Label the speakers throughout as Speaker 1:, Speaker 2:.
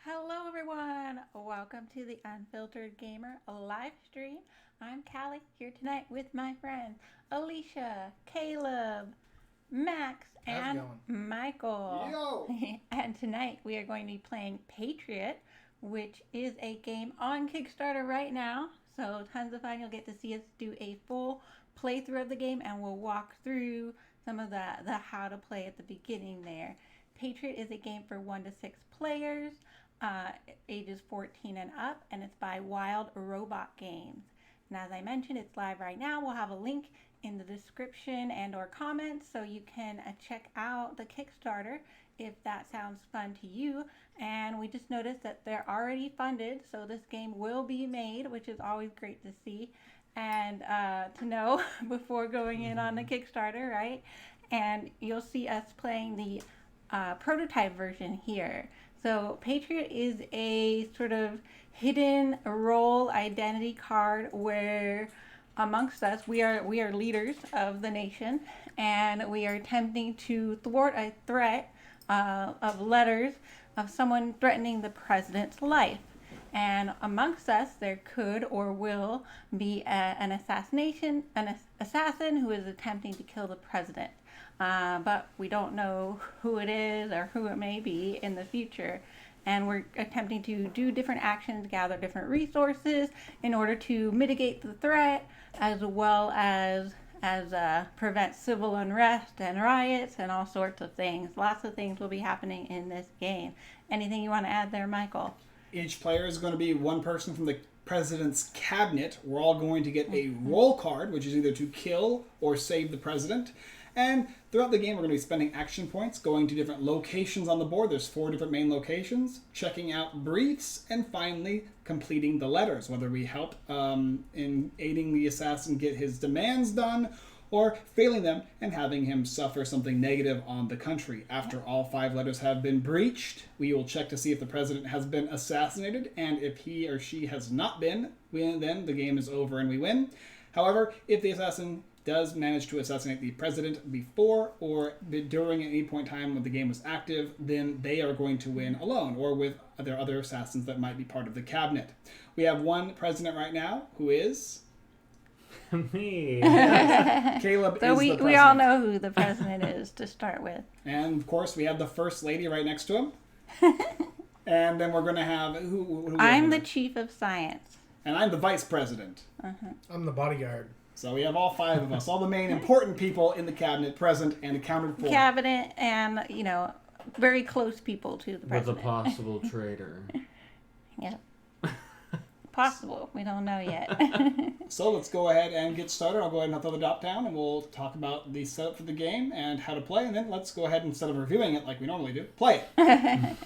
Speaker 1: Hello everyone, welcome to the Unfiltered Gamer live stream. I'm Callie here tonight with my friends Alicia, Caleb, Max,
Speaker 2: How's it
Speaker 1: and
Speaker 2: going?
Speaker 1: Michael.
Speaker 2: Yo!
Speaker 1: And tonight we are going to be playing Patriot, which is a game on Kickstarter right now. So tons of fun. You'll get to see us do a full playthrough of the game, and we'll walk through some of the how to play at the beginning there. Patriot is a game for 1 to 6 players, uh, ages 14 and up, and it's by Wild Robot Games. And as I mentioned, it's live right now. We'll have a link in the description and or comments so you can check out the Kickstarter if that sounds fun to you. And we just noticed that they're already funded, so this game will be made, which is always great to see and to know before going in on the Kickstarter, right? And you'll see us playing the prototype version here. So Patriot is a sort of hidden role identity card where amongst us we are leaders of the nation, and we are attempting to thwart a threat of letters of someone threatening the president's life. And amongst us, there could or will be an assassin who is attempting to kill the president. But we don't know who it is or who it may be in the future. And we're attempting to do different actions, gather different resources in order to mitigate the threat, as well as prevent civil unrest and riots and all sorts of things. Lots of things will be happening in this game. Anything you want to add there, Michael?
Speaker 2: Each player is going to be one person from the president's cabinet. We're all going to get a role card, which is either to kill or save the president. And throughout the game, we're going to be spending action points, going to different locations on the board. There's 4 different main locations, checking out briefs, and finally completing the letters, whether we help in aiding the assassin get his demands done, or failing them and having him suffer something negative on the country. After all 5 letters have been breached, we will check to see if the president has been assassinated, and if he or she has not been, then the game is over and we win. However, if the assassin does manage to assassinate the president before or during any point in time when the game was active, then they are going to win alone or with their other assassins that might be part of the cabinet. We have one president right now who is...
Speaker 3: Me.
Speaker 2: Caleb
Speaker 1: So
Speaker 2: is the
Speaker 1: we
Speaker 2: president.
Speaker 1: all know who the president is to start with.
Speaker 2: And of course, we have the first lady right next to him. And then we're going to have who
Speaker 1: I'm the chief of science.
Speaker 2: and I'm the vice president.
Speaker 3: I'm the bodyguard.
Speaker 2: So we have all 5 of us, all the main important people in the cabinet present and accounted for.
Speaker 1: Cabinet and, very close people to the
Speaker 3: With a
Speaker 1: president.
Speaker 3: possible traitor.
Speaker 1: Yeah. Possible. We don't know yet.
Speaker 2: So let's go ahead and get started. I'll go ahead and throw the dot down, and we'll talk about the setup for the game and how to play. And then let's go ahead, instead of reviewing it like we normally do, play it.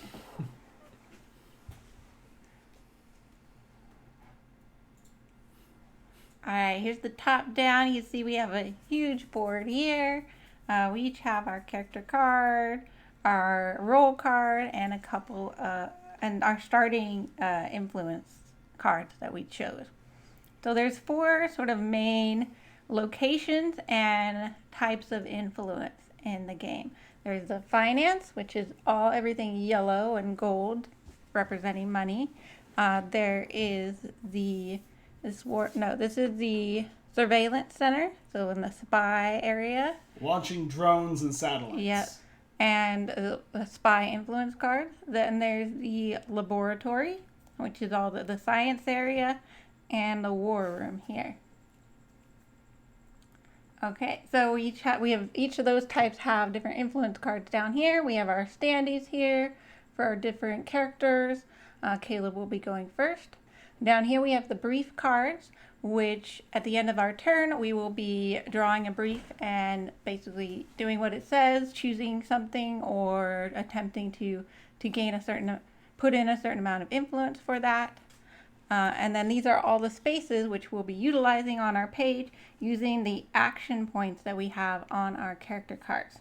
Speaker 1: All right, here's the top down. You see we have a huge board here. We each have our character card, our role card, and a couple, and our starting influence cards that we chose. So there's 4 sort of main locations and types of influence in the game. There's the finance, which is everything yellow and gold, representing money. There is this is the surveillance center, so in the spy area.
Speaker 2: Launching drones and satellites.
Speaker 1: Yep. And a spy influence card. Then there's the laboratory, which is all the science area, and the war room here. Okay, so we have each of those types have different influence cards down here. We have our standees here for our different characters. Caleb will be going first. Down here we have the brief cards, which at the end of our turn we will be drawing a brief and basically doing what it says, choosing something or attempting to gain put in a certain amount of influence for that. And then these are all the spaces which we'll be utilizing on our page using the action points that we have on our character cards.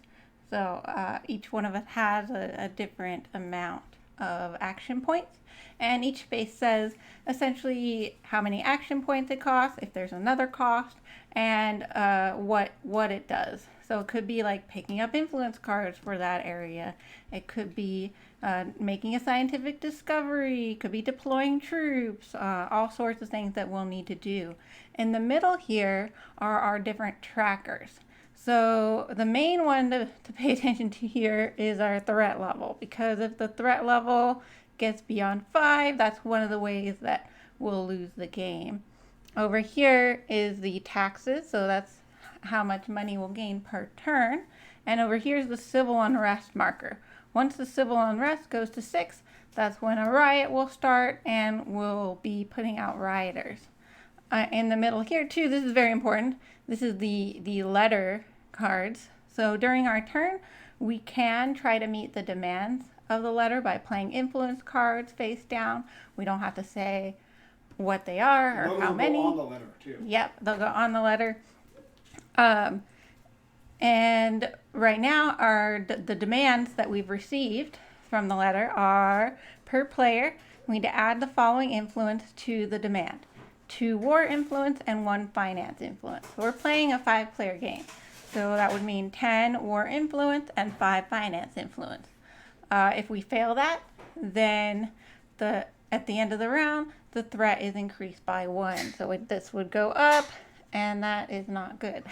Speaker 1: So each one of us has a different amount of action points, and each space says essentially how many action points it costs, if there's another cost, and what it does. So it could be like picking up influence cards for that area. It could be making a scientific discovery, could be deploying troops, all sorts of things that we'll need to do. In the middle here are our different trackers. So the main one to pay attention to here is our threat level, because if the threat level gets beyond 5, that's one of the ways that we'll lose the game. Over here is the taxes, so that's how much money we'll gain per turn. And over here is the civil unrest marker. Once the civil unrest goes to 6, that's when a riot will start and we'll be putting out rioters. In the middle here too, this is very important. This is the letter cards. So during our turn, we can try to meet the demands of the letter by playing influence cards face down. We don't have to say what they are or how many.
Speaker 2: They'll go on the letter too.
Speaker 1: Yep, they'll go on the letter. And right now, the demands that we've received from the letter are, per player, we need to add the following influence to the demand: 2 war influence and 1 finance influence. So we're playing a 5-player game. So that would mean 10 war influence and 5 finance influence. If we fail that, then at the end of the round, the threat is increased by 1. So this would go up, and that is not good.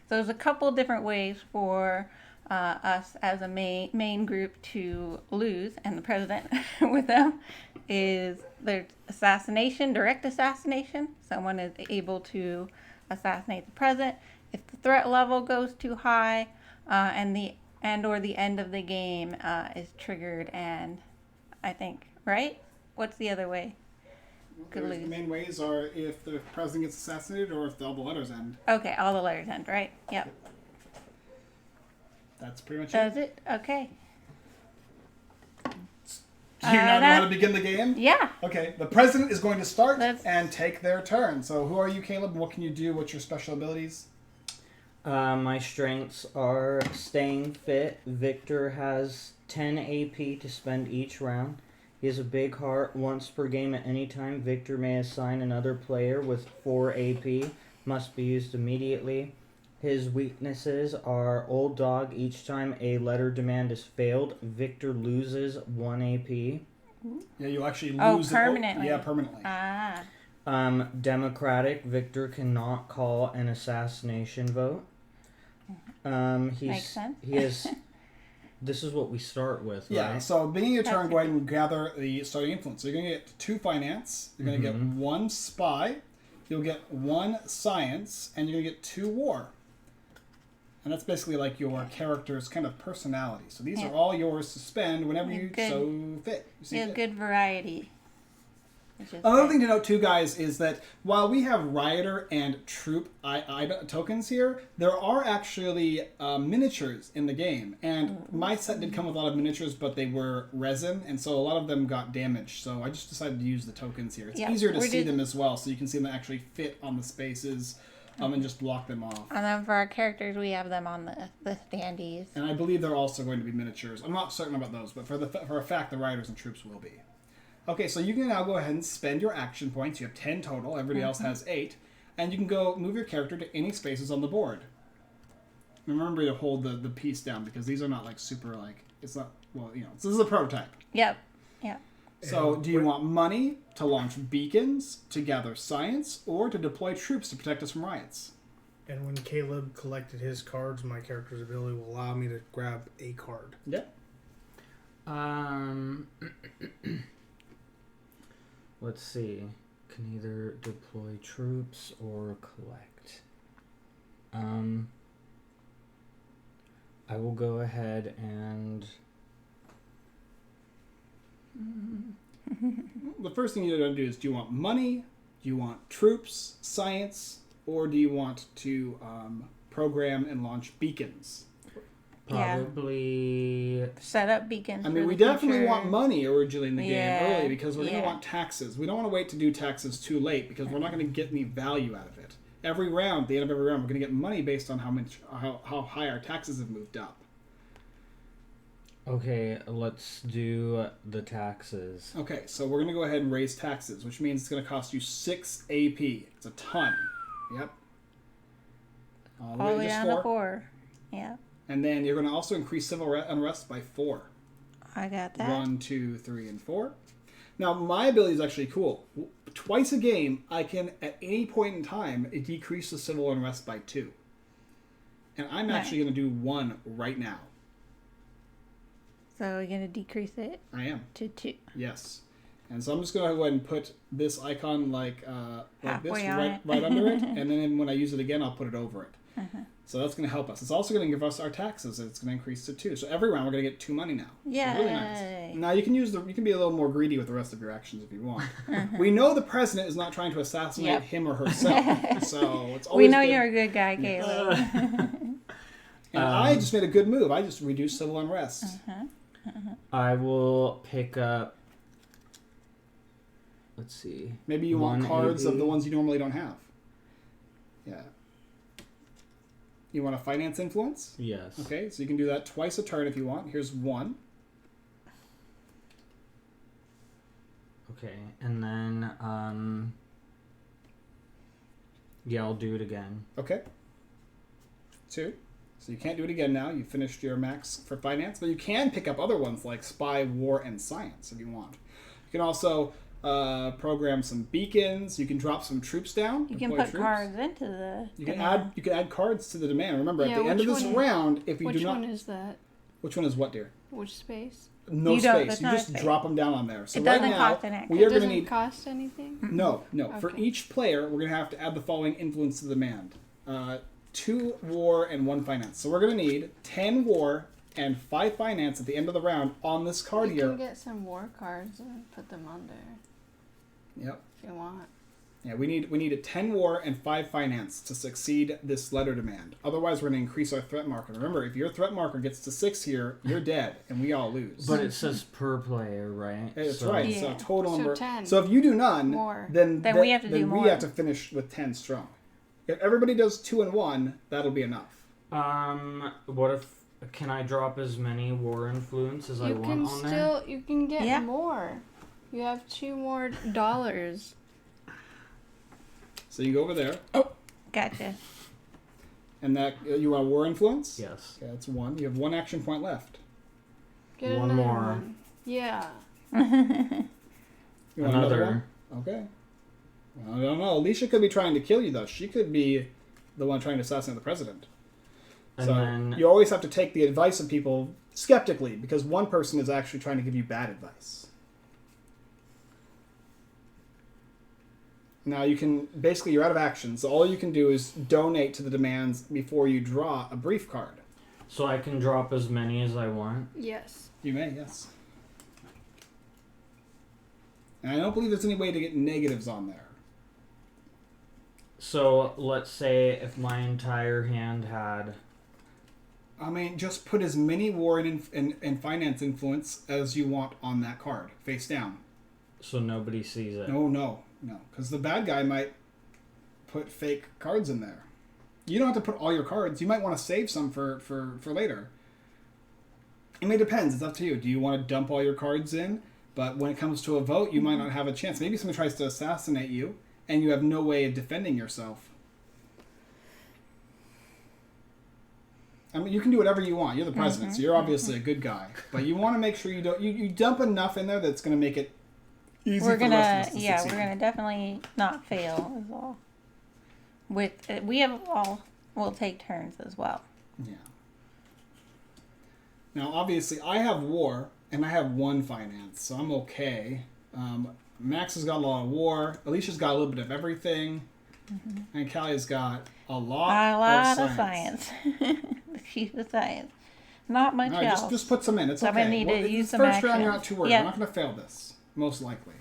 Speaker 1: So there's a couple different ways for us as a main group to lose, and the president with them is there's assassination, direct assassination. Someone is able to assassinate the president. If the threat level goes too high, or the end of the game is triggered, and I think, right? What's the other way?
Speaker 2: The main ways are if the president gets assassinated or if all the letters end.
Speaker 1: Okay, all the letters end, right? Yep.
Speaker 2: That's pretty much
Speaker 1: Does
Speaker 2: it.
Speaker 1: Okay.
Speaker 2: Do you now know how to begin the game?
Speaker 1: Yeah.
Speaker 2: Okay, the president is going to start
Speaker 1: Let's-
Speaker 2: and take their turn. So who are you, Caleb? What can you do? What's your special abilities?
Speaker 4: My strengths are staying fit. Victor has 10 AP to spend each round. He has a big heart. Once per game at any time, Victor may assign another player with 4 AP. Must be used immediately. His weaknesses are Old Dog. Each time a letter demand is failed, Victor loses 1 AP.
Speaker 2: Yeah, you actually lose
Speaker 1: Oh,
Speaker 2: it.
Speaker 1: permanently.
Speaker 2: Yeah, permanently.
Speaker 1: Ah.
Speaker 4: Democratic. Victor cannot call an assassination vote.
Speaker 1: Makes sense.
Speaker 4: He has... This is what we start with,
Speaker 2: Yeah,
Speaker 4: right?
Speaker 2: so beginning your turn,
Speaker 1: That's
Speaker 2: go ahead and gather the starting influence. So you're going to get 2 finance, you're going to get 1 spy, you'll get 1 science, and you're going to get 2 war. And that's basically like your character's kind of personality. So these are all yours to spend whenever you so fit.
Speaker 1: We have good variety.
Speaker 2: Another thing to note too, guys, is that while we have rioter and troop tokens here, there are actually miniatures in the game. And my set did come with a lot of miniatures, but they were resin, and so a lot of them got damaged. So I just decided to use the tokens here. It's easier to see them as well, so you can see them actually fit on the spaces and just block them off.
Speaker 1: And then for our characters, we have them on the standees.
Speaker 2: And I believe they're also going to be miniatures. I'm not certain about those, but for a fact, the riders and troops will be. Okay, so you can now go ahead and spend your action points. You have 10 total. Everybody else has 8. And you can go move your character to any spaces on the board. Remember to hold the piece down, because these are not like super like, it's not, well, you know, this is a prototype.
Speaker 1: Yep.
Speaker 2: So do you want money to launch beacons, to gather science, or to deploy troops to protect us from riots?
Speaker 3: And when Caleb collected his cards, my character's ability will allow me to grab a card.
Speaker 2: Yep.
Speaker 4: Let's see. Can either deploy troops or collect. I will go ahead and...
Speaker 2: The first thing you're going to do is, do you want money, do you want troops, science, or do you want to program and launch beacons?
Speaker 4: Probably...
Speaker 1: Set up beacons.
Speaker 2: I mean, we definitely want money originally in the game early, because we're going to want taxes. We don't want to wait to do taxes too late, because we're not going to get any value out of it. Every round, at the end of every round, we're going to get money based on how high our taxes have moved up.
Speaker 4: Okay, let's do the taxes.
Speaker 2: Okay, so we're going to go ahead and raise taxes, which means it's going to cost you 6 AP. It's a ton. Yep.
Speaker 1: All the way down to 4. Yeah.
Speaker 2: And then you're going to also increase civil unrest by 4.
Speaker 1: I got that.
Speaker 2: 1, 2, 3, and 4. Now, my ability is actually cool. Twice a game, I can, at any point in time, decrease the civil unrest by 2. And I'm actually going to do 1 right now.
Speaker 1: So we're going to decrease it
Speaker 2: I am.
Speaker 1: to 2.
Speaker 2: Yes. And so I'm just going to go ahead and put this icon like this
Speaker 1: Halfway on it.
Speaker 2: right under it. And then when I use it again, I'll put it over it.
Speaker 1: Uh-huh.
Speaker 2: So that's going to help us. It's also going to give us our taxes. It's going to increase to 2. So every round we're going to get 2 money now.
Speaker 1: Yay.
Speaker 2: Really nice. Now you can be a little more greedy with the rest of your actions if you want. We know the president is not trying to assassinate him or herself. So it's always
Speaker 1: We know
Speaker 2: good.
Speaker 1: you're a good guy, Caleb.
Speaker 2: And I just made a good move. I just reduced civil unrest.
Speaker 4: I will pick up. Let's see.
Speaker 2: Maybe you want cards
Speaker 4: 180.
Speaker 2: of the ones you normally don't have. Yeah. You want a finance influence?
Speaker 4: Yes.
Speaker 2: Okay, so you can do that twice a turn if you want. Here's 1.
Speaker 4: Okay, and then yeah, I'll do it again.
Speaker 2: Okay. 2. So you can't do it again now. You finished your max for finance, but you can pick up other ones like spy, war, and science if you want. You can also program some beacons. You can drop some troops down.
Speaker 1: You can
Speaker 2: deploy
Speaker 1: put
Speaker 2: troops.
Speaker 1: cards into the...
Speaker 2: You can add cards to the demand. Remember, at
Speaker 5: Yeah,
Speaker 2: the end of
Speaker 5: which
Speaker 2: this
Speaker 5: one-
Speaker 2: round, if you
Speaker 5: Which
Speaker 2: do not,
Speaker 5: one is that?
Speaker 2: which one is what, dear?
Speaker 5: Which space?
Speaker 2: No
Speaker 1: You don't-
Speaker 2: space.
Speaker 1: that's
Speaker 2: You
Speaker 1: not a
Speaker 2: just
Speaker 1: space.
Speaker 2: drop them down on there. So
Speaker 1: It
Speaker 2: right
Speaker 1: doesn't
Speaker 2: now,
Speaker 1: cost an action.
Speaker 2: we are
Speaker 5: It
Speaker 2: going to
Speaker 5: doesn't
Speaker 2: need
Speaker 5: cost anything?
Speaker 2: no. For
Speaker 5: Okay.
Speaker 2: each player, we're going to have to add the following influence to the demand: 2 war and 1 finance. So we're going to need 10 war and 5 finance at the end of the round on this card
Speaker 5: You
Speaker 2: here.
Speaker 5: can get some war cards and put them on there
Speaker 2: Yep.
Speaker 5: if you want.
Speaker 2: Yeah, we need a 10 war and 5 finance to succeed this letter demand. Otherwise, we're going to increase our threat marker. Remember, if your threat marker gets to 6 here, you're dead, and we all lose.
Speaker 4: But it says per player, right?
Speaker 2: That's
Speaker 4: So-
Speaker 2: right.
Speaker 1: Yeah.
Speaker 2: So total
Speaker 5: So
Speaker 2: number.
Speaker 5: 10
Speaker 2: So if you do none,
Speaker 5: more.
Speaker 2: then
Speaker 1: we have to do
Speaker 2: we
Speaker 1: more.
Speaker 2: have to finish with 10 strong. If everybody does 2 and 1, that'll be enough.
Speaker 4: What if can I drop as many war influence as I
Speaker 5: You
Speaker 4: want
Speaker 5: can
Speaker 4: on there?
Speaker 5: still you can get
Speaker 1: Yeah.
Speaker 5: more. You have 2 more dollars.
Speaker 2: So you go over there,
Speaker 1: Gotcha.
Speaker 2: and that you want war influence.
Speaker 4: Yes.
Speaker 2: Okay, that's 1. You have 1 action point left.
Speaker 5: Get
Speaker 4: One
Speaker 5: another
Speaker 4: more.
Speaker 5: one. Yeah.
Speaker 2: You want another
Speaker 4: Another.
Speaker 2: one? Okay. Well, I don't know. Alicia could be trying to kill you, though. She could be the one trying to assassinate the president.
Speaker 4: And
Speaker 2: So
Speaker 4: then
Speaker 2: you always have to take the advice of people skeptically, because one person is actually trying to give you bad advice. Now you can basically you're out of action, so all you can do is donate to the demands before you draw a brief card.
Speaker 4: so I can drop as many as I want.
Speaker 5: Yes.
Speaker 2: You may, yes. And I don't believe there's any way to get negatives on there.
Speaker 4: So let's say if my entire hand had
Speaker 2: I mean, just put as many war and finance influence as you want on that card, face down.
Speaker 4: so nobody sees it.
Speaker 2: No, because the bad guy might put fake cards in there. You don't have to put all your cards. You might want to save some for later. I mean, it depends. It's up to you. Do you want to dump all your cards in? But when it comes to a vote, you might not have a chance. Maybe someone tries to assassinate you, and you have no way of defending yourself. I mean, you can do whatever you want. You're the president, so you're obviously a good guy. But you want to make sure you don't. You dump enough in there that's going to make it easy
Speaker 1: We're
Speaker 2: for the rest of
Speaker 1: gonna,
Speaker 2: us to succeed.
Speaker 1: we're gonna definitely not fail is all. With we have all, we'll take turns as well.
Speaker 2: Yeah. Now, obviously, I have war, and I have 1 finance, so I'm okay. Max has got a lot of war. Alicia's got a little bit of everything. And Callie's got a lot
Speaker 1: of science. She's the science. Not much
Speaker 2: All right,
Speaker 1: else.
Speaker 2: just put some in. It's
Speaker 1: So I'm
Speaker 2: okay.
Speaker 1: gonna need to
Speaker 2: it's
Speaker 1: use
Speaker 2: the
Speaker 1: some
Speaker 2: first round, you're not
Speaker 1: actions.
Speaker 2: too worried.
Speaker 1: Yeah.
Speaker 2: I'm not going to fail this, most likely.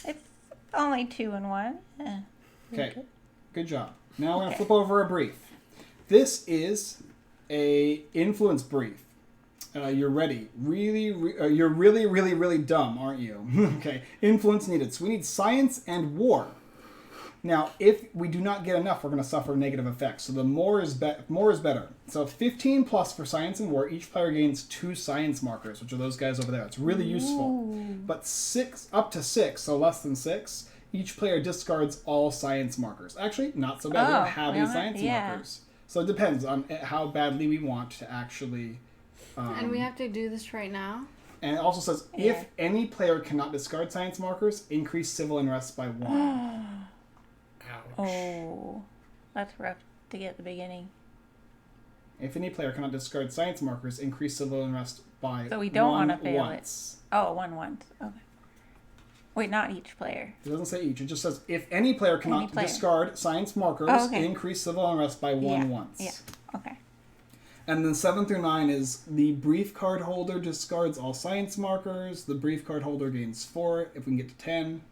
Speaker 1: It's only 2 and 1.
Speaker 2: Okay. Good job. Now I'm going to
Speaker 1: Okay.
Speaker 2: flip over a brief. This is a influence brief. You're ready. You're really dumb, aren't you? Okay. Influence needed. So we need science and war. Now, if we do not get enough, we're going to suffer negative effects. So the more is better. So 15 plus for science and war. Each player gains 2 science markers, which are those guys over there. It's really useful. But 6 up to 6, so less than 6, each player discards all science markers. Actually, not so bad. We
Speaker 1: Oh,
Speaker 2: don't have any
Speaker 1: really?
Speaker 2: science
Speaker 1: Yeah.
Speaker 2: markers. So it depends on how badly we want to actually.
Speaker 5: And we have to do this right now?
Speaker 2: And it also says, if any player cannot discard science markers, increase civil unrest by 1.
Speaker 3: Ouch.
Speaker 1: Oh, that's rough to get at the beginning.
Speaker 2: If any player cannot discard science markers, increase civil unrest by
Speaker 1: So we don't
Speaker 2: 1
Speaker 1: want to fail
Speaker 2: once.
Speaker 1: it. Oh, 1 once. Okay. Wait, not each player.
Speaker 2: It doesn't say each. It just says, if any player cannot discard science markers, increase civil unrest by 1 once.
Speaker 1: Yeah. Okay.
Speaker 2: And then 7 through 9 is the brief card holder discards all science markers. The brief card holder gains 4 if we can get to 10.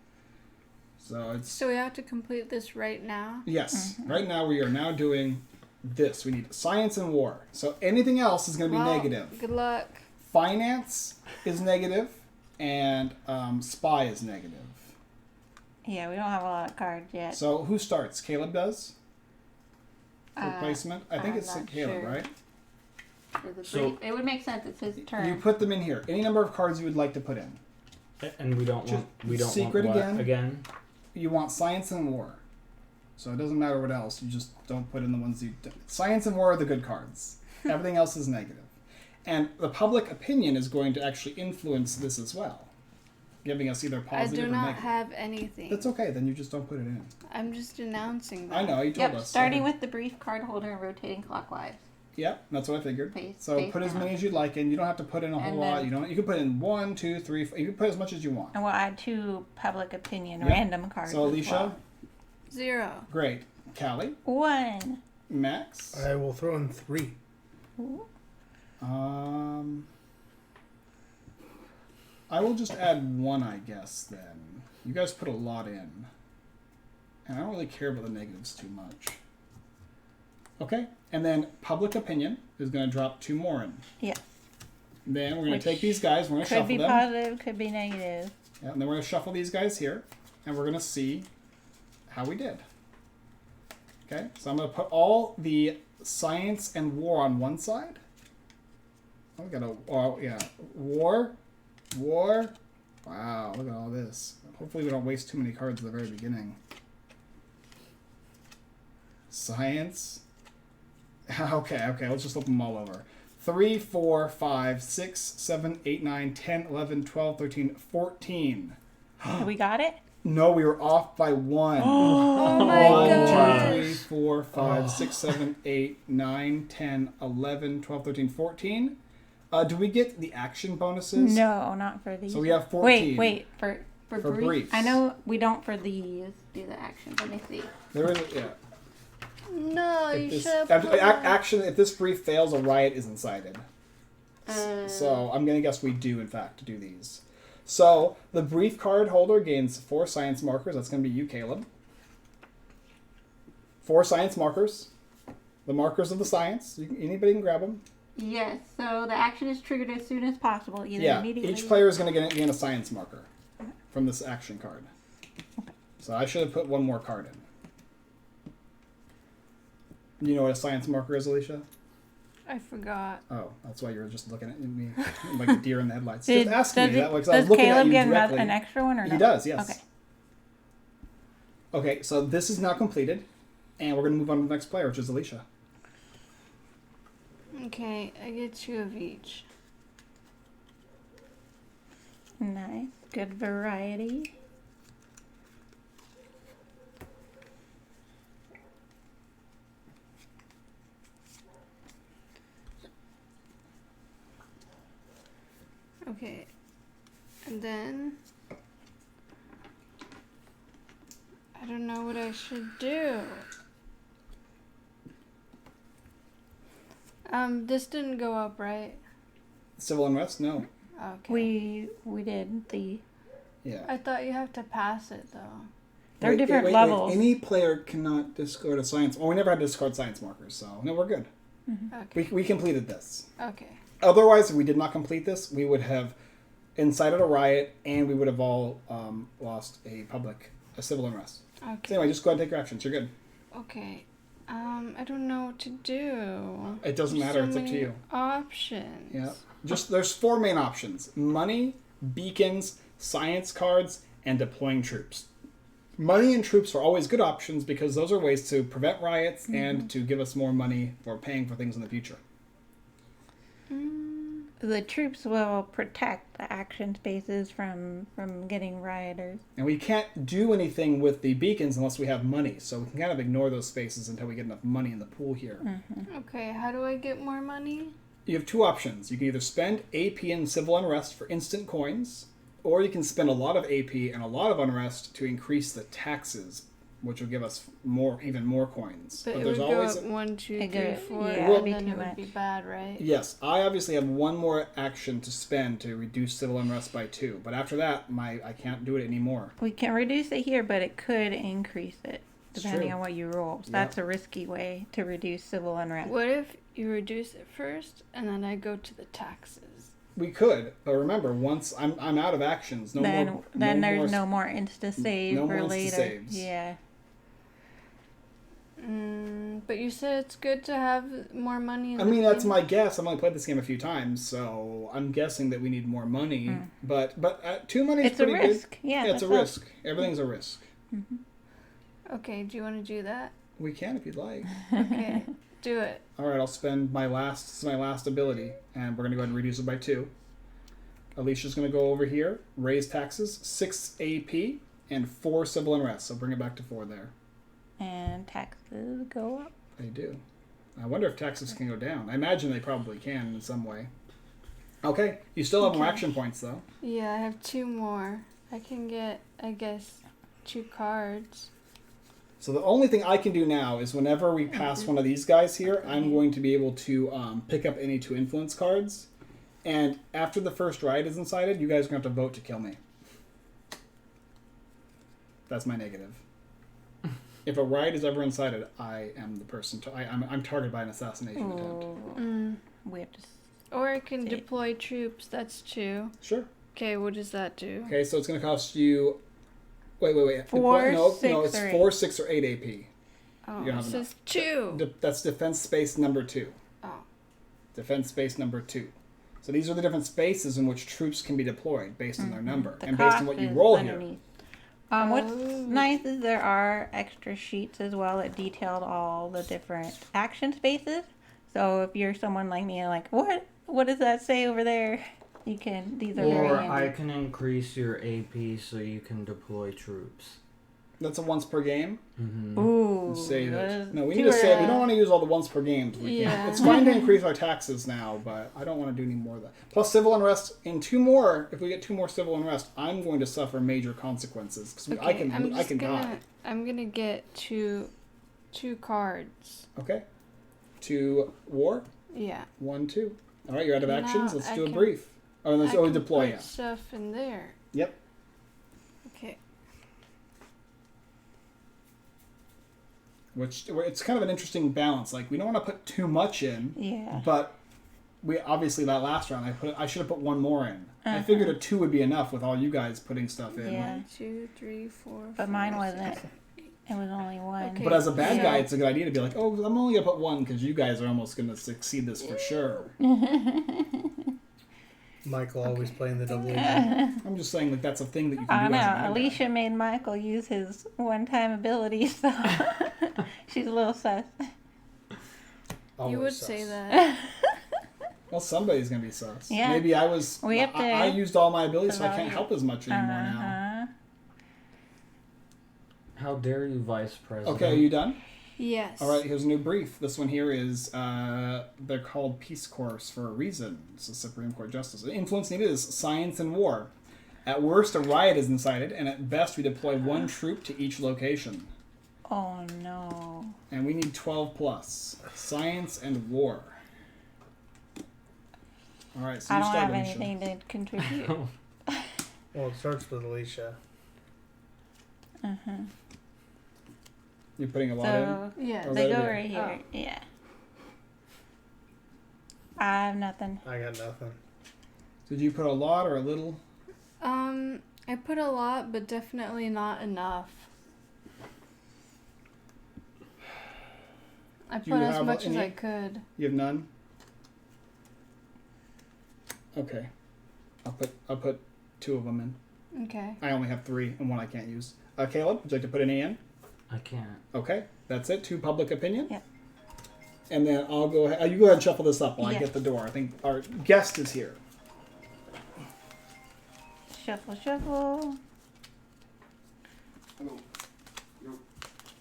Speaker 2: So it's...
Speaker 5: So we have to complete this right now?
Speaker 2: Yes. Right now we are now doing this. We need science and war. So anything else is going to be negative.
Speaker 5: Good luck.
Speaker 2: Finance is negative, and spy is negative.
Speaker 1: Yeah, we don't have a lot of cards yet.
Speaker 2: So who starts? Caleb does? For placement? I think
Speaker 1: I'm
Speaker 2: it's
Speaker 1: not
Speaker 2: Caleb,
Speaker 1: sure.
Speaker 2: right?
Speaker 4: So-
Speaker 1: it would make sense. It's his turn.
Speaker 2: You put them in here. Any number of cards you would like to put in.
Speaker 4: And we don't
Speaker 2: secret
Speaker 4: want what
Speaker 2: again? You want science and war. So it doesn't matter what else. You just don't put in the ones you... Science and war are the good cards. Everything else is negative. And the public opinion is going to actually influence this as well. Giving us either positive
Speaker 5: I do
Speaker 2: or
Speaker 5: not
Speaker 2: negative.
Speaker 5: have anything.
Speaker 2: That's okay. Then you just don't put it in.
Speaker 5: I'm just announcing that.
Speaker 2: I know. You told us.
Speaker 1: Starting with the brief card holder and rotating clockwise.
Speaker 2: Yep, that's what I figured.
Speaker 1: Face
Speaker 2: put as
Speaker 1: down.
Speaker 2: many as you'd like in. You don't have to put in a whole
Speaker 1: And
Speaker 2: lot.
Speaker 1: then-
Speaker 2: You can put in 1, 2, 3, 4. You can put as much as you want.
Speaker 1: And we'll add 2 public opinion
Speaker 2: Yep.
Speaker 1: random cards.
Speaker 2: So
Speaker 1: as
Speaker 2: Alicia,
Speaker 1: well.
Speaker 5: 0.
Speaker 2: great. Callie,
Speaker 1: 1.
Speaker 2: Max.
Speaker 3: I will throw in 3.
Speaker 2: I will just add 1, I guess. Then you guys put a lot in, and I don't really care about the negatives too much. Okay, and then public opinion is going to drop 2 more in.
Speaker 1: Yeah.
Speaker 2: Then we're going
Speaker 1: Which
Speaker 2: to take these guys. We're going to
Speaker 1: Could
Speaker 2: shuffle
Speaker 1: be
Speaker 2: them.
Speaker 1: positive, could be negative.
Speaker 2: Yeah, and then we're going to shuffle these guys here, and we're going to see how we did. Okay, so I'm going to put all the science and war on one side. Oh, we got war. Wow, look at all this. Hopefully we don't waste too many cards at the very beginning. Science. Okay, let's just flip them all over. 3, 4, 5, 6, 7, 8, 9, 10, 11, 12, 13, 14.
Speaker 1: We got it?
Speaker 2: No, we were off by 1.
Speaker 5: Oh my
Speaker 2: 1,
Speaker 5: gosh.
Speaker 2: 2, 3, 4, 5, 6, 7, 8, 9, 10, 11, 12, 13, 14. Do we get the action bonuses?
Speaker 1: No, not for these.
Speaker 2: So we have 14.
Speaker 1: Wait. For brief.
Speaker 2: briefs.
Speaker 1: I know we don't for these do the action. Let me see.
Speaker 2: There is, yeah.
Speaker 5: No, you
Speaker 2: If
Speaker 5: should
Speaker 2: this,
Speaker 5: have put
Speaker 2: action, if this brief fails, a riot is incited. So I'm going to guess we do, in fact, do these. So the brief card holder gains 4 science markers. That's going to be you, Caleb. 4 science markers. The markers of the science. Anybody can grab them.
Speaker 1: Yes, so the action is triggered as soon as possible. Either
Speaker 2: Yeah,
Speaker 1: immediately.
Speaker 2: each player is going to gain a science marker from this action card. So I should have put 1 more card in. You know what a science marker is, Alicia?
Speaker 5: I forgot.
Speaker 2: Oh, that's why you were just looking at me like a deer in the headlights.
Speaker 1: Does
Speaker 2: Just ask me that way, 'cause I was
Speaker 1: does
Speaker 2: looking at
Speaker 1: Caleb
Speaker 2: you
Speaker 1: get
Speaker 2: directly.
Speaker 1: an extra one or no?
Speaker 2: He does, yes.
Speaker 1: Okay.
Speaker 2: Okay, so this is now completed, and we're going to move on to the next player, which is Alicia.
Speaker 5: Okay, I get 2 of each.
Speaker 1: Nice. Good variety.
Speaker 5: Okay. And then I don't know what I should do. This didn't go up, right?
Speaker 2: Civil unrest? No.
Speaker 5: Okay.
Speaker 1: We did the.
Speaker 2: Yeah.
Speaker 5: I thought you have to pass it though.
Speaker 1: They're different levels.
Speaker 2: Any player cannot discard a science. Well, we never had to discard science markers, so no, we're good.
Speaker 5: Okay.
Speaker 2: We completed this.
Speaker 5: Okay.
Speaker 2: Otherwise, if we did not complete this, we would have incited a riot, and we would have all lost a civil unrest.
Speaker 5: Okay.
Speaker 2: So anyway, just go ahead and take your actions. You're good.
Speaker 5: Okay. I don't know what to do.
Speaker 2: It doesn't
Speaker 5: There's
Speaker 2: matter.
Speaker 5: so
Speaker 2: It's up to
Speaker 5: many
Speaker 2: you.
Speaker 5: Options.
Speaker 2: Yeah. There's 4 main options: money, beacons, science cards, and deploying troops. Money and troops are always good options because those are ways to prevent riots and to give us more money for paying for things in the future.
Speaker 1: the troops will protect the action spaces from getting rioters.
Speaker 2: And we can't do anything with the beacons unless we have money. So we can kind of ignore those spaces until we get enough money in the pool here.
Speaker 5: Okay, how do I get more money?
Speaker 2: You have two options. You can either spend AP in Civil Unrest for instant coins, or you can spend a lot of AP and a lot of Unrest to increase the taxes, which will give us even more coins.
Speaker 5: But it
Speaker 2: there's
Speaker 5: would
Speaker 2: always
Speaker 5: go up 1, 2,
Speaker 1: It
Speaker 5: 3,
Speaker 1: go-
Speaker 5: 4,
Speaker 1: yeah,
Speaker 2: it'd
Speaker 5: and
Speaker 1: be
Speaker 5: then
Speaker 1: too
Speaker 5: it would
Speaker 1: much.
Speaker 5: be bad, right?
Speaker 2: Yes, I obviously have one more action to spend to reduce Civil Unrest by 2, but after that, I can't do it anymore.
Speaker 1: We can reduce it here, but it could increase it
Speaker 2: It's
Speaker 1: depending
Speaker 2: true.
Speaker 1: on what you roll. So that's a risky way to reduce civil unrest.
Speaker 5: What if you reduce it first, and then I go to the taxes?
Speaker 2: We could, but remember, once I'm out of actions,
Speaker 1: Then there's no more insta save
Speaker 2: no
Speaker 1: for
Speaker 2: more
Speaker 1: later.
Speaker 2: insta-saves.
Speaker 1: Yeah.
Speaker 5: But you said it's good to have more money in
Speaker 2: I
Speaker 5: the
Speaker 2: mean, that's
Speaker 5: game?
Speaker 2: my guess. I've only played this game a few times, so I'm guessing that we need more money. But 2 money is
Speaker 1: It's a
Speaker 2: pretty
Speaker 1: risk.
Speaker 2: good.
Speaker 1: Yeah,
Speaker 2: It's a
Speaker 1: that's all.
Speaker 2: risk. Everything's a risk.
Speaker 5: Okay, do you want to do that?
Speaker 2: We can if you'd like.
Speaker 5: Okay, do it.
Speaker 2: All right, I'll spend my last ability, and we're gonna go ahead and reduce it by 2. Alicia's gonna go over here, raise taxes, 6 AP, and 4 civil unrest. So bring it back to 4 there.
Speaker 1: And taxes go up.
Speaker 2: They do. I wonder if taxes can go down. I imagine they probably can in some way. Okay, you still have more
Speaker 5: Okay.
Speaker 2: action points though.
Speaker 5: Yeah, I have 2 more. I can get, I guess, 2 cards.
Speaker 2: So the only thing I can do now is whenever we pass one of these guys here, I'm going to be able to pick up any 2 influence cards. And after the first riot is incited, you guys are going to have to vote to kill me. That's my negative. If a riot is ever incited, I am the person. I'm targeted by an assassination attempt.
Speaker 1: Oh, we have to.
Speaker 5: Or I can
Speaker 1: Okay.
Speaker 5: deploy troops. That's 2.
Speaker 2: Sure.
Speaker 5: Okay, what does that do?
Speaker 2: Okay, so it's going to cost you... Wait.
Speaker 1: 4,
Speaker 2: no,
Speaker 1: 6,
Speaker 2: it's
Speaker 1: or
Speaker 2: 4, 6, or 8 AP.
Speaker 5: Oh,
Speaker 2: You're gonna
Speaker 5: it
Speaker 2: have
Speaker 5: says 2.
Speaker 2: That's defense space number 2.
Speaker 5: Oh.
Speaker 2: Defense space number 2. So these are the different spaces in which troops can be deployed based on their number
Speaker 1: The
Speaker 2: and based on
Speaker 1: cost
Speaker 2: what you
Speaker 1: is
Speaker 2: roll here.
Speaker 1: underneath. What's
Speaker 5: Oh.
Speaker 1: nice is there are extra sheets as well that detailed all the different action spaces. So if you're someone like me, like what does that say over there? You can. These are very
Speaker 4: Or
Speaker 1: handy.
Speaker 4: I can increase your AP so you can deploy troops.
Speaker 2: That's a once per game.
Speaker 4: Mm-hmm.
Speaker 1: Ooh.
Speaker 2: Save
Speaker 1: that
Speaker 2: it.
Speaker 1: is
Speaker 2: No, we
Speaker 1: too
Speaker 2: need to save. We
Speaker 1: early.
Speaker 2: don't want to use all the once per games.
Speaker 5: Yeah.
Speaker 2: It's fine to increase our taxes now, but I don't want to do any more of that. Plus civil unrest. In 2 more, if we get 2 more civil unrest, I'm going to suffer major consequences because I can die.
Speaker 5: I'm gonna get two cards.
Speaker 2: Okay. To war.
Speaker 5: Yeah.
Speaker 2: 1, 2. All right, you're out of actions.
Speaker 5: Now
Speaker 2: Let's
Speaker 5: I
Speaker 2: do a
Speaker 5: can-
Speaker 2: brief. Oh, let's
Speaker 5: I
Speaker 2: always
Speaker 5: can
Speaker 2: deploy.
Speaker 5: put
Speaker 2: Yeah.
Speaker 5: stuff in there.
Speaker 2: Yep.
Speaker 5: Okay.
Speaker 2: Which it's kind of an interesting balance. Like we don't want to put too much in,
Speaker 1: Yeah.
Speaker 2: but we obviously that last round I should have put 1 more in. I figured a 2 would be enough with all you guys putting stuff in.
Speaker 1: Yeah.
Speaker 5: 1, 2, 3, 4.
Speaker 1: But
Speaker 5: 5,
Speaker 1: mine
Speaker 5: 6.
Speaker 1: wasn't. It was only 1.
Speaker 5: Okay.
Speaker 2: But as a bad
Speaker 5: Yeah.
Speaker 2: guy, it's a good idea to be like, oh, I'm only gonna put 1 because you guys are almost gonna succeed this for sure.
Speaker 3: Michael always playing the double agent.
Speaker 2: I'm just saying like that's a thing that you
Speaker 1: I
Speaker 2: can do as a
Speaker 1: know.
Speaker 2: bad
Speaker 1: Alicia made Michael use his one-time ability, so she's a little sus.
Speaker 3: Always
Speaker 5: You would
Speaker 3: sus.
Speaker 5: say that.
Speaker 2: guy. Well, somebody's gonna be sus.
Speaker 1: Yeah.
Speaker 2: Maybe I was.
Speaker 1: We have to
Speaker 2: I used all my abilities, so I can't
Speaker 1: evaluate.
Speaker 2: help as much anymore now.
Speaker 4: How dare you, Vice President?
Speaker 2: Okay, are you done?
Speaker 5: Yes.
Speaker 2: All right, here's a new brief. This one here is, they're called Peace Corps for a reason. It's the Supreme Court Justice. The influence needed is science and war. At worst, a riot is incited, and at best, we deploy 1 troop to each location.
Speaker 1: Oh no.
Speaker 2: And we need 12 plus. Science and war. All right, so
Speaker 1: I
Speaker 2: you
Speaker 1: don't
Speaker 2: start,
Speaker 1: have
Speaker 2: Alicia.
Speaker 1: anything to contribute.
Speaker 3: Well, it starts with Alicia.
Speaker 2: You're putting a lot in?
Speaker 1: So
Speaker 5: Yes.
Speaker 2: Oh,
Speaker 1: they
Speaker 2: there
Speaker 1: go
Speaker 2: it is.
Speaker 1: right here.
Speaker 5: Oh.
Speaker 1: Yeah. I have nothing.
Speaker 3: I got nothing.
Speaker 2: Did you put a lot or a little?
Speaker 5: I put a lot, but definitely not enough. I
Speaker 2: Do you
Speaker 5: put as
Speaker 2: have
Speaker 5: much as
Speaker 2: any-
Speaker 5: I could.
Speaker 2: You have none? Okay. I'll put 2 of them in.
Speaker 5: Okay.
Speaker 2: I only have 3 and 1 I can't use. Caleb, would you like to put any in?
Speaker 4: I can't.
Speaker 2: Okay, that's it. 2 public opinion.
Speaker 1: Yep.
Speaker 2: And then I'll go ahead. You go ahead and shuffle this up while I
Speaker 1: Yeah.
Speaker 2: get the door. I think our guest is here.
Speaker 1: Shuffle, shuffle.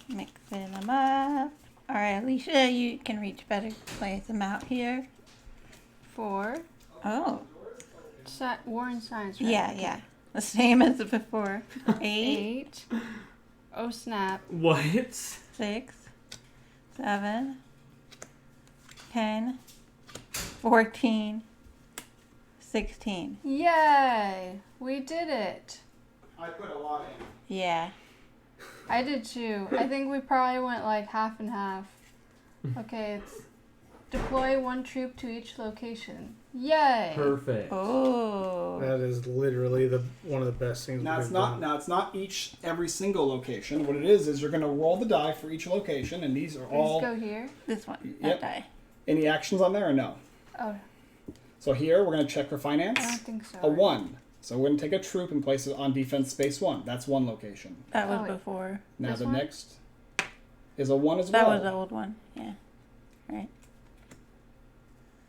Speaker 1: Mixing them up. All right, Alicia, you can reach better. Place them out here.
Speaker 5: 4.
Speaker 1: Oh,
Speaker 5: War and Science, right?
Speaker 1: yeah, yeah. The same as before. 8,
Speaker 5: 8. Oh, snap.
Speaker 6: What?
Speaker 1: 6, 7, 10, 14, 16.
Speaker 5: Yay! We did it.
Speaker 2: I put a lot in.
Speaker 1: Yeah.
Speaker 5: I did too. I think we probably went like half and half. Okay, it's deploy 1 troop to each location. Yay!
Speaker 6: Perfect.
Speaker 1: Oh.
Speaker 3: That is literally one of the best things
Speaker 2: Now
Speaker 3: we've
Speaker 2: it's not.
Speaker 3: done.
Speaker 2: Now it's not every single location. What it is you're going to roll the die for each location, and these are all.
Speaker 5: Let's go here.
Speaker 1: This one.
Speaker 2: Yep.
Speaker 1: That die.
Speaker 2: Any actions on there or no?
Speaker 5: Oh,
Speaker 2: So here we're going to check for finance.
Speaker 5: I don't think so.
Speaker 2: A 1. So we're going to take a troop and place it on defense space 1. That's one location.
Speaker 1: That was
Speaker 5: Oh, wait.
Speaker 1: before.
Speaker 2: Now
Speaker 5: This
Speaker 2: the
Speaker 5: one?
Speaker 2: next is a 1 as
Speaker 1: That
Speaker 2: well.
Speaker 1: was the old one. Yeah. Right.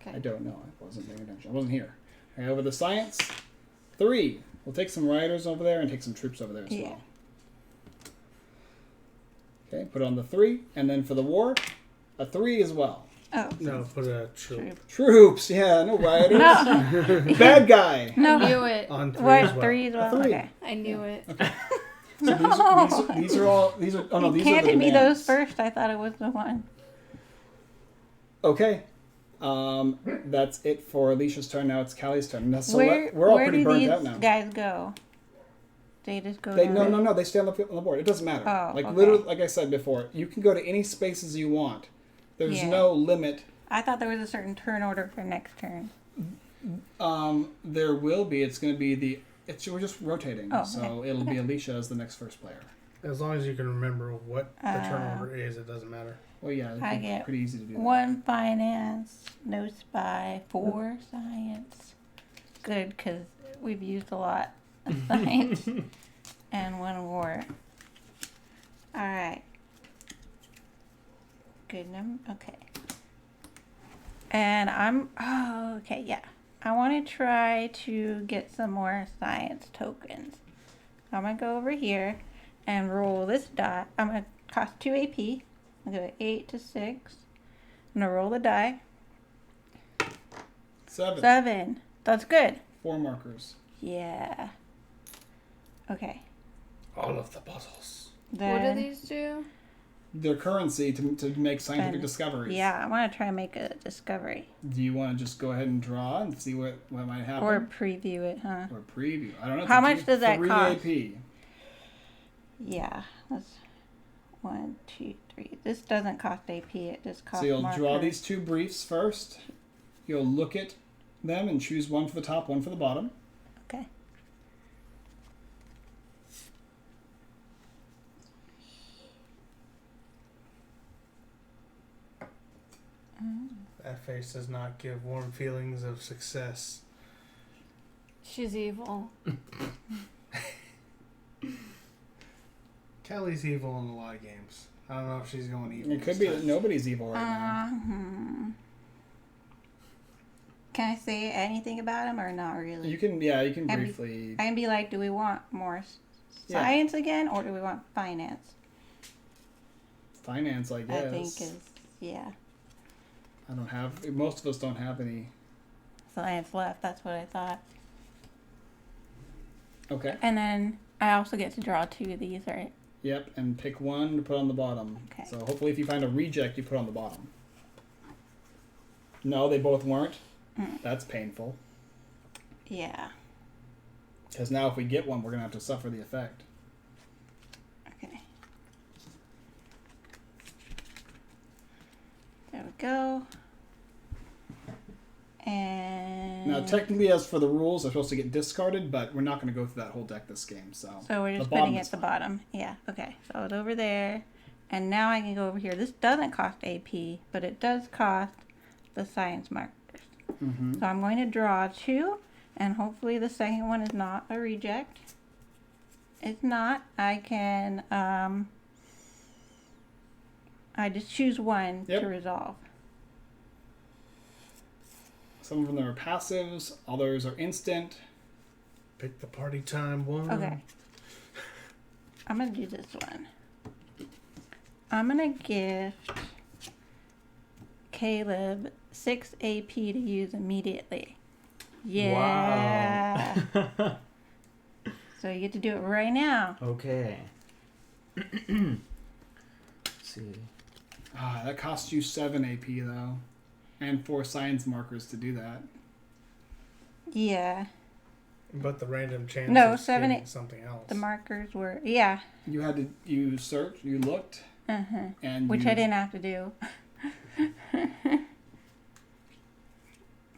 Speaker 2: I
Speaker 5: Okay.
Speaker 2: don't know. I wasn't paying attention. I wasn't here. Okay, over the science. 3. We'll take some riders over there and take some troops over there as
Speaker 1: Yeah.
Speaker 2: well. Okay, put on the 3. And then for the war, a 3 as well.
Speaker 1: Oh.
Speaker 3: No, put a troop
Speaker 1: Troop.
Speaker 2: Troops, yeah, no riders.
Speaker 1: No.
Speaker 2: Bad guy.
Speaker 1: No.
Speaker 5: I knew it.
Speaker 3: on 3
Speaker 1: What?
Speaker 3: as well.
Speaker 1: 3 as well?
Speaker 2: A 3.
Speaker 1: Okay.
Speaker 5: I knew it.
Speaker 2: So these are all. These are. Oh no,
Speaker 1: You
Speaker 2: these are the
Speaker 1: handed me
Speaker 2: demands.
Speaker 1: those first. I thought it was the one.
Speaker 2: Okay. That's it for Alicia's turn. Now it's Callie's turn. Now, so
Speaker 1: where
Speaker 2: we're all
Speaker 1: where
Speaker 2: pretty
Speaker 1: do
Speaker 2: burned
Speaker 1: these
Speaker 2: out now.
Speaker 1: guys go? They just go
Speaker 2: They,
Speaker 1: down.
Speaker 2: no. They stay on the board. It doesn't matter.
Speaker 1: Oh,
Speaker 2: like
Speaker 1: okay.
Speaker 2: literally, like I said before, you can go to any spaces you want. There's
Speaker 1: Yeah.
Speaker 2: no limit.
Speaker 1: I thought there was a certain turn order for next turn.
Speaker 2: There will be. It's going to be the. We're just rotating,
Speaker 1: Oh,
Speaker 2: so
Speaker 1: okay.
Speaker 2: it'll be Alicia as the next first player.
Speaker 3: As long as you can remember what the turn order is, it doesn't matter.
Speaker 2: Well, yeah,
Speaker 1: I
Speaker 2: it'd be
Speaker 1: get
Speaker 2: pretty easy to do. That.
Speaker 1: 1 finance, no spy, 4 science. Good, because we've used a lot of science. And 1 war. Alright. Good number. Okay. And okay, yeah. I want to try to get some more science tokens. I'm going to go over here and roll this die. I'm going to cost 2 AP. I'm going to go 8 to 6. I'm going to roll the die.
Speaker 2: 7.
Speaker 1: 7. That's good.
Speaker 2: 4 markers.
Speaker 1: Yeah. Okay.
Speaker 3: All of the puzzles.
Speaker 1: Then,
Speaker 5: What do these do?
Speaker 2: Their currency to make scientific
Speaker 1: Then-
Speaker 2: discoveries.
Speaker 1: Yeah, I want to try and make a discovery.
Speaker 2: Do you want to just go ahead and draw and see what might happen?
Speaker 1: Or preview it, huh?
Speaker 2: Or preview. I don't know.
Speaker 1: How much does that
Speaker 2: 3
Speaker 1: cost?
Speaker 2: AP.
Speaker 1: Yeah. That's 1, 2, 3. This doesn't cost AP. It just costs
Speaker 2: So you'll
Speaker 1: marker.
Speaker 2: draw these 2 briefs first. You'll look at them and choose one for the top, one for the bottom.
Speaker 1: Okay.
Speaker 3: That face does not give warm feelings of success.
Speaker 5: She's evil.
Speaker 3: Callie's evil in a lot of games. I don't know if she's going evil.
Speaker 2: It could be that nobody's evil right now.
Speaker 1: Can I say anything about him or not really?
Speaker 2: You can
Speaker 1: And
Speaker 2: briefly.
Speaker 1: I can be like, do we want more
Speaker 2: Yeah.
Speaker 1: science again, or do we want finance?
Speaker 2: Finance, I guess.
Speaker 1: I think is, yeah.
Speaker 2: I don't have. Most of us don't have any.
Speaker 1: Science left. That's what I thought.
Speaker 2: Okay.
Speaker 1: And then I also get to draw 2 of these, right?
Speaker 2: Yep, and pick one to put on the bottom.
Speaker 1: Okay.
Speaker 2: So hopefully, if you find a reject, you put on the bottom. No, they both weren't. That's painful.
Speaker 1: Yeah.
Speaker 2: Because now, if we get one, we're gonna have to suffer the effect.
Speaker 1: Okay. There we go. And
Speaker 2: Now, technically, as for the rules, they're supposed to get discarded, but we're not going to go through that whole deck this game. So
Speaker 1: we're
Speaker 2: the
Speaker 1: just
Speaker 2: bottom
Speaker 1: putting it
Speaker 2: is
Speaker 1: at the
Speaker 2: fine.
Speaker 1: bottom. Yeah. Okay. So it's over there, and now I can go over here. This doesn't cost AP, but it does cost the science markers.
Speaker 2: Mm-hmm.
Speaker 1: So I'm going to draw 2, and hopefully the second one is not a reject. If not, I can I just choose one
Speaker 2: Yep.
Speaker 1: to resolve.
Speaker 2: Some of them are passives, others are instant.
Speaker 3: Pick the party time one.
Speaker 1: Okay. I'm going to do this one. I'm going to gift Caleb 6 AP to use immediately. Yeah.
Speaker 4: Wow.
Speaker 1: So you get to do it right now.
Speaker 4: Okay. Let's see.
Speaker 2: That costs you 7 AP though. And 4 science markers to do that.
Speaker 1: Yeah.
Speaker 3: But the random chance
Speaker 1: No,
Speaker 3: of
Speaker 1: 7,
Speaker 3: getting something else.
Speaker 1: The markers were, yeah.
Speaker 2: You searched, you looked, and
Speaker 1: Which
Speaker 2: you,
Speaker 1: I didn't have to do.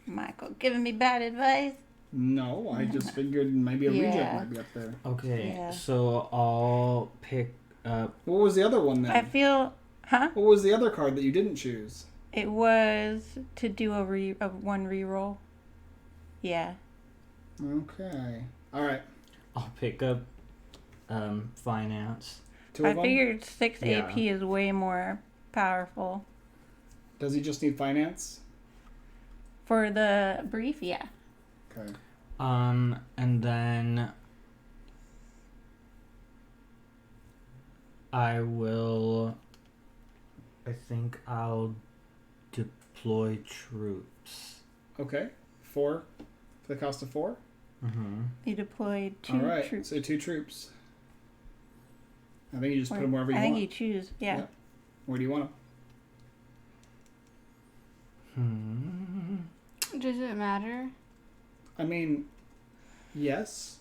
Speaker 1: Michael giving me bad advice.
Speaker 2: No, I just figured maybe a reject
Speaker 1: Yeah.
Speaker 2: might be up there.
Speaker 4: Okay,
Speaker 1: Yeah.
Speaker 4: so I'll pick up.
Speaker 2: What was the other one then?
Speaker 1: I feel,
Speaker 2: What was the other card that you didn't choose?
Speaker 1: it was to do a one reroll. Yeah.
Speaker 2: Okay. All right.
Speaker 4: I'll pick up finance.
Speaker 2: 2
Speaker 1: I
Speaker 2: of them?
Speaker 1: figured 6
Speaker 4: Yeah.
Speaker 1: AP is way more powerful.
Speaker 2: Does he just need finance?
Speaker 1: For the brief, yeah.
Speaker 2: Okay.
Speaker 4: And then I think I'll deploy troops.
Speaker 2: Okay. 4 for the cost of 4?
Speaker 4: Mm-hmm.
Speaker 1: You deployed 2
Speaker 2: All right.
Speaker 1: troops.
Speaker 2: So 2 troops. I think you just put them wherever you
Speaker 1: I
Speaker 2: want.
Speaker 1: think you choose, yeah.
Speaker 2: Yep. Where do you want them?
Speaker 5: Does it matter?
Speaker 2: I mean, yes.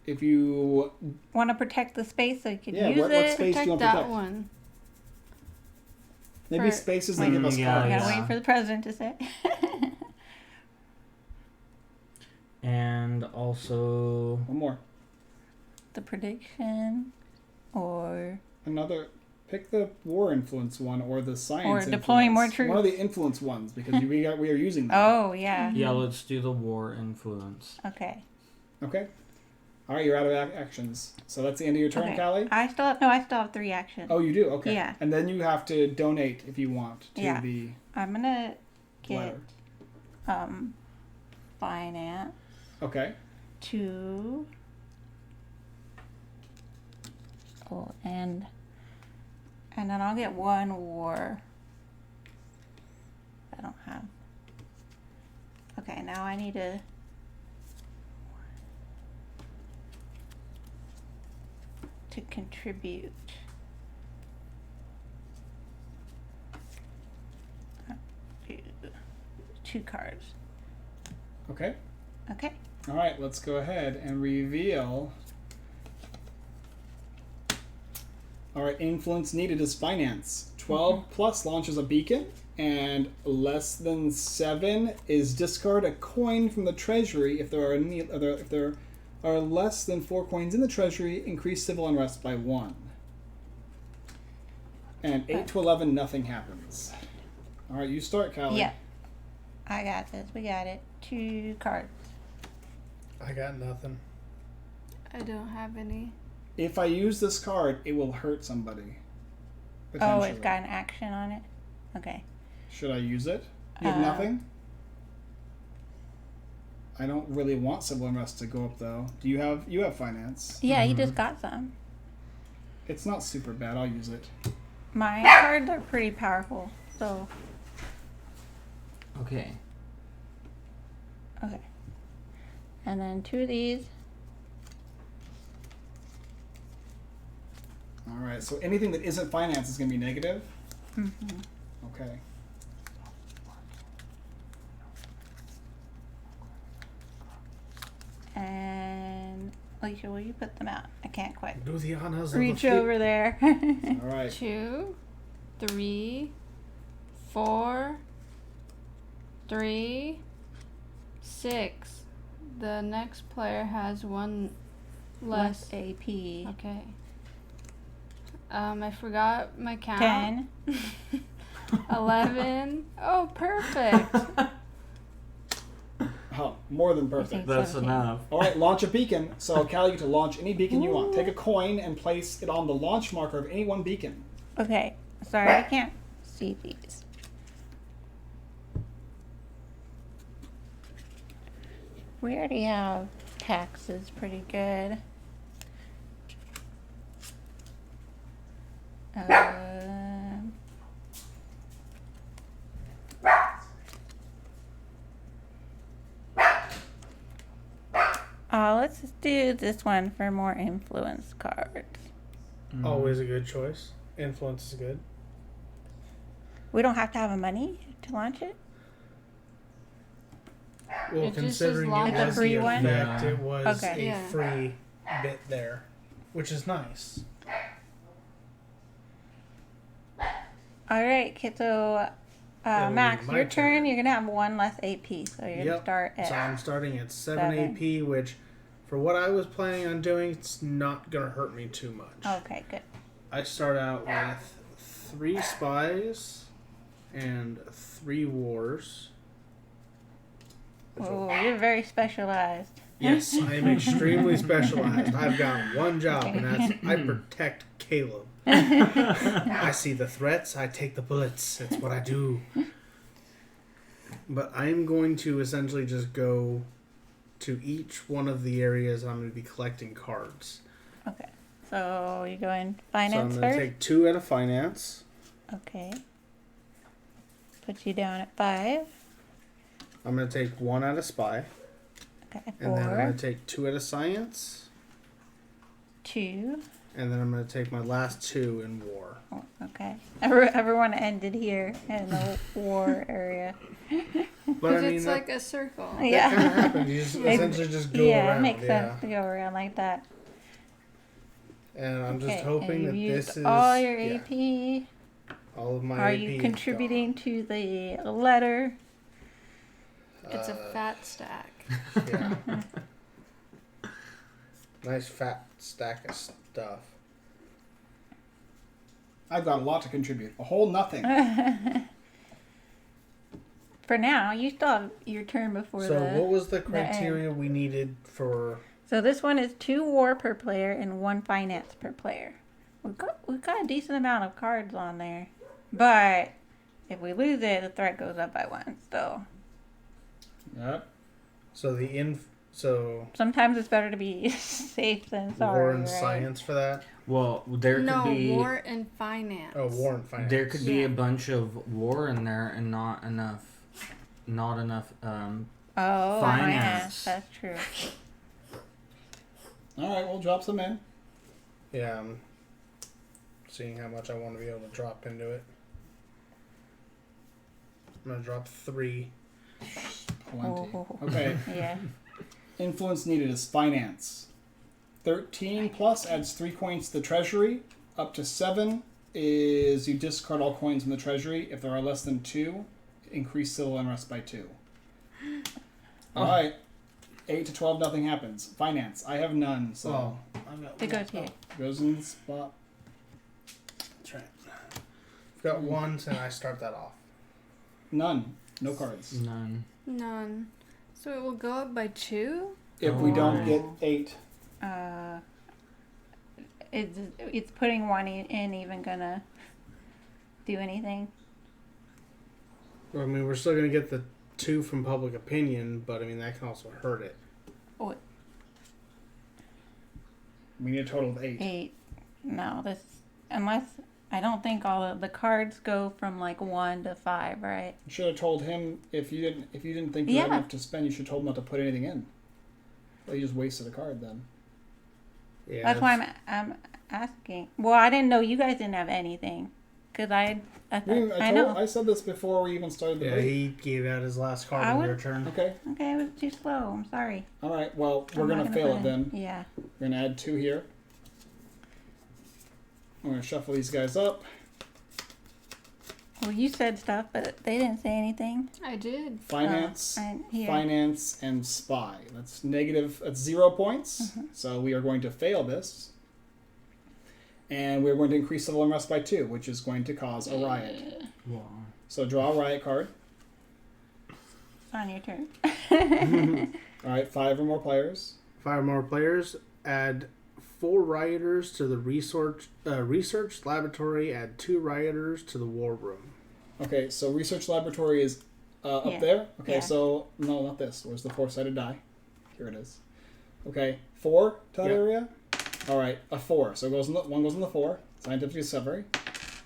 Speaker 2: If you...
Speaker 1: Want to protect the space so you can
Speaker 2: Yeah,
Speaker 1: use
Speaker 2: what
Speaker 1: it?
Speaker 2: space do you
Speaker 5: Protect
Speaker 2: want to
Speaker 5: that
Speaker 2: protect?
Speaker 5: one.
Speaker 2: Maybe
Speaker 5: For-
Speaker 2: spaces
Speaker 1: Wait.
Speaker 2: and give us
Speaker 4: Yeah,
Speaker 2: cards.
Speaker 1: Gotta
Speaker 4: yeah.
Speaker 1: wait for the president to say.
Speaker 4: And also,
Speaker 2: One more.
Speaker 1: The prediction, or
Speaker 2: Another... Pick the war influence one or the science
Speaker 1: Or
Speaker 2: influence.
Speaker 1: deploying more
Speaker 2: One of
Speaker 1: troops.
Speaker 2: the influence ones because we are using them.
Speaker 1: oh yeah.
Speaker 4: yeah, let's do the war influence.
Speaker 1: Okay.
Speaker 2: Okay. All right, you're out of actions. So that's the end of your turn,
Speaker 1: Okay.
Speaker 2: Callie?
Speaker 1: I still have 3 actions.
Speaker 2: Oh, you do? Okay.
Speaker 1: Yeah.
Speaker 2: And then you have to donate if you want to
Speaker 1: Yeah.
Speaker 2: the
Speaker 1: I'm gonna get
Speaker 2: letter.
Speaker 1: finance
Speaker 2: Okay.
Speaker 1: to and then I'll get 1 war. I don't have. Okay, now I need to contribute. Do 2 cards.
Speaker 2: Okay.
Speaker 1: Okay.
Speaker 2: All right, let's go ahead and reveal. All right, influence needed is finance. 12 plus launches a beacon, and less than 7 is discard a coin from the treasury. If there are less than 4 coins in the treasury, increase civil unrest by 1. And 8 to 11, nothing happens. All right, you start, Callie.
Speaker 1: Yeah. I got this. We got it. 2 cards.
Speaker 3: I got nothing.
Speaker 5: I don't have any.
Speaker 2: If I use this card, it will hurt somebody.
Speaker 1: Oh,
Speaker 2: Potentially.
Speaker 1: it's got an action on it? Okay.
Speaker 2: Should I use it? You have nothing? I don't really want civil unrest to go up though. Do you have finance?
Speaker 1: Yeah, you just got some.
Speaker 2: It's not super bad. I'll use it.
Speaker 1: My cards are pretty powerful, so
Speaker 4: Okay.
Speaker 1: okay. And then 2 of these.
Speaker 2: All right. So anything that isn't finance is going to be negative. Okay.
Speaker 1: And Alicia, will you put them out? I can't quite
Speaker 3: Do the honors
Speaker 1: reach
Speaker 3: of the
Speaker 1: over there.
Speaker 2: All right.
Speaker 5: 2, 3, 4, 3, 6. The next player has 1 less.
Speaker 1: AP.
Speaker 5: Okay. I forgot my count.
Speaker 1: 10.
Speaker 5: 11. Oh, perfect.
Speaker 2: Oh, more than perfect.
Speaker 4: That's
Speaker 1: 17.
Speaker 4: enough.
Speaker 2: All right. Launch a beacon. So Callie, you get to launch any beacon you want. Take a coin and place it on the launch marker of any one beacon.
Speaker 1: Okay. Sorry, I can't see these. We already have taxes pretty good. Let's just do this one for more influence cards.
Speaker 3: Always a good choice. Influence is good.
Speaker 1: We don't have to have money to launch it.
Speaker 3: Well,
Speaker 5: It's just
Speaker 3: considering
Speaker 5: as long
Speaker 3: it
Speaker 1: as
Speaker 3: was
Speaker 1: free
Speaker 3: the
Speaker 1: one?
Speaker 3: effect,
Speaker 4: Yeah.
Speaker 3: it was
Speaker 1: Okay.
Speaker 3: a
Speaker 5: Yeah.
Speaker 3: free bit there, which is nice.
Speaker 1: All right, kid. So,
Speaker 3: It'll be
Speaker 1: Max,
Speaker 3: my
Speaker 1: your turn.
Speaker 3: turn.
Speaker 1: You're gonna have one less AP, so you're gonna start at.
Speaker 3: So I'm starting at 7
Speaker 1: 7.
Speaker 3: AP, which, for what I was planning on doing, it's not going to hurt me too much.
Speaker 1: Okay, good.
Speaker 3: I start out with 3 spies and 3 wars.
Speaker 1: Oh, you're very specialized.
Speaker 3: Yes, I am extremely specialized. I've got one job, and that's I protect Caleb. I see the threats, I take the bullets. It's what I do. But I'm going to essentially just go to each one of the areas I'm going to be collecting cards.
Speaker 1: Okay. So you go in
Speaker 3: So
Speaker 1: finance
Speaker 3: I'm going
Speaker 1: first.
Speaker 3: to take 2 out of finance.
Speaker 1: Okay. Put you down at 5.
Speaker 3: I'm going to take 1 out of spy.
Speaker 1: Okay.
Speaker 3: And then I'm
Speaker 1: 4,
Speaker 3: going to take 2 out of science.
Speaker 1: 2.
Speaker 3: And then I'm going to take my last 2 in war.
Speaker 1: Oh, okay. Everyone ended here in the war area.
Speaker 3: But
Speaker 5: Because
Speaker 3: I mean,
Speaker 5: it's
Speaker 3: that,
Speaker 5: like a circle.
Speaker 3: that
Speaker 1: Yeah.
Speaker 3: kind of happens. You just essentially just go
Speaker 1: Yeah,
Speaker 3: around.
Speaker 1: it makes
Speaker 3: yeah.
Speaker 1: sense to go around like that.
Speaker 3: And I'm just
Speaker 1: Okay,
Speaker 3: hoping
Speaker 1: and
Speaker 3: that
Speaker 1: you've
Speaker 3: this
Speaker 1: used
Speaker 3: is
Speaker 1: all your
Speaker 3: yeah,
Speaker 1: AP.
Speaker 3: all of my
Speaker 1: Are
Speaker 3: AP
Speaker 1: you
Speaker 3: is
Speaker 1: contributing to the letter?
Speaker 3: gone.
Speaker 5: It's a fat stack.
Speaker 3: Yeah. Nice fat stack of stuff.
Speaker 2: I've got a lot to contribute. A whole nothing.
Speaker 1: For now, you still have your turn before
Speaker 3: So
Speaker 1: the.
Speaker 3: what was the
Speaker 1: end.
Speaker 3: criteria we needed for?
Speaker 1: So this one is 2 war per player and 1 finance per player. We've got a decent amount of cards on there, but if we lose it, the threat goes up by 1. So
Speaker 2: Yep.
Speaker 3: So so
Speaker 1: sometimes it's better to be safe than sorry.
Speaker 3: war and
Speaker 1: right?
Speaker 3: science for that.
Speaker 4: Well, there could
Speaker 5: No,
Speaker 4: be
Speaker 5: war and finance.
Speaker 3: Oh, war and finance.
Speaker 4: there could be
Speaker 5: Yeah.
Speaker 4: a bunch of war in there and not enough
Speaker 1: Oh,
Speaker 4: Finance.
Speaker 1: yeah, that's true.
Speaker 2: All right, we'll drop some in.
Speaker 3: Yeah, I'm seeing how much I want to be able to drop into it. I'm gonna drop 3.
Speaker 2: Plenty.
Speaker 1: Oh.
Speaker 2: Okay.
Speaker 1: Yeah.
Speaker 2: Influence needed is finance. 13 plus adds 3 coins to the treasury. Up to 7 is you discard all coins from the treasury. If there are less than 2, increase civil unrest by 2. All right. 8 to 12, nothing happens. Finance. I have none, so
Speaker 3: Oh, I've got
Speaker 1: It
Speaker 3: one.
Speaker 1: goes here.
Speaker 2: goes in the spot.
Speaker 3: That's right. I've got 1, so I start that off.
Speaker 2: None. No cards.
Speaker 4: none.
Speaker 5: None. So it will go up by 2?
Speaker 2: If we don't
Speaker 4: Oh.
Speaker 2: get 8,
Speaker 1: It's putting 1 in even gonna do anything?
Speaker 3: Well, I mean, we're still gonna get the 2 from public opinion, but I mean that can also hurt it.
Speaker 2: we need a total of 8.
Speaker 1: 8. No, unless I don't think all of the cards go from like 1 to 5, right?
Speaker 2: You should have told him if you didn't think you had
Speaker 1: Yeah.
Speaker 2: enough to spend, you should have told him not to put anything in. Well, you just wasted a card then.
Speaker 3: Yeah,
Speaker 1: That's why I'm asking. Well, I didn't know you guys didn't have anything, cause I know.
Speaker 2: I said this before we even started the
Speaker 3: Yeah,
Speaker 2: break.
Speaker 3: he gave out his last card
Speaker 1: I
Speaker 3: on
Speaker 1: would-
Speaker 3: your turn.
Speaker 2: Okay.
Speaker 1: Okay, I was too slow. I'm sorry.
Speaker 2: All right. Well, we're
Speaker 1: I'm not
Speaker 2: gonna fail
Speaker 1: put
Speaker 2: it then.
Speaker 1: in- Yeah.
Speaker 2: We're gonna add 2 here. I'm gonna shuffle these guys up.
Speaker 1: Well, you said stuff, but they didn't say anything.
Speaker 5: I did.
Speaker 2: Finance,
Speaker 1: Here.
Speaker 2: finance, and spy. That's negative. That's 0 points. So we are going to fail this, and we're going to increase civil unrest by 2, which is going to cause a riot.
Speaker 4: Wow.
Speaker 2: So draw a riot card.
Speaker 1: It's on your turn.
Speaker 2: All right, 5 or more players.
Speaker 3: 5 more players. Add 4 rioters to the research laboratory. Add 2 rioters to the war room.
Speaker 2: Okay, so research laboratory is up
Speaker 1: Yeah.
Speaker 2: there. Okay,
Speaker 1: Yeah.
Speaker 2: so no, not this. Where's the 4-sided die? Here it is. Okay, 4 to that
Speaker 3: Yep.
Speaker 2: area? Alright, a 4. So one goes on the 4. Scientific discovery.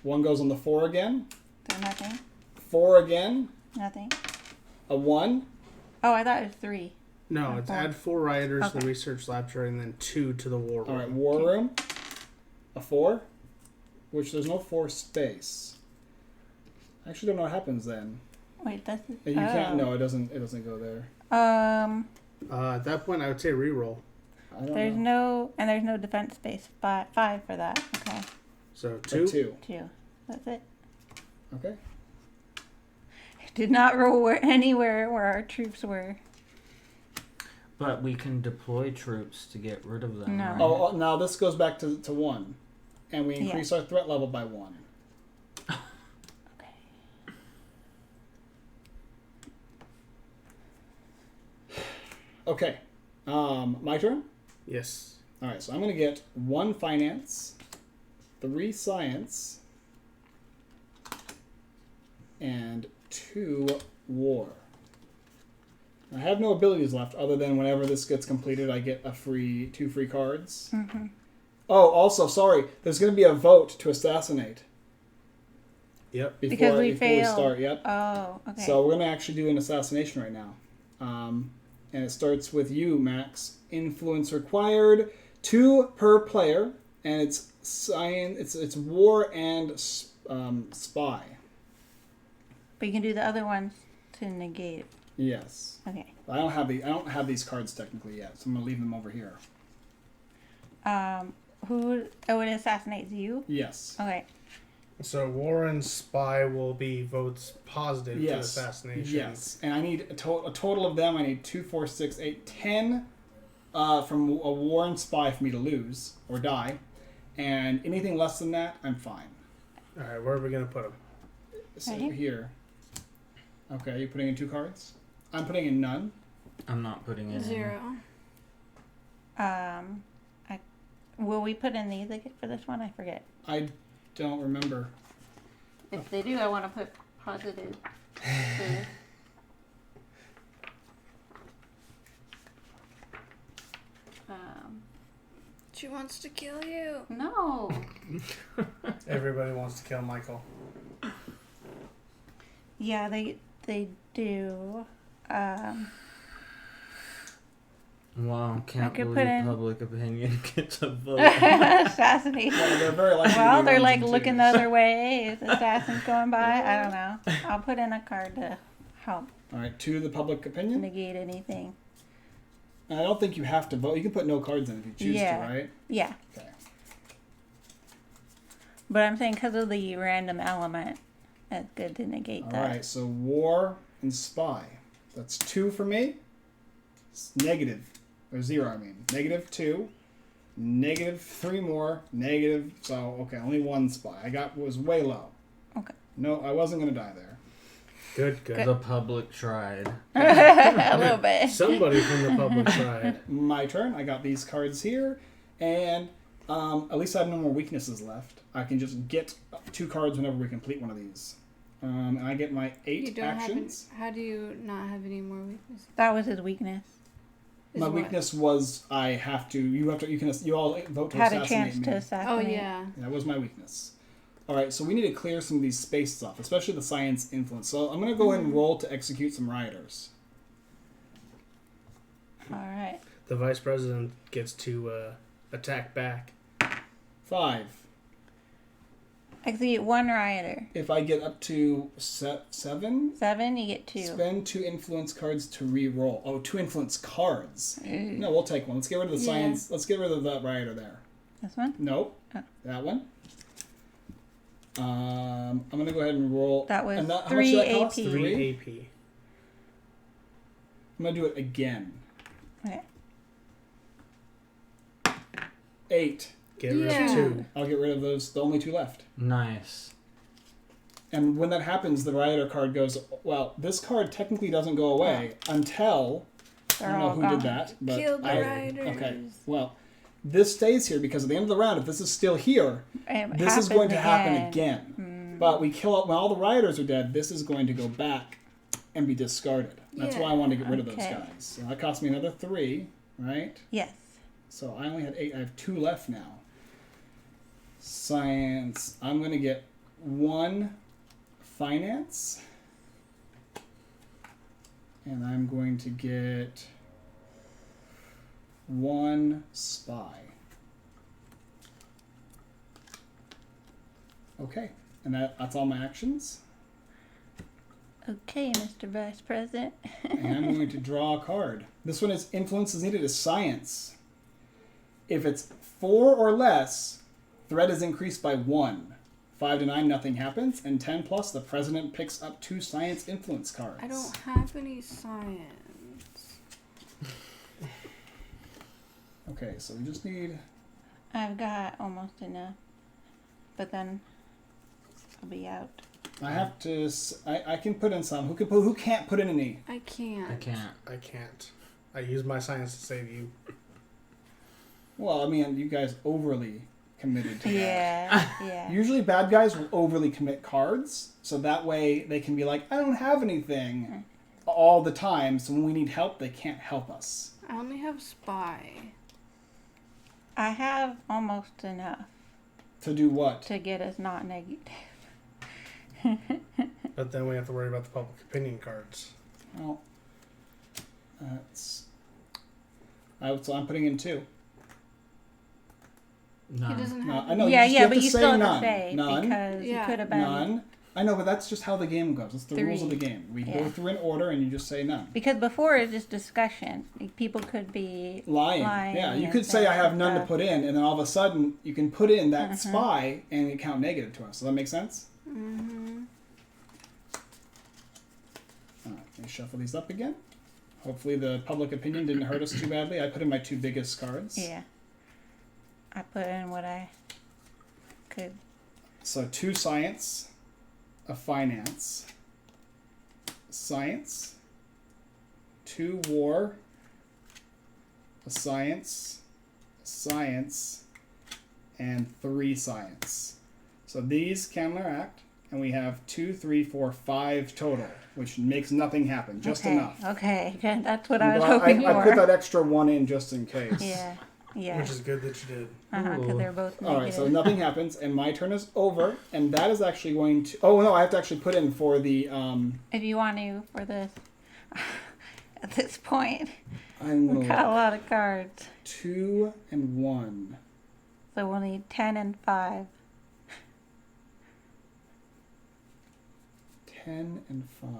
Speaker 2: One goes on the 4 again.
Speaker 1: So nothing.
Speaker 2: 4 again.
Speaker 1: Nothing.
Speaker 2: A 1.
Speaker 1: Oh, I thought it was 3.
Speaker 3: No, it's
Speaker 1: Four.
Speaker 3: add 4 rioters to
Speaker 1: Okay.
Speaker 3: the research laboratory and then 2 to the war room.
Speaker 2: Alright, war room. A 4. Which there's no 4 space. I actually don't know what happens then.
Speaker 1: Wait, that's.
Speaker 2: You can't. No, it doesn't go there.
Speaker 3: At that point, I would say reroll.
Speaker 2: I don't
Speaker 1: There's
Speaker 2: know.
Speaker 1: there's no defense space. 5 for that. Okay.
Speaker 3: So
Speaker 2: A
Speaker 3: 2.
Speaker 2: 2.
Speaker 1: 2. That's it.
Speaker 2: Okay.
Speaker 1: Did not roll anywhere where our troops were.
Speaker 4: But we can deploy troops to get rid of them.
Speaker 1: No.
Speaker 4: Right?
Speaker 2: Oh, now this goes back to 1. And we increase our threat level by 1.
Speaker 1: Okay.
Speaker 2: Okay. My turn?
Speaker 3: Yes.
Speaker 2: Alright, so I'm going to get 1 finance, 3 science, and 2 war. I have no abilities left other than whenever this gets completed, I get 2 free cards.
Speaker 1: Mm-hmm.
Speaker 2: Oh, also, sorry, there's going to be a vote to assassinate.
Speaker 3: Yep.
Speaker 1: Because we
Speaker 2: before
Speaker 1: failed.
Speaker 2: we start. Yep.
Speaker 1: Oh, okay.
Speaker 2: So we're going to actually do an assassination right now. And it starts with you, Max. Influence required, 2 per player, and it's science. It's war and spy.
Speaker 1: But you can do the other ones to negate it.
Speaker 2: Yes.
Speaker 1: Okay.
Speaker 2: I don't have these cards technically yet, so I'm gonna leave them over here.
Speaker 1: It assassinates you?
Speaker 2: Yes.
Speaker 1: Okay.
Speaker 3: So war and spy will be votes positive to assassination.
Speaker 2: Yes. And I need a total of them. I need 2, 4, 6, 8, 10 from a war and spy for me to lose or die, and anything less than that, I'm fine.
Speaker 3: All right, where are we gonna put them?
Speaker 2: So
Speaker 1: Right
Speaker 2: here. Okay, you're putting in 2 cards. I'm putting in none.
Speaker 4: I'm not putting it in.
Speaker 5: 0.
Speaker 1: Will we put in these again for this one? I forget.
Speaker 2: I don't remember.
Speaker 1: If they do, I want to put positive.
Speaker 5: She wants to kill you.
Speaker 1: No.
Speaker 3: Everybody wants to kill Michael.
Speaker 1: Yeah, they do.
Speaker 4: Wow, can't
Speaker 1: could
Speaker 4: believe
Speaker 1: put in-
Speaker 4: public opinion gets a vote.
Speaker 1: Assassination.
Speaker 2: Yeah, they're very likely to
Speaker 1: Well,
Speaker 2: be
Speaker 1: they're
Speaker 2: ones
Speaker 1: like
Speaker 2: and
Speaker 1: looking
Speaker 2: twos.
Speaker 1: the other way. Is assassins going by? I don't know. I'll put in a card to help
Speaker 2: All right, 2 the public opinion.
Speaker 1: negate anything.
Speaker 2: I don't think you have to vote. You can put no cards in if you choose
Speaker 1: Yeah.
Speaker 2: to, right?
Speaker 1: Yeah,
Speaker 2: Okay.
Speaker 1: but I'm saying because of the random element, it's good to negate
Speaker 2: All
Speaker 1: that.
Speaker 2: right, so war and spy. That's 2 for me. It's negative. Or 0, I mean. -2. -3 more. Negative. So, okay, only 1 spy. Was way low.
Speaker 1: Okay.
Speaker 2: No, I wasn't going to die there.
Speaker 3: Good.
Speaker 4: The public tried.
Speaker 1: A little bit.
Speaker 3: Somebody from the public side.
Speaker 2: My turn. I got these cards here. And at least I have no more weaknesses left. I can just get 2 cards whenever we complete one of these. And I get my 8
Speaker 5: You don't
Speaker 2: actions.
Speaker 5: have. How do you not have any more weaknesses?
Speaker 1: That was his weakness.
Speaker 5: Is
Speaker 2: My
Speaker 5: what?
Speaker 2: weakness was I have to. You all vote to
Speaker 1: Had a
Speaker 2: assassinate
Speaker 1: chance
Speaker 2: me.
Speaker 1: to
Speaker 5: Oh
Speaker 1: assassinate.
Speaker 5: yeah.
Speaker 2: That was my weakness. All right, so we need to clear some of these spaces off, especially the science influence. So I'm going to go ahead and roll to execute some rioters.
Speaker 1: All right.
Speaker 3: The vice president gets to attack back.
Speaker 2: 5.
Speaker 1: Execute 1 rioter.
Speaker 2: If I get up to 7,
Speaker 1: 7, you get 2.
Speaker 2: spend 2 influence cards to re-roll. Oh, 2 influence cards.
Speaker 1: Ooh.
Speaker 2: No, we'll take one. Let's get rid of the
Speaker 5: Yeah.
Speaker 2: science. Let's get rid of that rioter there.
Speaker 1: This one?
Speaker 2: Nope.
Speaker 1: Oh.
Speaker 2: That one. I'm going to go ahead and roll.
Speaker 1: That was
Speaker 2: and how much
Speaker 1: 3
Speaker 2: did that cost?
Speaker 1: AP.
Speaker 3: 3 AP.
Speaker 2: I'm going to do it again.
Speaker 1: Okay.
Speaker 2: 8.
Speaker 3: Get rid
Speaker 5: Yeah.
Speaker 3: of 2.
Speaker 2: I'll get rid of those. The only 2 left.
Speaker 4: Nice.
Speaker 2: And when that happens, the rioter card goes, well, this card technically doesn't go away until, I
Speaker 1: They're
Speaker 2: don't know
Speaker 1: all
Speaker 2: who
Speaker 1: gone.
Speaker 2: did that, but
Speaker 5: Kill the
Speaker 2: I,
Speaker 5: rioters.
Speaker 2: okay, well, this stays here because at the end of the round, if this is still here,
Speaker 1: It
Speaker 2: this is going to happen
Speaker 1: again.
Speaker 2: again. But we kill, when all the rioters are dead, this is going to go back and be discarded. That's why I wanted to get rid of those
Speaker 1: Okay.
Speaker 2: guys. So that cost me another 3, right?
Speaker 1: Yes.
Speaker 2: So I only had 8. I have 2 left now. Science. I'm going to get 1 finance. And I'm going to get 1 spy. Okay. And that's all my actions.
Speaker 1: Okay, Mr. Vice President.
Speaker 2: And I'm going to draw a card. This one is influence is needed as science. If it's 4 or less, threat is increased by 1. 5 to 9, nothing happens. And 10 plus, the president picks up 2 science influence cards.
Speaker 5: I don't have any science.
Speaker 2: Okay, so we just need...
Speaker 1: I've got almost enough, but then I'll be out.
Speaker 2: I have to... I can put in some. Who can't put in any?
Speaker 5: I can't.
Speaker 4: I can't.
Speaker 3: I can't. I use my science to save you.
Speaker 2: Well, I mean, you guys overly committed to that.
Speaker 1: Yeah.
Speaker 2: Usually bad guys will overly commit cards, so that way they can be like, I don't have anything all the time, so when we need help, they can't help us.
Speaker 5: I only have spy.
Speaker 1: I have almost enough
Speaker 2: To do what?
Speaker 1: to get us not negative.
Speaker 3: But then we have to worry about the public opinion cards.
Speaker 2: Well, that's... so I'm putting in 2.
Speaker 5: He
Speaker 4: None.
Speaker 5: doesn't
Speaker 2: No,
Speaker 5: have.
Speaker 2: I know.
Speaker 1: Yeah,
Speaker 2: you have
Speaker 1: but
Speaker 2: to
Speaker 1: you
Speaker 2: say
Speaker 1: still have
Speaker 2: none.
Speaker 1: to say
Speaker 2: None.
Speaker 1: because you
Speaker 5: Yeah.
Speaker 1: could have been
Speaker 2: None. I know, but that's just how the game goes. It's the rules of the
Speaker 1: 3.
Speaker 2: game. We
Speaker 1: Yeah.
Speaker 2: go through in order, and you just say none.
Speaker 1: because before it's just discussion. People could be
Speaker 2: Lying. Yeah, you could say I have none to put in, and then all of a sudden you can put in that spy and it count negative to us. Does that make sense?
Speaker 5: Mm-hmm.
Speaker 2: All right, let me shuffle these up again. Hopefully the public opinion didn't hurt us too badly. I put in my 2 biggest cards.
Speaker 1: Yeah. I put in what I could.
Speaker 2: So 2 science, a finance, science, 2 war, a science, and 3 science. So these counteract, and we have 2, 3, 4, 5 total, which makes nothing happen, just enough.
Speaker 1: Okay, good. That's what I was
Speaker 2: But
Speaker 1: hoping
Speaker 2: I
Speaker 1: for.
Speaker 2: put that extra 1 in just in case.
Speaker 1: Yeah. Yeah.
Speaker 3: Which is good that you did.
Speaker 1: Because
Speaker 4: Ooh.
Speaker 1: they're both negative.
Speaker 2: All right, so nothing happens, and my turn is over, and that is actually going to... Oh, no, I have to actually put in for the...
Speaker 1: If you want to, for this, at this point,
Speaker 2: I'm
Speaker 1: we
Speaker 2: going
Speaker 1: got a
Speaker 2: to...
Speaker 1: lot of cards.
Speaker 2: 2 and 1.
Speaker 1: So we'll need 10 and 5.
Speaker 2: 10 and 5.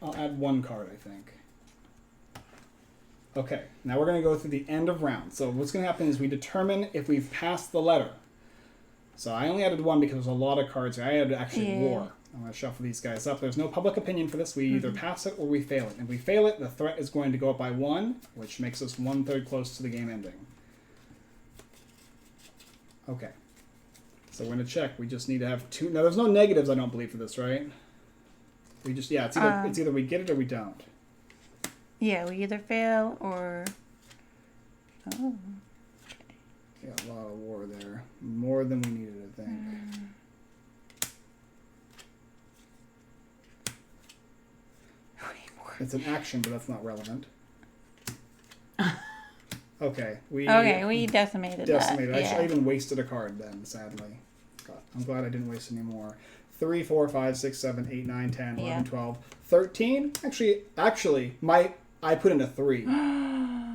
Speaker 2: I'll add 1 card, I think. Okay, now we're going to go through the end of round. So what's going to happen is we determine if we've passed the letter. So I only added 1 because there's a lot of cards. I added actually
Speaker 1: Yeah.
Speaker 2: war. I'm going to shuffle these guys up. There's no public opinion for this. We either pass it or we fail it. If we fail it, the threat is going to go up by 1, which makes us 1/3 close to the game ending. Okay. So we're going to check. We just need to have 2. Now, there's no negatives, I don't believe, for this, right? We just, yeah, it's either we get it or we don't.
Speaker 1: Yeah, we either fail or. Oh.
Speaker 2: Yeah, a lot of war there. More than we needed, I think. It's an action, but that's not relevant. Okay, we
Speaker 1: decimated
Speaker 2: decimated.
Speaker 1: that.
Speaker 2: I even wasted a card then, sadly. God, I'm glad I didn't waste any more. 3, 4, 5, 6, 7, 8, 9, 10, 11,
Speaker 1: Yeah.
Speaker 2: 12, 13. Actually, I put in a 3.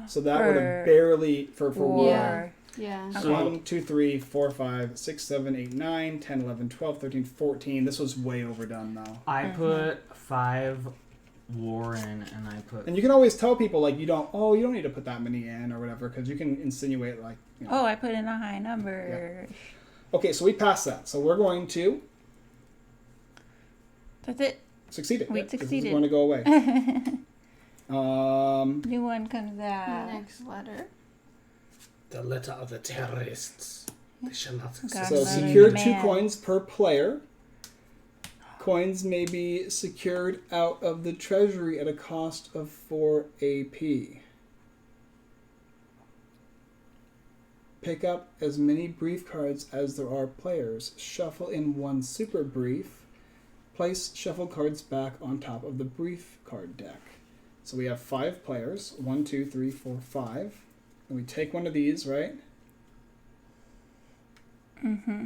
Speaker 2: So that would have barely for war.
Speaker 5: Yeah. Yeah.
Speaker 1: Okay.
Speaker 2: 1, 2, 3, 4, 5, 6, 7, 8, 9, 10, 11, 12, 13, 14. This was way overdone though.
Speaker 4: I put 5 war in, and I put...
Speaker 2: And you can always tell people like you don't need to put that many in or whatever because you can insinuate like, you know.
Speaker 1: Oh, I put in a high number.
Speaker 2: Okay, so we passed that. So we're going to
Speaker 1: That's it.
Speaker 2: succeed it.
Speaker 1: We
Speaker 2: This is
Speaker 1: succeeded.
Speaker 2: going to go away.
Speaker 1: New one comes out.
Speaker 5: Next letter.
Speaker 3: The letter of the terrorists. They shall not
Speaker 1: God
Speaker 3: succeed.
Speaker 2: So
Speaker 1: love
Speaker 2: secure
Speaker 1: man.
Speaker 2: 2 coins per player. Coins may be secured out of the treasury at a cost of 4 AP. Pick up as many brief cards as there are players. Shuffle in one super brief. Place shuffled cards back on top of the brief card deck. So we have 5 players. 1, 2, 3, 4, 5. And we take one of these, right?
Speaker 1: Mm-hmm.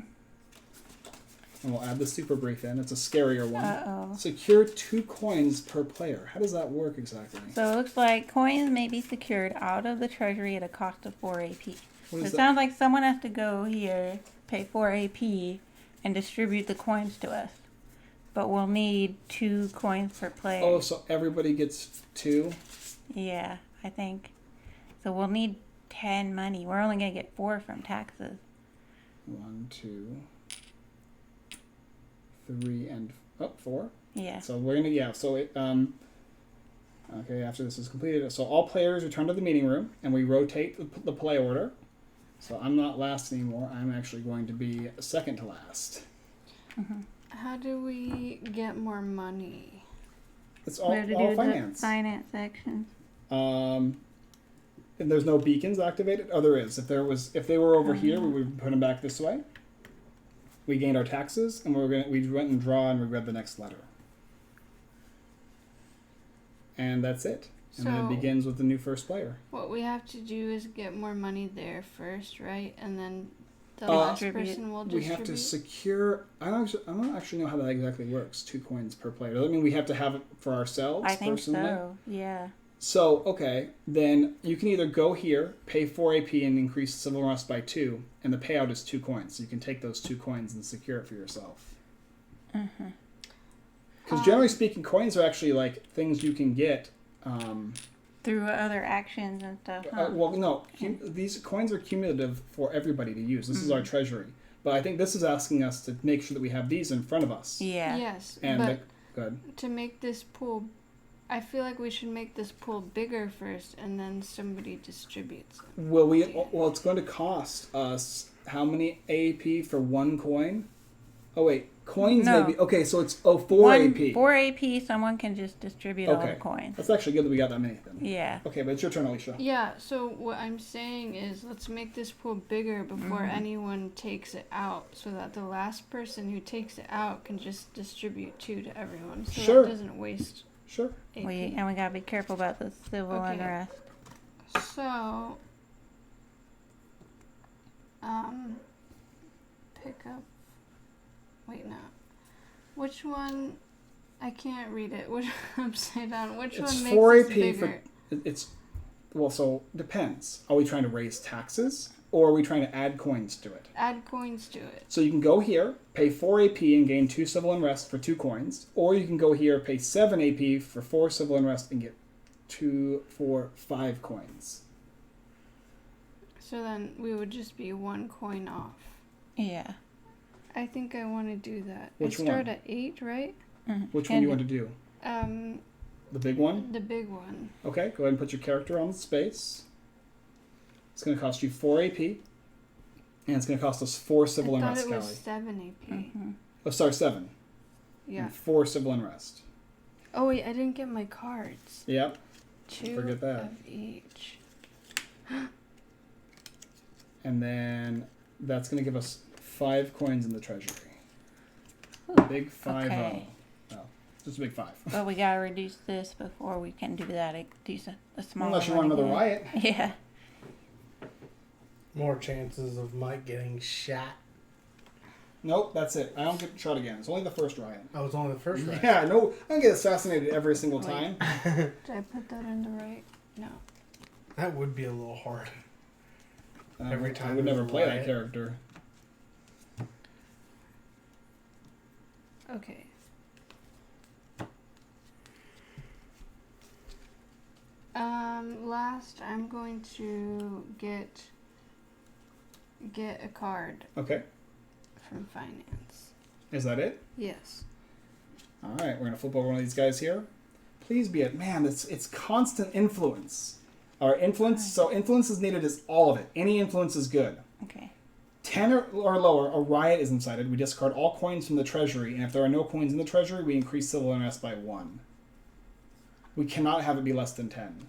Speaker 2: And we'll add the super brief in. It's a scarier one.
Speaker 1: Uh-oh.
Speaker 2: Secure 2 coins per player. How does that work exactly?
Speaker 1: So it looks like coins may be secured out of the treasury at a cost of 4 AP.
Speaker 2: What
Speaker 1: So
Speaker 2: is
Speaker 1: it sounds like someone has to go here, pay 4 AP, and distribute the coins to us. But we'll need 2 coins per player.
Speaker 2: Oh, so everybody gets 2?
Speaker 1: Yeah, I think. So we'll need 10 money. We're only going to get 4 from taxes.
Speaker 2: 1, 2, 3, and 4.
Speaker 1: Yeah.
Speaker 2: So we're gonna so it okay, after this is completed, so all players return to the meeting room and we rotate the play order. So I'm not last anymore. I'm actually going to be second to last.
Speaker 1: Mm-hmm.
Speaker 5: How do we get more money?
Speaker 2: It's
Speaker 1: We
Speaker 2: all
Speaker 1: have to do
Speaker 2: finance.
Speaker 1: the finance section.
Speaker 2: And there's no beacons activated. Oh, there is. If they were over here, we would put them back this way. We gained our taxes, and we went and draw, and we read the next letter. And that's it. And then it
Speaker 5: So-
Speaker 2: begins with the new first player.
Speaker 5: What we have to do is get more money there first, right? And then the
Speaker 2: Uh,
Speaker 5: last
Speaker 1: Distribute.
Speaker 5: person will
Speaker 2: We
Speaker 5: distribute.
Speaker 2: have to secure. I don't actually know how that exactly works. 2 coins per player. Does that mean we have to have it for ourselves?
Speaker 1: I think
Speaker 2: personally?
Speaker 1: so. Yeah.
Speaker 2: So, okay, then you can either go here, pay 4 AP and increase civil unrest by 2, and the payout is 2 coins. So you can take those 2 coins and secure it for yourself.
Speaker 1: Mm-hmm.
Speaker 2: Because generally speaking, coins are actually like things you can get.
Speaker 1: Through other actions and stuff. Huh?
Speaker 2: Well, no, these coins are cumulative for everybody to use. This is our treasury. But I think this is asking us to make sure that we have these in front of us.
Speaker 1: Yeah.
Speaker 5: Yes,
Speaker 2: And
Speaker 5: but
Speaker 2: good.
Speaker 5: to make this pool, I feel like we should make this pool bigger first, and then somebody distributes it.
Speaker 2: Well, it's going to cost us how many AP for 1 coin? Oh wait, coins
Speaker 1: No.
Speaker 2: maybe. Okay, so it's 4 AP.
Speaker 1: 4 AP, someone can just distribute all
Speaker 2: Okay.
Speaker 1: the coins.
Speaker 2: That's actually good that we got that many then.
Speaker 1: Yeah.
Speaker 2: Okay, but it's your turn, Alicia.
Speaker 5: Yeah, so what I'm saying is let's make this pool bigger before anyone takes it out, so that the last person who takes it out can just distribute 2 to everyone, so
Speaker 2: Sure.
Speaker 5: it doesn't waste
Speaker 2: Sure.
Speaker 5: AP.
Speaker 1: We gotta be careful about the civil
Speaker 5: Okay.
Speaker 1: unrest.
Speaker 5: So, pick up. Wait, no. Which one? I can't read it. Which upside down? Which
Speaker 2: It's
Speaker 5: one makes
Speaker 2: 4
Speaker 5: this
Speaker 2: AP
Speaker 5: bigger?
Speaker 2: It's well, so depends. Are we trying to raise taxes or are we trying to add coins to it?
Speaker 5: Add coins to it.
Speaker 2: So you can go here, pay 4 AP and gain 2 civil unrest for 2 coins, or you can go here, pay 7 AP for 4 civil unrest and get 2, 4, 5 coins.
Speaker 5: So then we would just be 1 coin off.
Speaker 1: Yeah.
Speaker 5: I think I want to do that.
Speaker 2: Which
Speaker 5: I start
Speaker 2: one?
Speaker 5: at 8, right?
Speaker 2: Which one do you want to do? The big one?
Speaker 5: The big one.
Speaker 2: Okay, go ahead and put your character on the space. It's going to cost you 4 AP, and it's going to cost us 4 civil
Speaker 5: I thought
Speaker 2: unrest,
Speaker 5: it was
Speaker 2: Callie.
Speaker 5: 7 AP.
Speaker 2: Oh, sorry, 7.
Speaker 5: Yeah.
Speaker 2: And 4 civil unrest.
Speaker 5: Oh wait, I didn't get my cards.
Speaker 2: Yep.
Speaker 5: 2
Speaker 2: Forget that.
Speaker 5: of each.
Speaker 2: And then that's going to give us 5 coins in the treasury. Big 5
Speaker 1: okay.
Speaker 2: Well, just a big 5.
Speaker 1: But we gotta reduce this before we can do that. Do a smaller
Speaker 2: Unless you
Speaker 1: one
Speaker 2: want another
Speaker 1: again.
Speaker 2: riot.
Speaker 1: Yeah.
Speaker 3: More chances of Mike getting shot.
Speaker 2: Nope, that's it. I don't get shot again. It's only the first riot.
Speaker 3: Oh, it's only the first round.
Speaker 2: Yeah, no, I don't get assassinated every single
Speaker 5: Wait.
Speaker 2: time.
Speaker 5: Did I put that in the right? No.
Speaker 3: That would be a little hard. Every time
Speaker 2: I would
Speaker 3: there's
Speaker 2: never
Speaker 3: a
Speaker 2: play that
Speaker 3: riot.
Speaker 2: character.
Speaker 5: Okay. Last I'm going to get a card
Speaker 2: Okay,
Speaker 5: from finance.
Speaker 2: is that it?
Speaker 5: Yes.
Speaker 2: All right, we're gonna flip over one of these guys here. Please be it. Man, it's constant influence. Our influence. So influence is needed is all of it. Any influence is good.
Speaker 1: Okay.
Speaker 2: 10 or lower, a riot is incited. We discard all coins from the treasury, and if there are no coins in the treasury, we increase civil unrest by 1. We cannot have it be less than 10.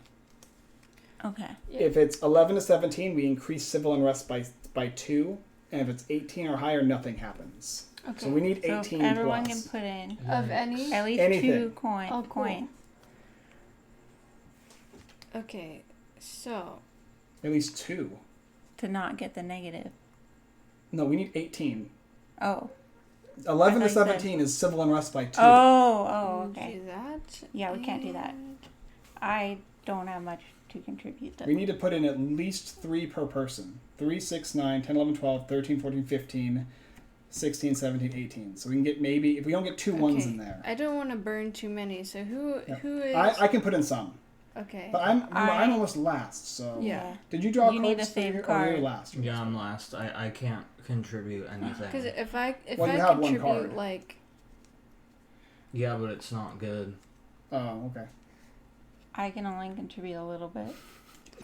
Speaker 1: Okay.
Speaker 5: Yeah.
Speaker 2: If it's 11 to 17, we increase civil unrest by 2. And if it's 18 or higher, nothing happens.
Speaker 5: Okay.
Speaker 2: So we need
Speaker 1: So
Speaker 2: 18
Speaker 1: everyone
Speaker 2: plus.
Speaker 1: can put in
Speaker 5: Of any?
Speaker 1: at least
Speaker 2: Anything.
Speaker 1: 2 coins.
Speaker 5: Oh, cool. Okay, so
Speaker 2: At least 2.
Speaker 1: To not get the negative.
Speaker 2: No, we need 18.
Speaker 1: Oh.
Speaker 2: 11
Speaker 1: I
Speaker 2: to
Speaker 1: thought you said-
Speaker 2: 17 is civil unrest by 2.
Speaker 1: Oh, okay.
Speaker 5: do that.
Speaker 1: Yeah, we can't do that.
Speaker 5: and-
Speaker 1: I don't have much to contribute though.
Speaker 2: We need to put in at least 3 per person. 3, 6, 9, 10, 11, 12, 13, 14, 15, 16, 17, 18. So we can get maybe, if we don't get 2 ones
Speaker 5: Okay.
Speaker 2: in there.
Speaker 5: I don't want to burn too many. So who
Speaker 2: Yeah.
Speaker 5: who is
Speaker 2: I can put in some.
Speaker 5: okay?
Speaker 2: But I'm almost last, so.
Speaker 5: Yeah.
Speaker 2: Did you draw
Speaker 1: You
Speaker 2: cards
Speaker 1: need a
Speaker 2: for
Speaker 1: save
Speaker 2: your,
Speaker 1: card.
Speaker 2: or you're last?
Speaker 4: Yeah, I'm last. I can't contribute anything.
Speaker 5: Because if I
Speaker 2: Well, you have one
Speaker 5: contribute
Speaker 2: card.
Speaker 5: like
Speaker 4: Yeah, but it's not good.
Speaker 2: Oh, okay.
Speaker 1: I can only contribute a little bit.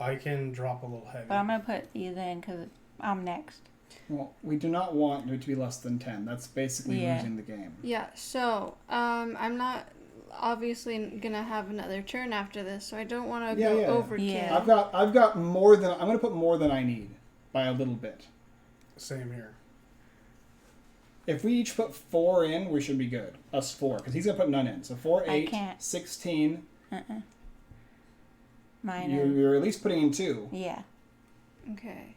Speaker 3: I can drop a little heavy.
Speaker 1: But I'm going to put these in because I'm next.
Speaker 2: Well, we do not want it to be less than 10. That's basically
Speaker 1: Yeah.
Speaker 2: losing the game.
Speaker 5: yeah. So I'm not obviously gonna have another turn after this, so I don't want to
Speaker 2: Yeah,
Speaker 5: go
Speaker 2: yeah.
Speaker 5: overkill.
Speaker 1: Yeah.
Speaker 2: I've got more than, I'm going to put more than I need by a little bit.
Speaker 3: Same here.
Speaker 2: If we each put 4 in, we should be good. Us 4, because he's going to put none in. So 4,
Speaker 1: I
Speaker 2: 8,
Speaker 1: can't.
Speaker 2: 16.
Speaker 1: Mine
Speaker 2: You're,
Speaker 1: is.
Speaker 2: you're at least putting in 2.
Speaker 1: Yeah.
Speaker 5: Okay.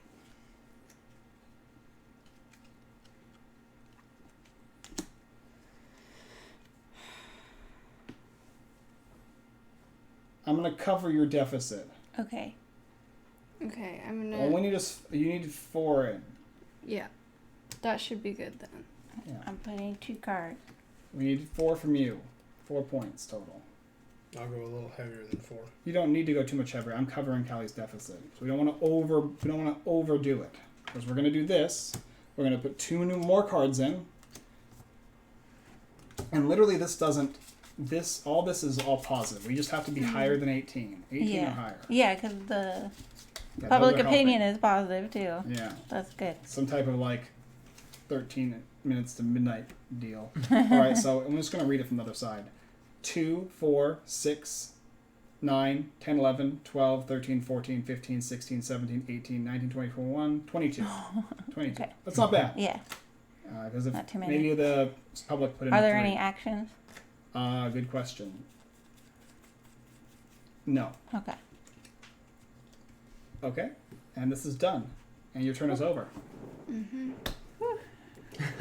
Speaker 2: I'm going to cover your deficit.
Speaker 1: Okay.
Speaker 5: Okay. I'm
Speaker 2: All
Speaker 5: gonna.
Speaker 2: we need is, you need 4 in.
Speaker 5: Yeah. That should be good then.
Speaker 2: Yeah.
Speaker 1: I'm putting 2 cards.
Speaker 2: We need 4 from you. 4 points total.
Speaker 3: I'll go a little heavier than 4.
Speaker 2: You don't need to go too much heavier. I'm covering Callie's deficit. So we don't want to overdo it. Because we're going to do this. We're going to put 2 more cards in. And literally all this is all positive. We just have to be higher than 18. 18 or
Speaker 1: Yeah.
Speaker 2: higher.
Speaker 1: Yeah, because the
Speaker 2: Yeah,
Speaker 1: public
Speaker 2: those are
Speaker 1: opinion
Speaker 2: helping.
Speaker 1: is positive too.
Speaker 2: Yeah.
Speaker 1: That's good.
Speaker 2: Some type of 13 minutes to midnight deal. Alright, so I'm just going to read it from the other side. 2, 4, 6, 9, 10, 11, 12, 13, 14, 15, 16, 17, 18, 19, 20, 21, 22. 22.
Speaker 1: Okay.
Speaker 2: That's not bad.
Speaker 1: Yeah.
Speaker 2: Because if
Speaker 1: Not too many.
Speaker 2: maybe the public put in
Speaker 1: Are there
Speaker 2: 3.
Speaker 1: any actions?
Speaker 2: Good question. No.
Speaker 1: Okay.
Speaker 2: Okay. And this is done. And your turn is over.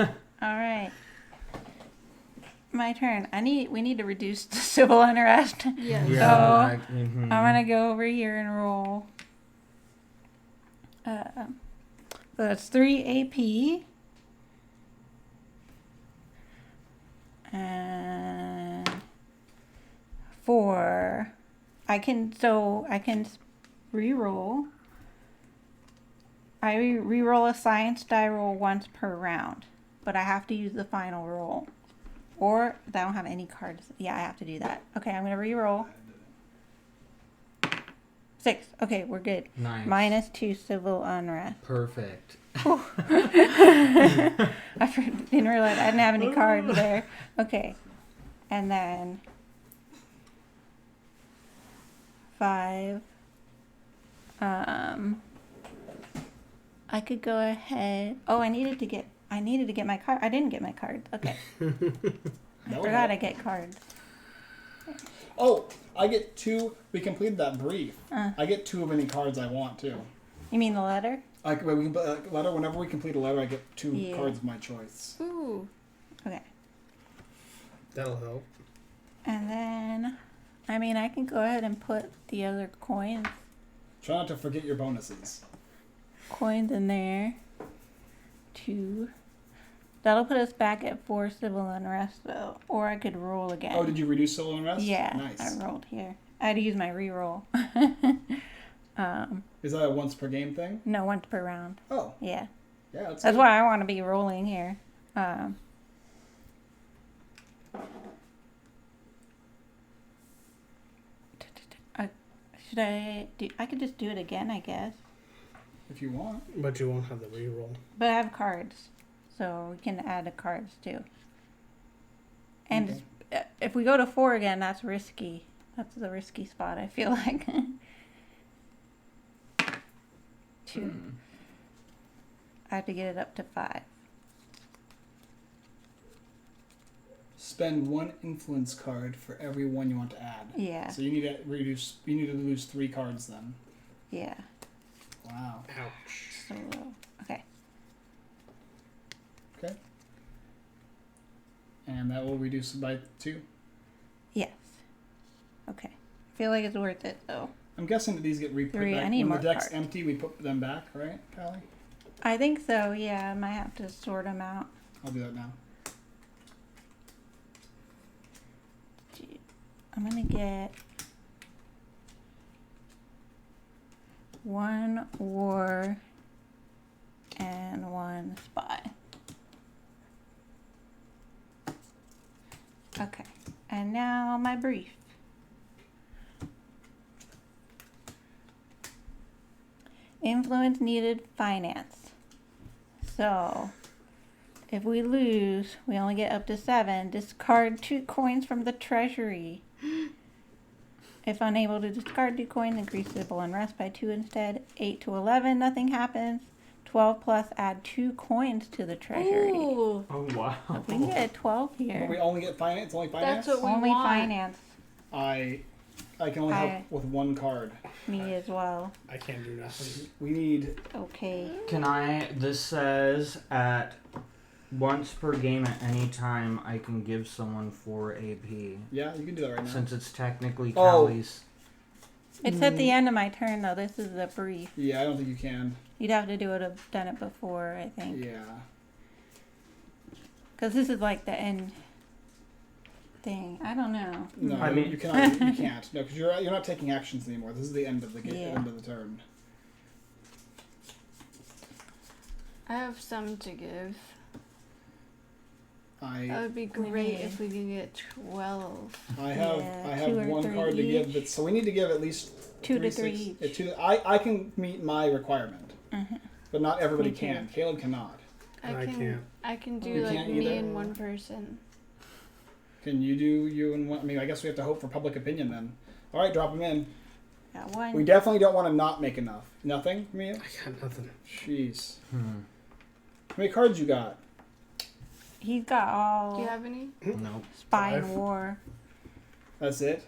Speaker 1: All right. My turn. We need to reduce the civil unrest.
Speaker 5: Yes.
Speaker 4: Yeah.
Speaker 1: I'm gonna go over here and roll. So that's 3 AP. And 4. I can re-roll. I re-roll a science die roll once per round, but I have to use the final roll. Or I don't have any cards. Yeah, I have to do that. Okay, I'm gonna re-roll. 6. Okay, we're good.
Speaker 4: Nice.
Speaker 1: -2 civil unrest.
Speaker 4: Perfect.
Speaker 1: I didn't realize I didn't have any cards there. Okay, and then 5. I could go ahead. Oh, I needed to get my card. I didn't get my cards. Okay, I
Speaker 2: That would
Speaker 1: forgot I
Speaker 2: help.
Speaker 1: get cards.
Speaker 2: Oh, I get 2. We completed that brief.
Speaker 1: Uh.
Speaker 2: I get 2 of any cards I want too.
Speaker 1: You mean the letter?
Speaker 2: Letter. Whenever we complete a letter, I get 2
Speaker 1: Yeah.
Speaker 2: cards of my choice.
Speaker 5: Ooh.
Speaker 1: Okay,
Speaker 3: That'll help.
Speaker 1: and then I can go ahead and put the other coins
Speaker 2: Try not to forget your bonuses.
Speaker 1: in there. 2. That'll put us back at 4 civil unrest though, or I could roll again.
Speaker 2: Oh, did you reduce civil unrest?
Speaker 1: Yeah,
Speaker 2: Nice.
Speaker 1: I rolled here. I had to use my re-roll.
Speaker 2: Is that a once per game thing?
Speaker 1: No, once per round.
Speaker 2: Oh,
Speaker 1: Yeah,
Speaker 2: yeah.
Speaker 1: that's why I want to be rolling here. Should I do? I could just do it again, I guess.
Speaker 2: If you want.
Speaker 3: But you won't have the reroll.
Speaker 1: But I have cards, so we can add the cards too. And if we go to 4 again, that's risky. That's the risky spot, I feel like. 2. I have to get it up to 5.
Speaker 2: Spend 1 influence card for every one you want to add.
Speaker 1: Yeah.
Speaker 2: So you need to reduce. You need to lose 3 cards then.
Speaker 1: Yeah.
Speaker 2: Wow.
Speaker 3: Ouch.
Speaker 1: So low. Okay.
Speaker 2: Okay. And that will reduce it by 2.
Speaker 1: Yes. Okay. I feel like it's worth it though.
Speaker 2: I'm guessing that these get re-put
Speaker 1: 3.
Speaker 2: back.
Speaker 1: I need
Speaker 2: When
Speaker 1: more
Speaker 2: the deck's
Speaker 1: cards.
Speaker 2: empty, we put them back, right, Callie?
Speaker 1: I think so. Yeah. I might have to sort them out.
Speaker 2: I'll do that now.
Speaker 1: Gee, I'm gonna get 1 war and 1 spy. Okay, and now my brief. Influence needed finance. So, if we lose, we only get up to 7. Discard 2 coins from the treasury. If unable to discard 2 coins, increase civil unrest by 2 instead. 8 to 11, nothing happens. 12 plus, add 2 coins to the treasury.
Speaker 5: Ooh,
Speaker 4: Oh wow.
Speaker 1: So we can get a 12
Speaker 2: But
Speaker 1: here.
Speaker 2: we only get finance. Only finance.
Speaker 5: that's what we
Speaker 1: Only
Speaker 5: want.
Speaker 1: finance.
Speaker 2: I can only help
Speaker 1: I-
Speaker 2: with 1 card.
Speaker 1: Me as well.
Speaker 3: I can't do nothing.
Speaker 2: We need.
Speaker 1: Okay.
Speaker 4: Can I? This says at once per game at any time I can give someone 4 AP.
Speaker 2: Yeah, you can do that right now.
Speaker 4: Since it's technically
Speaker 2: Oh.
Speaker 4: Callie's.
Speaker 1: It's at the end of my turn though. This is the brief.
Speaker 2: Yeah, I don't think you can.
Speaker 1: You'd have to do it. Have done it before, I think.
Speaker 2: Yeah.
Speaker 1: Because this is like the end thing. I don't know.
Speaker 2: No,
Speaker 4: I mean-
Speaker 2: you cannot. You can't. No, because you're not taking actions anymore. This is the end of the game.
Speaker 1: Yeah.
Speaker 2: End of the turn.
Speaker 5: I have some to give. That
Speaker 2: I
Speaker 5: would be
Speaker 1: We
Speaker 5: great
Speaker 1: need-
Speaker 5: if we could get 12.
Speaker 2: have
Speaker 1: Yeah,
Speaker 2: I
Speaker 1: 2
Speaker 2: have
Speaker 1: or
Speaker 2: 1
Speaker 1: 3
Speaker 2: card to give.
Speaker 1: each.
Speaker 2: But so we need to give at least
Speaker 1: 2 to 3
Speaker 2: six-
Speaker 1: each.
Speaker 2: 2 I can meet my requirement, but not everybody
Speaker 1: Me too.
Speaker 2: can. Caleb cannot.
Speaker 3: I can't.
Speaker 5: I can do
Speaker 2: You
Speaker 5: like
Speaker 2: can't
Speaker 5: me
Speaker 2: either?
Speaker 5: and 1 person.
Speaker 2: Can you do you and one? I mean, I guess we have to hope for public opinion then. All right, drop them in.
Speaker 1: Got 1.
Speaker 2: We definitely don't want to not make enough. Nothing from you?
Speaker 3: I got nothing.
Speaker 2: Jeez.
Speaker 4: Hmm.
Speaker 2: How many cards you got?
Speaker 1: He's got all
Speaker 5: Do you have any?
Speaker 4: Nope.
Speaker 1: spy and
Speaker 3: 5.
Speaker 1: war.
Speaker 2: That's it?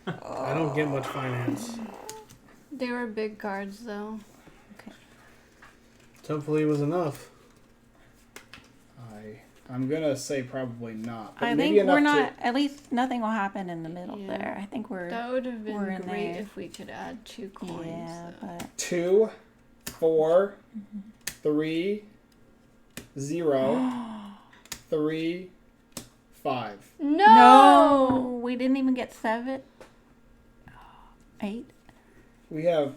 Speaker 3: I don't get much finance.
Speaker 5: They were big cards though.
Speaker 3: Hopefully it was enough.
Speaker 2: I'm gonna say probably not. But
Speaker 1: I
Speaker 2: maybe
Speaker 1: think
Speaker 2: enough
Speaker 1: we're not. At least nothing will happen in the middle
Speaker 5: Yeah.
Speaker 1: there. I think we're.
Speaker 5: That would have
Speaker 1: We're
Speaker 5: been
Speaker 1: in
Speaker 5: great
Speaker 1: there.
Speaker 5: if we could add 2 coins.
Speaker 1: Yeah,
Speaker 5: though.
Speaker 1: but
Speaker 2: 2, 4, 3, 0, 3, 5.
Speaker 1: no, we didn't even get 7. 8.
Speaker 2: We have.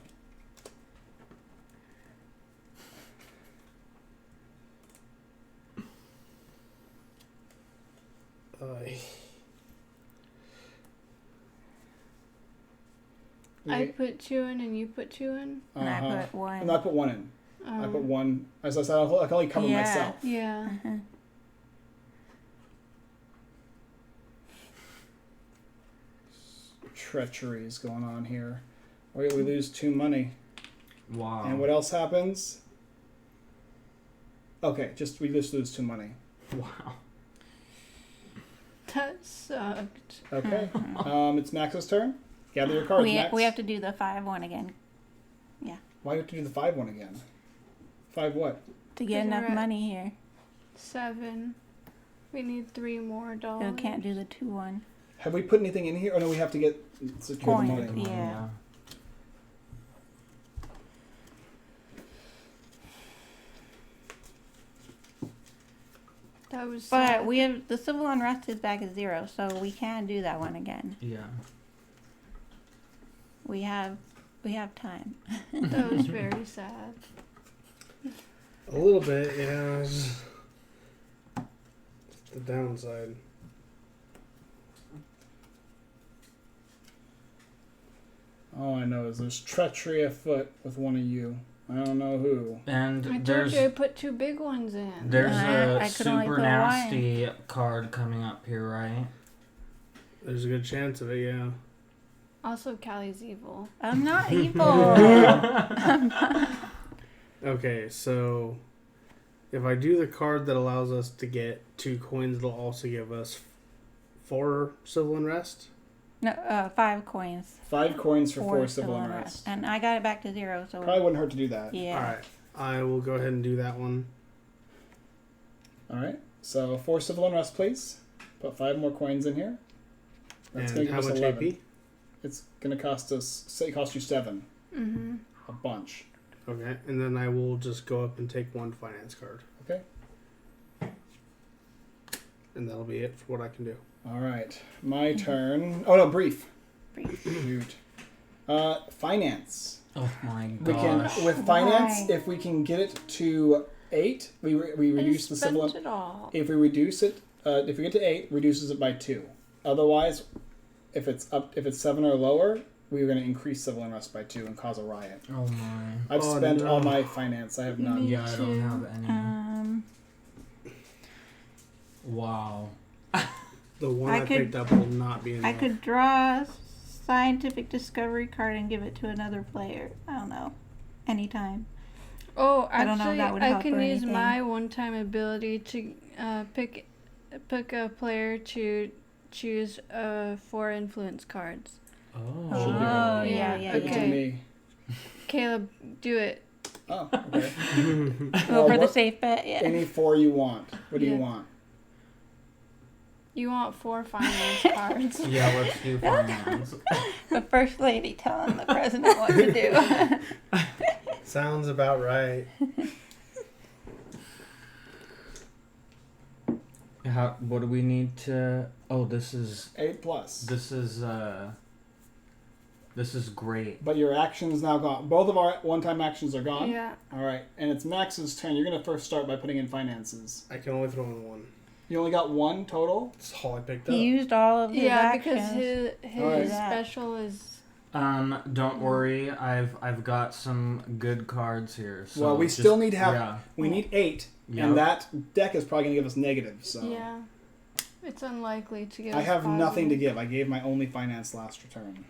Speaker 5: I put 2 in and you put 2 in?
Speaker 1: And I
Speaker 2: Uh-huh.
Speaker 1: put 1.
Speaker 2: And I put 1 in. I put
Speaker 5: Um,
Speaker 2: 1. As I said, I can only cover
Speaker 1: Yeah.
Speaker 2: myself.
Speaker 5: Yeah.
Speaker 1: Uh-huh.
Speaker 2: Treachery is going on here. We lose 2 money.
Speaker 4: Wow.
Speaker 2: And what else happens? Okay, we just lose 2 money.
Speaker 4: Wow.
Speaker 5: That sucked.
Speaker 2: Okay. It's Max's turn. Gather your cards, Max.
Speaker 1: We have to do the 5-1 again
Speaker 2: Why do you have to do the 5 one again? 5 what?
Speaker 1: to get
Speaker 5: Because
Speaker 1: enough
Speaker 5: we're at-
Speaker 1: money here.
Speaker 5: 7. We need 3 more
Speaker 1: We
Speaker 5: dollars.
Speaker 1: can't do the 2-1.
Speaker 2: Have we put anything in here? Oh no, we have to secure the
Speaker 1: Coins,
Speaker 2: money.
Speaker 1: yeah.
Speaker 5: That was
Speaker 1: But
Speaker 5: sad.
Speaker 1: we have the civil unrest is back at 0, so we can do that one again.
Speaker 4: Yeah.
Speaker 1: We have time.
Speaker 5: That was very sad.
Speaker 3: A little bit, yeah. It's the downside.
Speaker 2: All I know is there's treachery afoot with one of you. I don't know who.
Speaker 4: And
Speaker 5: I told
Speaker 4: there's
Speaker 5: you I put 2 big ones in.
Speaker 4: there's
Speaker 1: I
Speaker 4: a
Speaker 1: could only
Speaker 4: super
Speaker 1: put
Speaker 4: nasty card coming up here, right?
Speaker 3: There's a good chance of it, yeah.
Speaker 5: Also, Callie's evil.
Speaker 1: I'm not evil.
Speaker 3: Okay, so if I do the card that allows us to get 2 coins, it'll also give us 4 civil unrest.
Speaker 1: No, 5 coins.
Speaker 2: 5 coins for 4
Speaker 1: for
Speaker 2: civil unrest.
Speaker 1: And I got it back to 0, so
Speaker 2: Probably wouldn't hurt to do that.
Speaker 1: yeah.
Speaker 3: All right, I will go ahead and do that one.
Speaker 2: All right. So 4 civil unrest, please. Put 5 more coins in here. That's going
Speaker 3: And
Speaker 2: to
Speaker 3: how
Speaker 2: give us
Speaker 3: much
Speaker 2: 11.
Speaker 3: AP?
Speaker 2: It's going to cost us. Say, it cost you 7.
Speaker 5: Mm-hmm.
Speaker 2: A bunch.
Speaker 3: Okay, and then I will just go up and take 1 finance card.
Speaker 2: Okay.
Speaker 3: And that'll be it for what I can do.
Speaker 2: All right. My turn. Oh no, brief.
Speaker 1: Brief.
Speaker 2: Shoot. Finance.
Speaker 4: Oh my
Speaker 2: We
Speaker 4: gosh.
Speaker 2: can with finance
Speaker 1: Why?
Speaker 2: if we can get it to 8, we reduce the civil.
Speaker 5: Spent it all.
Speaker 2: If we reduce it, if we get to 8, reduces it by 2. Otherwise, if it's 7 or lower, we are going to increase civil unrest by 2 and cause a riot.
Speaker 4: Oh my.
Speaker 2: I've
Speaker 3: Oh,
Speaker 2: spent
Speaker 3: no.
Speaker 2: all my finance. I have none.
Speaker 5: Me
Speaker 4: Yeah, I don't
Speaker 5: too.
Speaker 4: have any. Wow.
Speaker 3: The one
Speaker 1: I
Speaker 3: I
Speaker 1: could-
Speaker 3: picked up will not be enough.
Speaker 1: I could draw a scientific discovery card and give it to another player. I don't know. Anytime.
Speaker 5: Oh,
Speaker 1: I don't know if
Speaker 5: actually,
Speaker 1: that would
Speaker 5: I
Speaker 1: help
Speaker 5: can
Speaker 1: or
Speaker 5: use
Speaker 1: anything.
Speaker 5: my one-time ability to pick a player to choose 4 influence cards.
Speaker 4: Oh.
Speaker 2: Should be
Speaker 1: Oh,
Speaker 2: good.
Speaker 1: yeah,
Speaker 5: Yeah,
Speaker 1: yeah,
Speaker 2: Give it to
Speaker 1: yeah.
Speaker 2: me.
Speaker 5: Caleb, do it.
Speaker 2: Oh, okay.
Speaker 1: Go for the
Speaker 2: what-
Speaker 1: safe bet, yeah.
Speaker 2: Any 4 you want. What do you
Speaker 5: Yeah.
Speaker 2: want?
Speaker 5: You want 4 finance cards.
Speaker 4: Yeah, let's do finance.
Speaker 1: The first lady telling the president what to do.
Speaker 3: Sounds about right.
Speaker 4: What do we need to? Oh, this is
Speaker 2: 8 plus.
Speaker 4: this is great.
Speaker 2: But your action's now gone. Both of our one-time actions are gone.
Speaker 5: Yeah.
Speaker 2: All right, and it's Max's turn. You're gonna first start by putting in finances.
Speaker 3: I can only throw in 1.
Speaker 2: You only got 1 total.
Speaker 3: That's all I picked up.
Speaker 1: He used all of his
Speaker 5: Yeah,
Speaker 1: actions.
Speaker 5: because his
Speaker 2: Alright.
Speaker 5: special is.
Speaker 4: Don't worry. I've got some good cards here. So
Speaker 2: Well, we
Speaker 4: just-
Speaker 2: still need to have.
Speaker 4: Yeah.
Speaker 2: We need 8,
Speaker 4: Yep.
Speaker 2: and that deck is probably gonna give us negative. So
Speaker 5: Yeah. It's unlikely to get.
Speaker 2: I
Speaker 5: us
Speaker 2: have nothing to
Speaker 5: positive.
Speaker 2: give. I gave my only finance last return.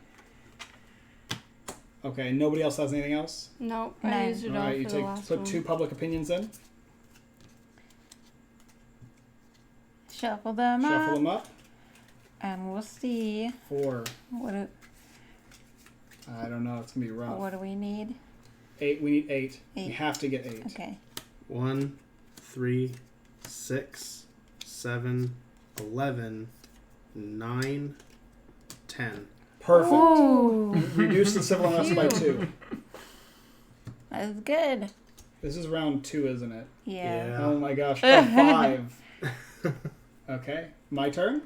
Speaker 2: Okay, nobody else has anything else.
Speaker 5: Nope,
Speaker 1: None.
Speaker 5: I used it
Speaker 2: All
Speaker 5: all
Speaker 2: right, you
Speaker 5: for the
Speaker 2: take
Speaker 5: last
Speaker 2: put
Speaker 5: one.
Speaker 2: 2 public opinions in.
Speaker 1: Shuffle them
Speaker 2: Shuffle
Speaker 1: up,
Speaker 2: them up.
Speaker 1: and we'll see
Speaker 2: 4.
Speaker 1: what do,
Speaker 2: I don't know. It's gonna be rough.
Speaker 1: what do we need.
Speaker 2: 8. We need 8. We
Speaker 1: 8.
Speaker 2: have to get 8.
Speaker 1: Okay.
Speaker 3: 1, 3, 6, 7, 11, 9, 10.
Speaker 2: Perfect.
Speaker 1: Ooh,
Speaker 2: Reduce the civil unrest by 2.
Speaker 1: that's good.
Speaker 2: This is round 2, isn't it?
Speaker 1: Yeah.
Speaker 3: Yeah.
Speaker 2: Oh my gosh. Oh, 5. Okay, my turn.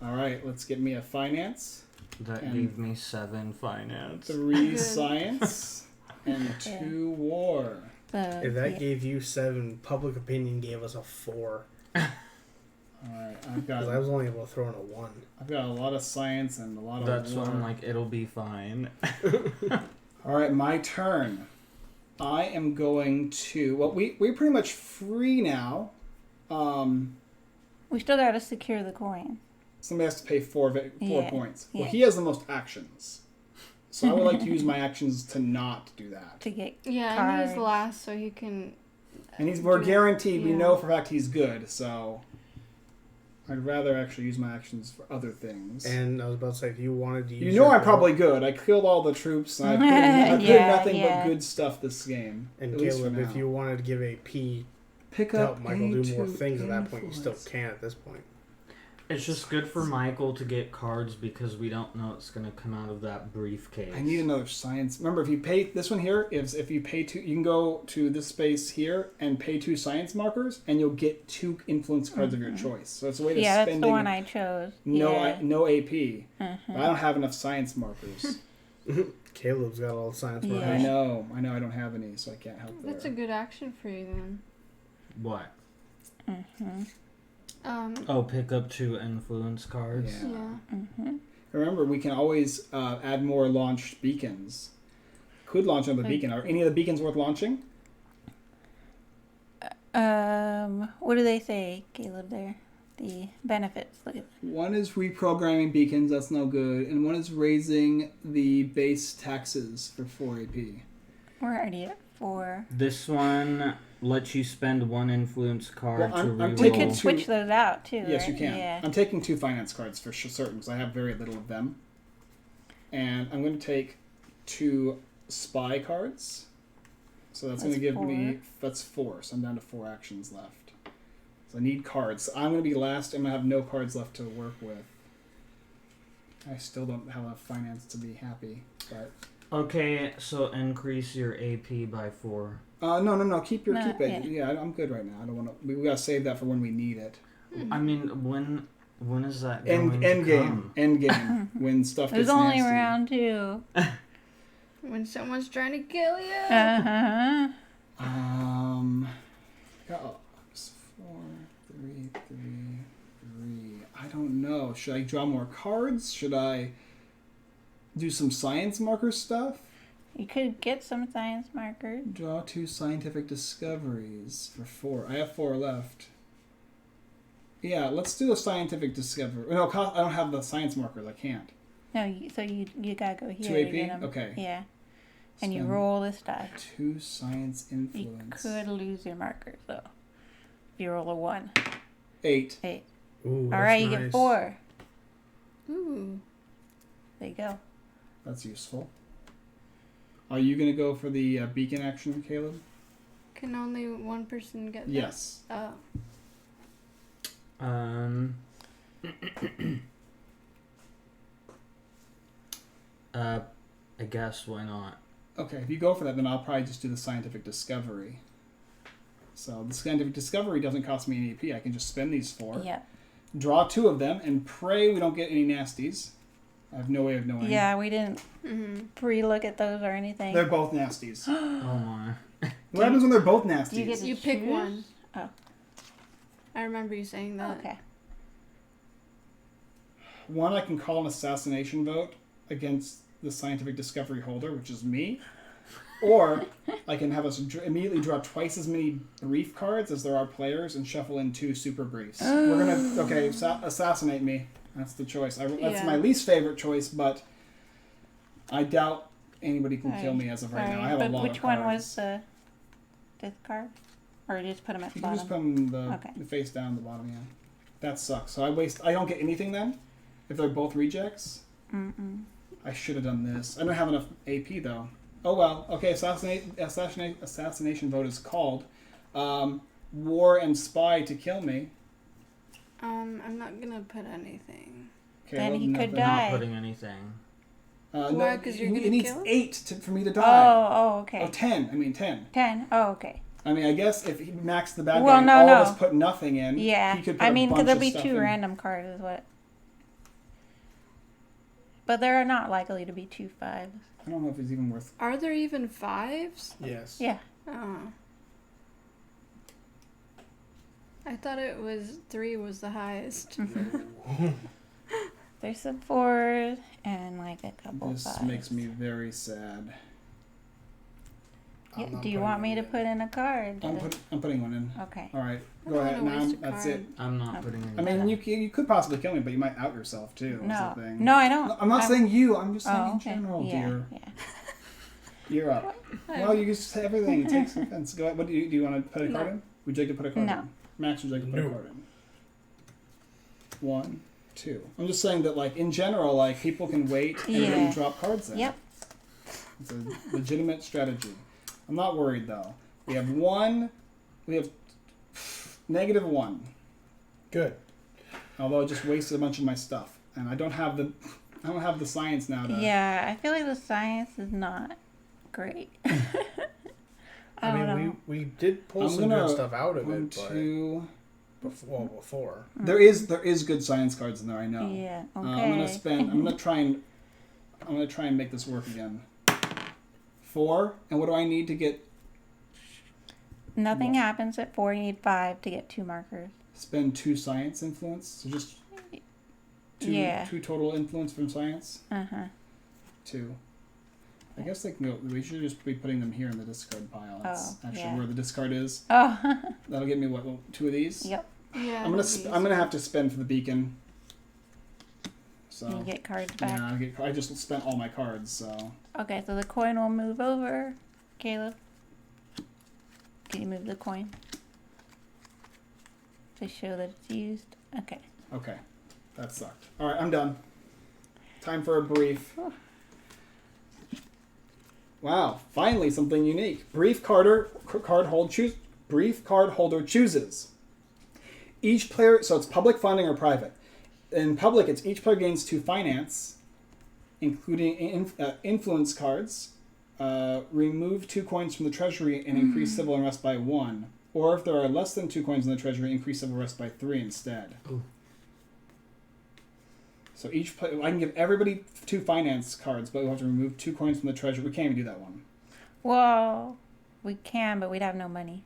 Speaker 2: All right, let's get me a finance,
Speaker 4: That
Speaker 2: And-
Speaker 4: gave me 7 finance.
Speaker 2: 3
Speaker 5: Good.
Speaker 2: science, and 2 war.
Speaker 1: So,
Speaker 3: If that
Speaker 1: yeah.
Speaker 3: gave you 7, public opinion gave us a 4.
Speaker 2: All right,
Speaker 3: Because I was only able to throw in a 1.
Speaker 2: I've got a lot of science and a lot of
Speaker 4: That's
Speaker 2: war.
Speaker 4: why I'm like, it'll be fine.
Speaker 2: All right, my turn. I am going to. Well, we're pretty much free now.
Speaker 1: We still gotta secure the coin.
Speaker 2: Somebody has to pay 4
Speaker 1: Yeah,
Speaker 2: points.
Speaker 1: yeah.
Speaker 2: Well, he has the most actions, so I would like to use my actions to not do that.
Speaker 1: To get
Speaker 5: Yeah, and he's
Speaker 1: cards.
Speaker 5: last, so he can.
Speaker 2: And we're
Speaker 5: do-
Speaker 2: guaranteed. We
Speaker 5: yeah.
Speaker 2: know for a fact he's good. So I'd rather actually use my actions for other things.
Speaker 3: And I was about to say, if you wanted to use
Speaker 2: you know
Speaker 3: your
Speaker 2: I'm probably good. I killed all the troops. And I put
Speaker 1: Yeah,
Speaker 2: nothing
Speaker 1: yeah.
Speaker 2: but good stuff this game.
Speaker 3: And
Speaker 2: at least for
Speaker 3: Caleb,
Speaker 2: now.
Speaker 3: if you wanted to give AP
Speaker 2: pick
Speaker 3: to
Speaker 2: up
Speaker 3: help Michael do more
Speaker 2: A2
Speaker 3: things at that point, you still
Speaker 2: influence.
Speaker 3: can at this point.
Speaker 4: It's just good for Michael to get cards because we don't know it's gonna come out of that briefcase.
Speaker 2: I need another science. Remember, if you pay this one here, if you pay 2, you can go to this space here and pay 2 science markers, and you'll get 2 influence cards of your choice. So it's a way to
Speaker 1: Yeah, that's
Speaker 2: spending
Speaker 1: the one I chose.
Speaker 2: no
Speaker 1: Yeah.
Speaker 2: no AP. But I don't have enough science markers.
Speaker 3: Caleb's got all the science
Speaker 1: Yeah.
Speaker 3: markers.
Speaker 2: I know I don't have any, so I can't help there.
Speaker 5: That's a good action for you then.
Speaker 4: What?
Speaker 5: Oh,
Speaker 4: Pick up 2 influence cards.
Speaker 2: Yeah. Remember, we can always add more launched beacons. Could launch another beacon. Are any of the beacons worth launching?
Speaker 1: What do they say, Caleb? There. the benefits. Look at
Speaker 2: One is reprogramming beacons, that's no good, and one is raising the base taxes for 4 AP.
Speaker 1: we're already at 4.
Speaker 4: This one lets you spend 1 influence card
Speaker 2: Well,
Speaker 4: to
Speaker 2: I'm
Speaker 4: reroll.
Speaker 1: We
Speaker 2: taking
Speaker 1: could switch those out too.
Speaker 2: Yes,
Speaker 1: right?
Speaker 2: you can.
Speaker 1: Yeah.
Speaker 2: I'm taking 2 finance cards for certain because I have very little of them. And I'm going to take 2 spy cards. So that's going to
Speaker 1: That's
Speaker 2: give me... That's 4. So I'm down to 4 actions left. So I need cards. So I'm going to be last. I'm going to have no cards left to work with. I still don't have enough finance to be happy. But
Speaker 4: Okay, so increase your AP by 4.
Speaker 2: no. Keep it.
Speaker 1: Yeah.
Speaker 2: Yeah, I'm good right now. I don't want to... We got to save that for when we need it.
Speaker 4: I mean, when is that going
Speaker 2: End
Speaker 4: to
Speaker 2: game.
Speaker 4: come?
Speaker 2: End game. When stuff
Speaker 1: It was
Speaker 2: gets
Speaker 1: only
Speaker 2: nasty.
Speaker 1: round 2.
Speaker 5: When someone's trying to kill you.
Speaker 1: Uh-huh.
Speaker 2: Yeah, 4, 3, 3. I don't know. Should I draw more cards? Should I do some science marker stuff?
Speaker 1: You could get some science markers.
Speaker 2: Draw 2 scientific discoveries for 4. I have 4 left. Yeah, let's do a scientific discovery. No, I don't have the science markers. I can't.
Speaker 1: No, so you gotta go here
Speaker 2: 2
Speaker 1: to
Speaker 2: AP?
Speaker 1: get 'em.
Speaker 2: Okay.
Speaker 1: Yeah, and you
Speaker 2: Spend
Speaker 1: roll this die.
Speaker 2: 2 science
Speaker 1: You
Speaker 2: influence.
Speaker 1: could lose your markers though. If you roll a 1.
Speaker 2: 8.
Speaker 1: 8.
Speaker 3: Ooh,
Speaker 1: All right, you
Speaker 3: that's
Speaker 1: get
Speaker 3: nice.
Speaker 1: 4.
Speaker 5: Ooh.
Speaker 1: There you go.
Speaker 2: That's useful. Are you going to go for the beacon action, Caleb?
Speaker 5: Can only one person get that?
Speaker 2: Yes.
Speaker 5: Oh.
Speaker 4: I guess, why not?
Speaker 2: Okay, if you go for that, then I'll probably just do the scientific discovery. So the scientific discovery doesn't cost me any AP. I can just spend these 4.
Speaker 1: Yep.
Speaker 2: Draw 2 of them, and pray we don't get any nasties. I have no way of knowing.
Speaker 1: Yeah, we didn't
Speaker 5: Mm-hmm.
Speaker 1: pre-look at those or anything.
Speaker 2: They're both nasties.
Speaker 4: Oh my.
Speaker 2: What happens when they're both nasties?
Speaker 1: Do you get to
Speaker 5: You pick
Speaker 1: choose?
Speaker 5: one.
Speaker 1: Oh.
Speaker 5: I remember you saying that.
Speaker 1: Okay.
Speaker 2: One, I can call an assassination vote against the scientific discovery holder, which is me. Or I can have us immediately draw twice as many brief cards as there are players and shuffle in 2 super briefs. We're gonna assassinate me. That's the choice. That's
Speaker 5: Yeah.
Speaker 2: my least favorite choice, but I doubt anybody can kill me as of right now. I have
Speaker 1: but
Speaker 2: a lot
Speaker 1: which
Speaker 2: of
Speaker 1: one
Speaker 2: cards.
Speaker 1: was the discard? Or just put them at the
Speaker 2: You can just put
Speaker 1: bottom?
Speaker 2: them
Speaker 1: Okay.
Speaker 2: the face down the bottom, yeah. That sucks. So I don't get anything then? If they're both rejects?
Speaker 1: Mm-mm.
Speaker 2: I should have done this. I don't have enough AP though. Oh well. Okay, assassination vote is called. War and spy to kill me.
Speaker 5: I'm not gonna put anything.
Speaker 2: Okay,
Speaker 1: Then
Speaker 2: well,
Speaker 1: he could
Speaker 2: nothing.
Speaker 1: die.
Speaker 4: Not putting anything.
Speaker 5: Why?
Speaker 2: No,
Speaker 5: 'Cause you're
Speaker 2: it
Speaker 5: gonna
Speaker 2: needs
Speaker 5: kill him?
Speaker 2: 8 for me to die.
Speaker 1: Oh, okay.
Speaker 2: Oh, 10. I mean 10.
Speaker 1: 10. Oh, okay.
Speaker 2: I mean, I guess if he maxed the bad
Speaker 1: Well,
Speaker 2: guy and
Speaker 1: no,
Speaker 2: all
Speaker 1: no.
Speaker 2: of us put nothing in,
Speaker 1: Yeah.
Speaker 2: he could put
Speaker 1: I
Speaker 2: a
Speaker 1: mean,
Speaker 2: bunch
Speaker 1: because there'll
Speaker 2: of
Speaker 1: be
Speaker 2: stuff
Speaker 1: 2
Speaker 2: in.
Speaker 1: random cards is what. But there are not likely to be 2 5s.
Speaker 2: I don't know if it's even worth...
Speaker 5: Are there even 5s?
Speaker 3: Yes.
Speaker 1: Yeah.
Speaker 5: Oh. I thought it was 3 was the highest.
Speaker 1: There's some 4s and like a couple
Speaker 2: This
Speaker 1: 5s.
Speaker 2: makes me very sad.
Speaker 3: I'm not
Speaker 1: Do you
Speaker 3: putting
Speaker 1: want me
Speaker 3: it
Speaker 1: to
Speaker 3: in.
Speaker 1: put in a card?
Speaker 2: I'm putting one in.
Speaker 1: Okay.
Speaker 2: All right,
Speaker 5: I
Speaker 2: go
Speaker 5: don't
Speaker 2: ahead.
Speaker 5: wanna
Speaker 2: Now
Speaker 5: waste a
Speaker 2: that's
Speaker 5: card.
Speaker 2: it.
Speaker 4: I'm not putting
Speaker 2: I
Speaker 4: anything.
Speaker 2: mean, you could possibly kill me, but you might out yourself too. is
Speaker 1: No.
Speaker 2: the thing.
Speaker 1: No, I don't.
Speaker 2: I'm not saying you. I'm just saying
Speaker 1: Oh,
Speaker 2: in
Speaker 1: okay.
Speaker 2: general,
Speaker 1: Yeah,
Speaker 2: dear.
Speaker 1: yeah.
Speaker 2: You're up. Well, you just say everything. It takes offense. Go ahead. What do you want to put a card
Speaker 5: No.
Speaker 2: in? Would you like to put a card
Speaker 1: No.
Speaker 2: in? Max, would you like to put
Speaker 3: No.
Speaker 2: a card in? 1, 2. I'm just saying that, like, in general, like, people can wait and
Speaker 1: Yeah.
Speaker 2: then drop cards in.
Speaker 1: Yep.
Speaker 2: It's a legitimate strategy. I'm not worried though. We have 1. We have -1.
Speaker 3: Good.
Speaker 2: Although I just wasted a bunch of my stuff, and I don't have the science now to.
Speaker 1: Yeah, I feel like the science is not great. I don't know.
Speaker 3: mean, we did pull
Speaker 2: I'm
Speaker 3: some
Speaker 2: gonna-
Speaker 3: good stuff out of
Speaker 2: 1,
Speaker 3: it, but
Speaker 2: 2.
Speaker 3: before.
Speaker 2: There is good science cards in there. I know.
Speaker 1: Yeah. Okay.
Speaker 2: I'm gonna try and make this work again. 4, and what do I need to get?
Speaker 1: Nothing
Speaker 2: What?
Speaker 1: happens at 4. You need 5 to get 2 markers.
Speaker 2: Spend 2 science influence. So just 2.
Speaker 1: Yeah.
Speaker 2: 2 total influence from science. 2. I guess they can go. We should just be putting them here in the discard pile. That's
Speaker 1: Oh,
Speaker 2: actually
Speaker 1: yeah.
Speaker 2: where the discard is.
Speaker 1: Oh.
Speaker 2: That'll get me what? 2 of these.
Speaker 1: Yep.
Speaker 5: Yeah.
Speaker 2: I'm gonna have to spend for the beacon. So
Speaker 1: You get cards back.
Speaker 2: yeah, I just spent all my cards. So
Speaker 1: Okay, so the coin will move over. Caleb, can you move the coin to show that it's used? Okay.
Speaker 2: okay, that sucked. All right, I'm done. Time for a brief.
Speaker 1: Whew.
Speaker 2: Wow, finally something unique. Brief card holder chooses. Each player, so it's public funding or private. In public, it's each player gains 2 finance, including influence cards. Remove 2 coins from the treasury and increase civil unrest by 1. Or if there are less than 2 coins in the treasury, increase civil unrest by 3 instead.
Speaker 4: Ooh.
Speaker 2: So each player, I can give everybody 2 finance cards, but we have to remove 2 coins from the treasury. We can't even do that one.
Speaker 1: Well, we can, but we'd have no money.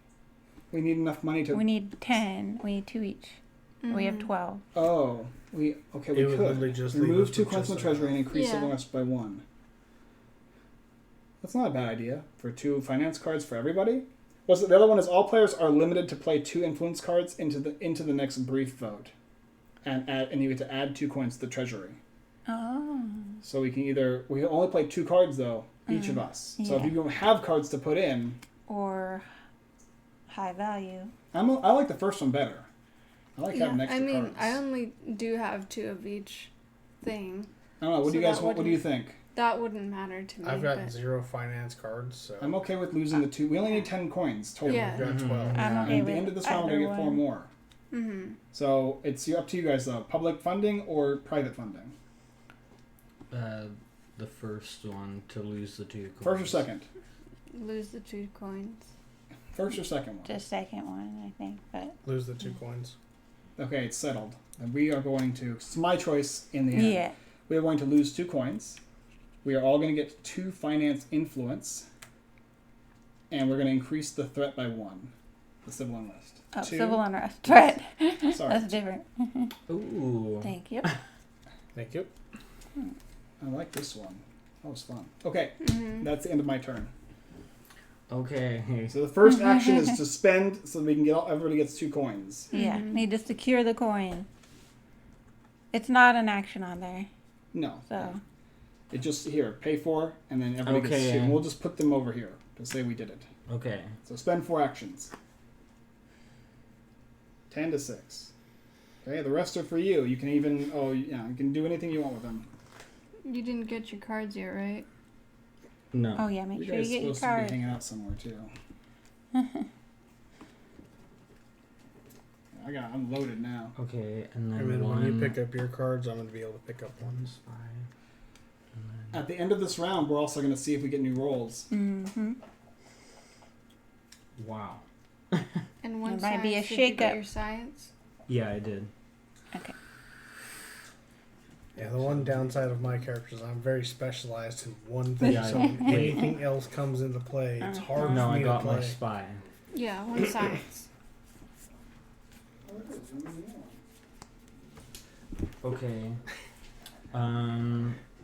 Speaker 2: We need enough money to.
Speaker 1: We need 10. We need 2 each. We have 12.
Speaker 2: Oh, we
Speaker 3: It
Speaker 2: could
Speaker 3: would literally just leave
Speaker 2: remove
Speaker 3: us
Speaker 2: 2
Speaker 3: with
Speaker 2: coins from
Speaker 3: just
Speaker 2: the treasury and
Speaker 3: enough.
Speaker 2: increase
Speaker 5: Yeah.
Speaker 2: civil unrest by 1. That's not a bad idea for 2 finance cards for everybody. Was it the other one? Is all players are limited to play 2 influence cards into the next brief vote, and you get to add 2 coins to the treasury.
Speaker 1: Oh.
Speaker 2: So we can only play 2 cards though, each of us. So if
Speaker 1: Yeah.
Speaker 2: you don't have cards to put in,
Speaker 1: Or high value.
Speaker 2: I like the first one better. I like having
Speaker 5: Yeah,
Speaker 2: extra
Speaker 5: I mean,
Speaker 2: cards.
Speaker 5: I only do have 2 of each thing.
Speaker 2: I don't know. What do
Speaker 5: so
Speaker 2: you guys
Speaker 5: that
Speaker 2: want? What do you
Speaker 5: wouldn't-
Speaker 2: think?
Speaker 5: That wouldn't matter to me.
Speaker 3: I've got
Speaker 5: but
Speaker 3: 0 finance cards, so
Speaker 2: I'm okay with losing the 2. We only need 10 coins total.
Speaker 5: Yeah.
Speaker 3: I've got 12.
Speaker 1: I'm
Speaker 2: And
Speaker 1: okay
Speaker 2: at the
Speaker 1: with
Speaker 2: end of this round, we're gonna
Speaker 1: either
Speaker 2: get 4
Speaker 1: one.
Speaker 2: more.
Speaker 5: Mm-hmm.
Speaker 2: So it's up to you guys though. Public funding or private funding?
Speaker 4: The first one to lose the 2 coins.
Speaker 2: First or second?
Speaker 5: Lose the 2 coins.
Speaker 2: First or second one?
Speaker 1: The second one, I think. But
Speaker 3: Lose the 2 coins.
Speaker 2: Okay, it's settled. And we are going to. It's my choice in the end.
Speaker 1: yeah.
Speaker 2: We are going to lose 2 coins. We are all going to get 2 finance influence, and we're going to increase the threat by 1. The civil unrest.
Speaker 1: Oh,
Speaker 2: 2.
Speaker 1: civil unrest. Right.
Speaker 2: Sorry.
Speaker 1: That's different.
Speaker 4: Ooh.
Speaker 1: Thank you.
Speaker 3: Thank you.
Speaker 2: I like this one. That was fun. Okay,
Speaker 5: Mm-hmm.
Speaker 2: that's the end of my turn.
Speaker 4: Okay.
Speaker 2: So the first action is to spend so we can get everybody gets 2 coins.
Speaker 1: Yeah.
Speaker 5: Mhm.
Speaker 1: Need to secure the coin. It's not an action on there.
Speaker 2: No.
Speaker 1: So.
Speaker 2: It just here, pay 4, and then everybody gets 2.
Speaker 4: Okay.
Speaker 2: And we'll just put them over here to say we did it.
Speaker 4: Okay.
Speaker 2: So spend 4 actions. 10 to 6. Okay, the rest are for you. You can even you can do anything you want with them.
Speaker 5: You didn't get your cards yet, right?
Speaker 4: No.
Speaker 1: Oh yeah. Make
Speaker 2: You
Speaker 1: sure you
Speaker 2: guys
Speaker 1: get your
Speaker 2: supposed to be
Speaker 1: card.
Speaker 2: hanging out somewhere too. I'm loaded now.
Speaker 4: Okay, and then
Speaker 3: And then
Speaker 4: one.
Speaker 3: when you pick up your cards, I'm going to be able to pick up ones.
Speaker 4: 5. And then
Speaker 2: At the end of this round, we're also going to see if we get new rolls.
Speaker 1: Mm-hmm.
Speaker 4: wow.
Speaker 5: And one
Speaker 1: It might be a
Speaker 5: science, did you get
Speaker 1: shake-up.
Speaker 5: your science?
Speaker 4: Yeah, I did.
Speaker 1: Okay.
Speaker 3: Yeah, the one downside of my character is I'm very specialized in one thing,
Speaker 4: Yeah,
Speaker 3: so
Speaker 4: wait.
Speaker 3: when anything else comes into play, it's hard
Speaker 4: No,
Speaker 3: for
Speaker 4: I
Speaker 3: me
Speaker 4: got
Speaker 3: to
Speaker 4: my
Speaker 3: play.
Speaker 4: spy.
Speaker 5: Yeah, one science.
Speaker 4: Okay.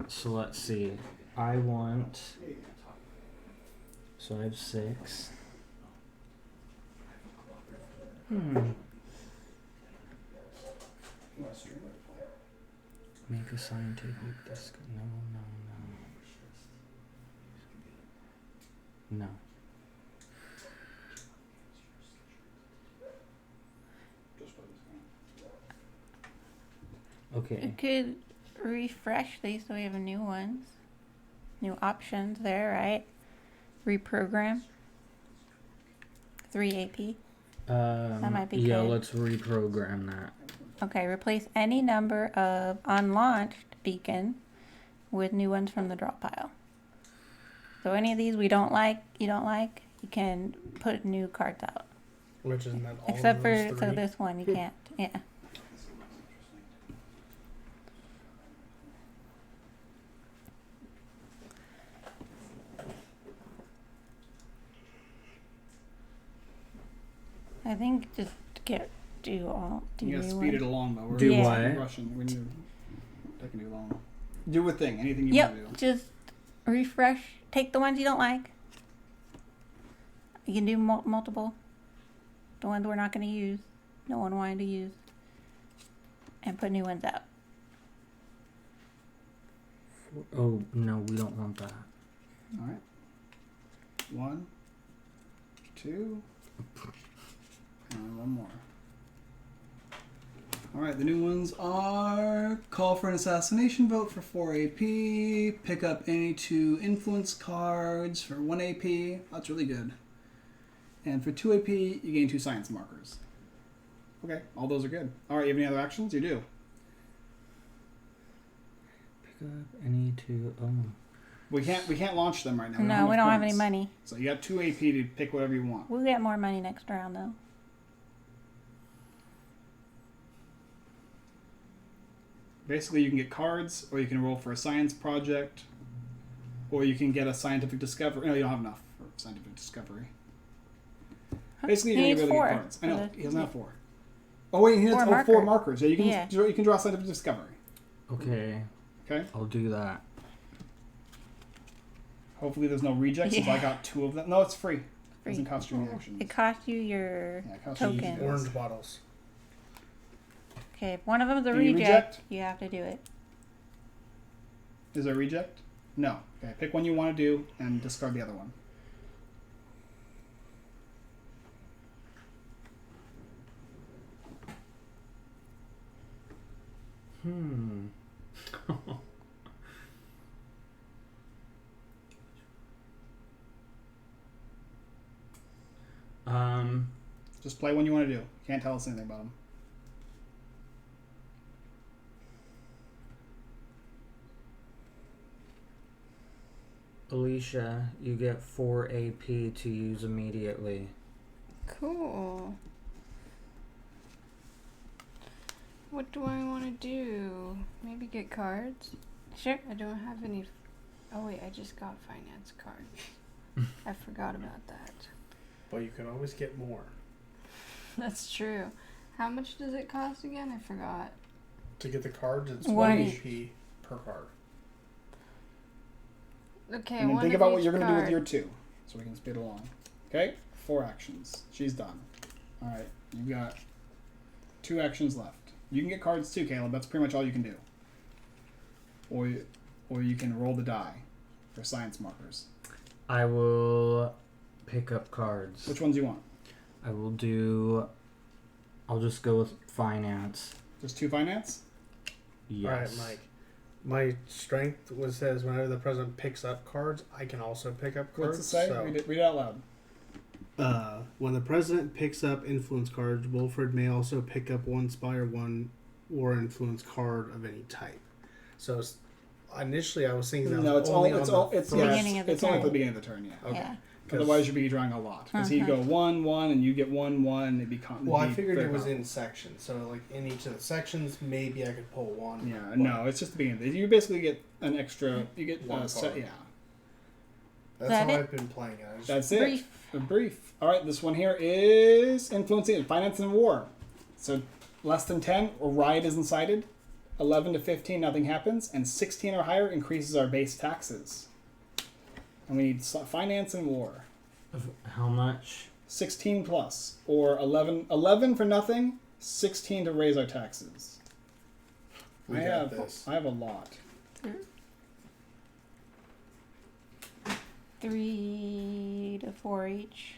Speaker 4: So let's see. I want. So I have 6. Make a scientific desk. No. No. Okay.
Speaker 1: You could refresh these so we have new ones. New options there, right? Reprogram. 3 AP.
Speaker 4: That
Speaker 1: might be
Speaker 4: yeah,
Speaker 1: good.
Speaker 4: let's reprogram that.
Speaker 1: Okay, replace any number of unlaunched beacon with new ones from the drop pile. So any of these you don't like, you can put new cards out.
Speaker 3: Which isn't that all
Speaker 1: Except
Speaker 3: of
Speaker 1: for
Speaker 3: those 3?
Speaker 1: this one, you can't. Yeah. I think just do
Speaker 2: You gotta
Speaker 1: new
Speaker 2: speed it
Speaker 1: ones.
Speaker 2: along though. We're
Speaker 4: Do
Speaker 1: Yeah.
Speaker 4: what?
Speaker 2: rushing. We need to take too long. Do a thing. Anything you
Speaker 1: Yep,
Speaker 2: want to do.
Speaker 1: just refresh. Take the ones you don't like. You can do multiple. The ones we're not going to use. no one wanted to use. And put new ones out.
Speaker 4: Oh, no, we don't want that.
Speaker 2: All right. 1, 2, and one more. All right, the new ones are call for an assassination vote for 4 AP, pick up any 2 influence cards for 1 AP. That's really good. And for 2 AP, you gain 2 science markers. Okay, all those are good. All right, you have any other actions? You do.
Speaker 4: Pick up any 2. Oh.
Speaker 2: We can't launch them right now.
Speaker 1: No, we don't have any
Speaker 2: points.
Speaker 1: money.
Speaker 2: So you got 2 AP to pick whatever you want.
Speaker 1: We'll get more money next round, though.
Speaker 2: Basically, you can get cards, or you can roll for a science project, or you can get a scientific discovery. No, you don't have enough for scientific discovery. Basically,
Speaker 1: He
Speaker 2: you're
Speaker 1: needs
Speaker 2: going to be able to
Speaker 1: 4
Speaker 2: get cards. I know,
Speaker 1: for
Speaker 2: he doesn't have 4. Oh, wait, he needs 4
Speaker 1: marker.
Speaker 2: markers. Yeah, you can draw scientific discovery.
Speaker 4: Okay.
Speaker 2: Okay?
Speaker 4: I'll do that.
Speaker 2: Hopefully there's no rejects, since I got 2 of them. No, it's free. It
Speaker 1: Free.
Speaker 2: doesn't cost you any actions.
Speaker 1: It costs you your
Speaker 2: Yeah, it costs you
Speaker 1: token.
Speaker 3: Orange bottles.
Speaker 1: Okay, if one of them's a
Speaker 2: Any
Speaker 1: reject,
Speaker 2: reject?
Speaker 1: you have to do it.
Speaker 2: Is there a reject? No. Okay, pick one you want to do and discard the other one. Just play one you want to do. Can't tell us anything about them.
Speaker 4: Alicia, you get 4 AP to use immediately.
Speaker 5: Cool. What do I want to do? Maybe get cards?
Speaker 1: Sure.
Speaker 5: I don't have any. Oh, wait, I just got finance cards. I forgot about that.
Speaker 3: But you can always get more.
Speaker 5: That's true. How much does it cost again? I forgot.
Speaker 3: To get the cards, it's
Speaker 1: 1
Speaker 3: 1
Speaker 1: each.
Speaker 3: AP per card.
Speaker 5: Okay,
Speaker 2: And then
Speaker 5: one
Speaker 2: think
Speaker 5: of
Speaker 2: about what
Speaker 5: each
Speaker 2: you're going to do with
Speaker 5: card.
Speaker 2: your 2, so we can speed along. Okay? 4 actions. She's done. All right, you've got 2 actions left. You can get cards too, Caleb. That's pretty much all you can do. Or you can roll the die for science markers.
Speaker 4: I will pick up cards.
Speaker 2: Which ones do you want?
Speaker 4: I'll just go with finance.
Speaker 2: Just 2 finance?
Speaker 4: Yes.
Speaker 3: All right, Mike. My strength says whenever the president picks up cards, I can also pick up cards.
Speaker 2: What's it say?
Speaker 3: So,
Speaker 2: Read it out loud.
Speaker 3: when the president picks up influence cards, Wilfred may also pick up 1 spy or 1 war influence card of any type. So initially, I was thinking that
Speaker 2: No,
Speaker 3: was
Speaker 2: it's
Speaker 3: only
Speaker 2: only
Speaker 3: on
Speaker 2: it's
Speaker 3: the
Speaker 1: beginning of the
Speaker 2: it's only at the
Speaker 1: turn.
Speaker 2: beginning of the turn. Yeah.
Speaker 3: Okay.
Speaker 1: Yeah.
Speaker 2: Otherwise, you'd be drawing a lot. Because he'd go 1, 1, and you get 1, 1. It'd be
Speaker 3: Well, I figured it was in sections, so like in each of the sections, maybe I could pull 1.
Speaker 2: Yeah, no, it's just the beginning. You basically get an extra. You get
Speaker 3: 1
Speaker 2: set.
Speaker 3: card.
Speaker 2: Yeah,
Speaker 3: That's
Speaker 1: That
Speaker 3: how
Speaker 1: it?
Speaker 3: I've been playing it. I just-
Speaker 2: that's it.
Speaker 1: Brief.
Speaker 2: A brief. All right, this one here is influencing finance and war. So less than 10, a riot is incited. 11 to 15, nothing happens, and 16 or higher increases our base taxes. And we need finance and war.
Speaker 4: How much?
Speaker 2: 16 plus, or 11 for nothing, 16 to raise our taxes.
Speaker 3: We
Speaker 2: I
Speaker 3: got
Speaker 2: have
Speaker 3: this.
Speaker 2: I have a lot.
Speaker 1: 3 to 4 each.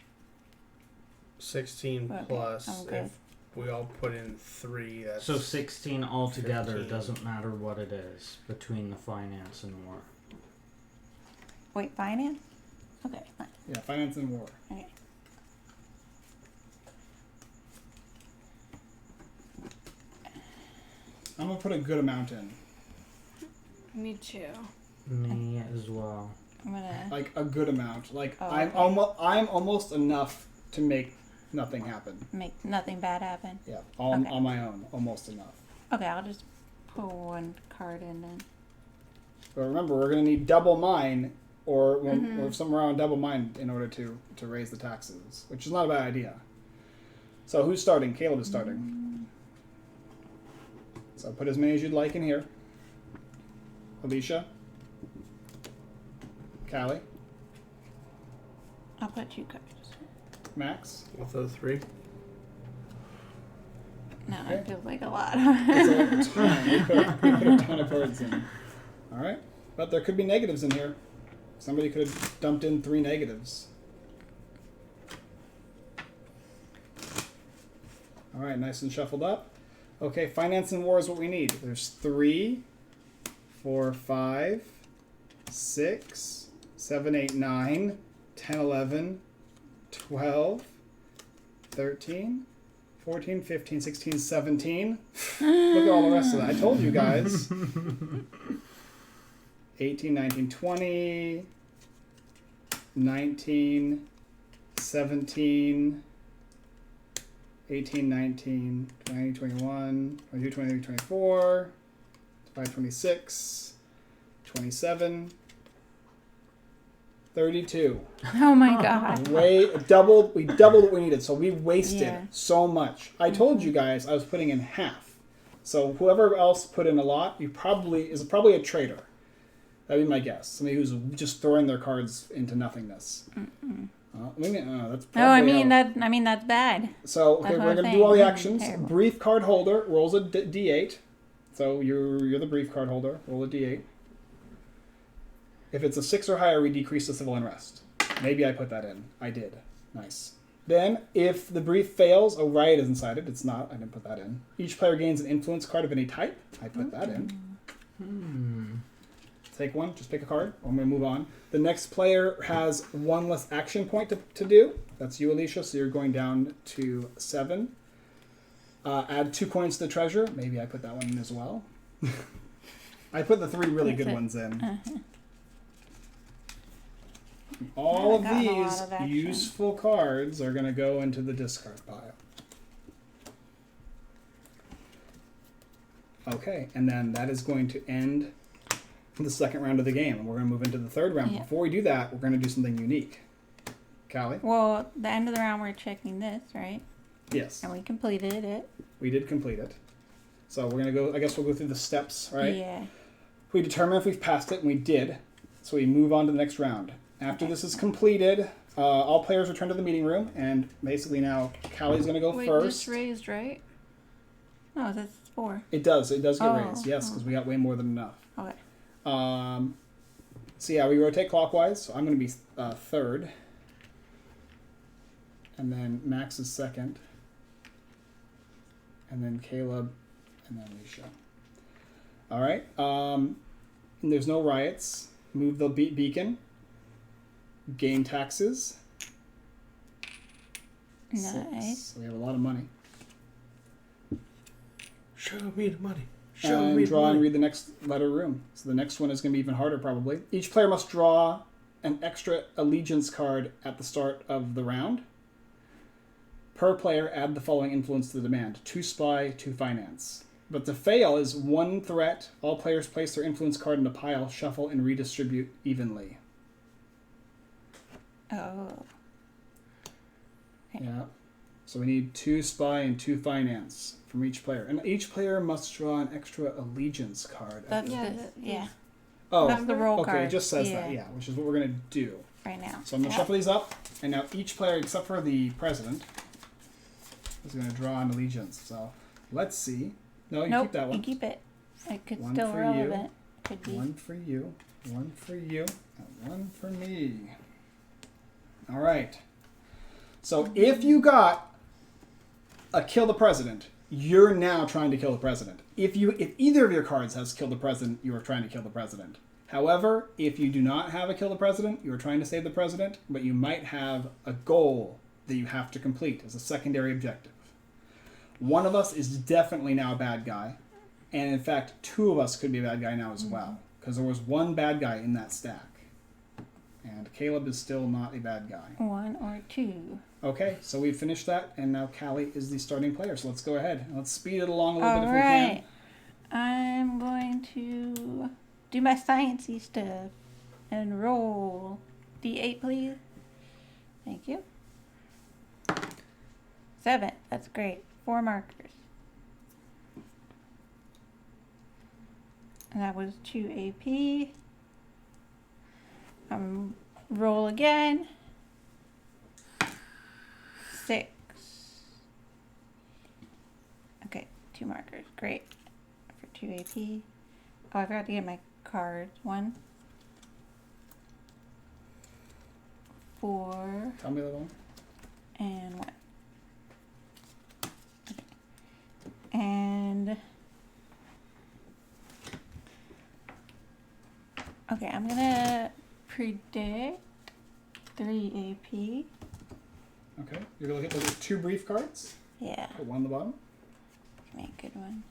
Speaker 3: 16
Speaker 1: Okay,
Speaker 3: plus.
Speaker 1: I'm good.
Speaker 3: If we all put in 3, that's
Speaker 4: So 16 altogether.
Speaker 3: 15.
Speaker 4: Doesn't matter what it is between the finance and war.
Speaker 1: Wait, finance? Okay, fine.
Speaker 2: Yeah, finance and war.
Speaker 1: Okay.
Speaker 2: I'm gonna put a good amount in,
Speaker 5: Me too.
Speaker 4: Me as well.
Speaker 1: I'm gonna.
Speaker 2: like a good amount. Like
Speaker 1: Oh,
Speaker 2: I'm
Speaker 1: okay.
Speaker 2: almost enough to make nothing happen.
Speaker 1: Make nothing bad happen.
Speaker 2: Yeah,
Speaker 1: Okay.
Speaker 2: on my own, almost enough.
Speaker 1: Okay, I'll just pull 1 card in then.
Speaker 2: But remember, we're gonna need double mine, or
Speaker 1: Mm-hmm.
Speaker 2: or somewhere around double mine in order to raise the taxes, which is not a bad idea. So who's starting? Caleb is starting. So put as many as you'd like in here. Alicia. Callie.
Speaker 1: I'll put 2 cards.
Speaker 2: Max.
Speaker 3: with those 3.
Speaker 1: No,
Speaker 2: Okay.
Speaker 1: it feels like a lot.
Speaker 2: It's a ton. We put a ton of cards in. All right, but there could be negatives in here. Somebody could have dumped in 3 negatives. All right, nice and shuffled up. Okay, finance and war is what we need. There's 3, 4, 5, 6, 7, 8, 9, 10, 11, 12, 13, 14, 15, 16, 17. Look at all the rest of that. I told you guys. 18, 19, 20, 19, 17, 18, 19, 20, 21, 22, 23, 24, 25, 26, 27, 32.
Speaker 1: Oh my god.
Speaker 2: We doubled what we needed, so we wasted
Speaker 1: Yeah.
Speaker 2: so much. I told you guys I was putting in half. So whoever else put in a lot, is probably a traitor. That'd be my guess. Somebody who's just throwing their cards into nothingness. That's probably
Speaker 1: that's bad.
Speaker 2: So okay,
Speaker 1: That's what
Speaker 2: we're
Speaker 1: I'm
Speaker 2: gonna
Speaker 1: saying.
Speaker 2: do all the
Speaker 1: That's
Speaker 2: actions.
Speaker 1: terrible.
Speaker 2: Brief card holder rolls a D8. So you're the brief card holder. Roll a D8. If it's a 6 or higher, we decrease the civil unrest. Maybe I put that in. I did. Nice. Then, if the brief fails, a riot is incited. It's not. I didn't put that in. Each player gains an influence card of any type. I put that in. Take one. Just pick a card. I'm going to move on. The next player has 1 less action point to do. That's you, Alicia. So you're going down to 7. Add 2 coins to the treasure. Maybe I put that one in as well. I put the 3 really good ones in. All of
Speaker 1: Haven't gotten a lot
Speaker 2: these
Speaker 1: of action.
Speaker 2: useful cards are going to go into the discard pile. Okay, and then that is going to end the second round of the game. And we're going to move into the third round.
Speaker 1: Yeah.
Speaker 2: Before we do that, we're going to do something unique. Callie?
Speaker 1: Well, the end of the round we're checking this, right?
Speaker 2: Yes,
Speaker 1: And we completed it.
Speaker 2: we did complete it. So we're going to go, I guess we'll go through the steps, right?
Speaker 1: Yeah.
Speaker 2: We determine if we've passed it, and we did. So we move on to the next round. After this is completed, all players return to the meeting room, and basically now Callie's going to go
Speaker 5: Wait,
Speaker 2: first.
Speaker 5: this raised, right?
Speaker 1: Oh, that's 4.
Speaker 2: It does get
Speaker 1: Oh,
Speaker 2: raised, yes, because we got way more than enough.
Speaker 1: Okay.
Speaker 2: So yeah, we rotate clockwise. So I'm going to be third, and then Max is second, and then Caleb, and then Alicia. All right. And there's no riots. Move the beacon. Gain taxes.
Speaker 1: Nice.
Speaker 2: 6. So we have a lot of money.
Speaker 3: Show me the money. Show
Speaker 2: And
Speaker 3: me the
Speaker 2: draw and
Speaker 3: money.
Speaker 2: read the next letter room. So the next one is going to be even harder, probably. Each player must draw an extra allegiance card at the start of the round. Per player, add the following influence to the demand: 2 spy, 2 finance. But to fail is 1 threat. All players place their influence card in a pile, shuffle, and redistribute evenly.
Speaker 1: Oh. Okay.
Speaker 2: Yeah. So we need 2 spy and 2 finance from each player. And each player must draw an extra allegiance card.
Speaker 1: That's
Speaker 5: Yeah,
Speaker 1: this. Yeah.
Speaker 2: oh,
Speaker 1: That's the roll
Speaker 2: okay,
Speaker 1: card.
Speaker 2: it just says that, yeah, which is what we're going to do.
Speaker 1: Right now.
Speaker 2: So I'm going to shuffle these up, and now each player, except for the president, is going to draw an allegiance. So let's see. No, you
Speaker 1: Nope,
Speaker 2: keep that one.
Speaker 1: you keep it. It could
Speaker 2: One
Speaker 1: still
Speaker 2: for you.
Speaker 1: relevant. Could be.
Speaker 2: One for you, one for you, and one for me. All right. So if you got a kill the president, you're now trying to kill the president. If either of your cards has kill the president, you are trying to kill the president. However, if you do not have a kill the president, you are trying to save the president, but you might have a goal that you have to complete as a secondary objective. One of us is definitely now a bad guy, and in fact, 2 of us could be a bad guy now as well, because there was 1 bad guy in that stack. And Caleb is still not a bad guy.
Speaker 1: 1 or 2.
Speaker 2: Okay, so we've finished that, and now Callie is the starting player. So let's go ahead. Let's speed it along a little
Speaker 1: All
Speaker 2: bit if
Speaker 1: right. I'm going to do my sciencey stuff and roll D8, please. Thank you. 7. That's great. 4 markers. And that was 2 AP. Roll again. 6. Okay. 2 markers. Great. For 2 AP. Oh, I forgot to get my cards. 1. 4.
Speaker 2: Tell me the one.
Speaker 1: And 1. Okay. And okay, I'm gonna predict 3 AP.
Speaker 2: Okay. You're gonna look at 2 brief cards.
Speaker 1: Yeah,
Speaker 2: Put 1 on the bottom.
Speaker 1: make a good one.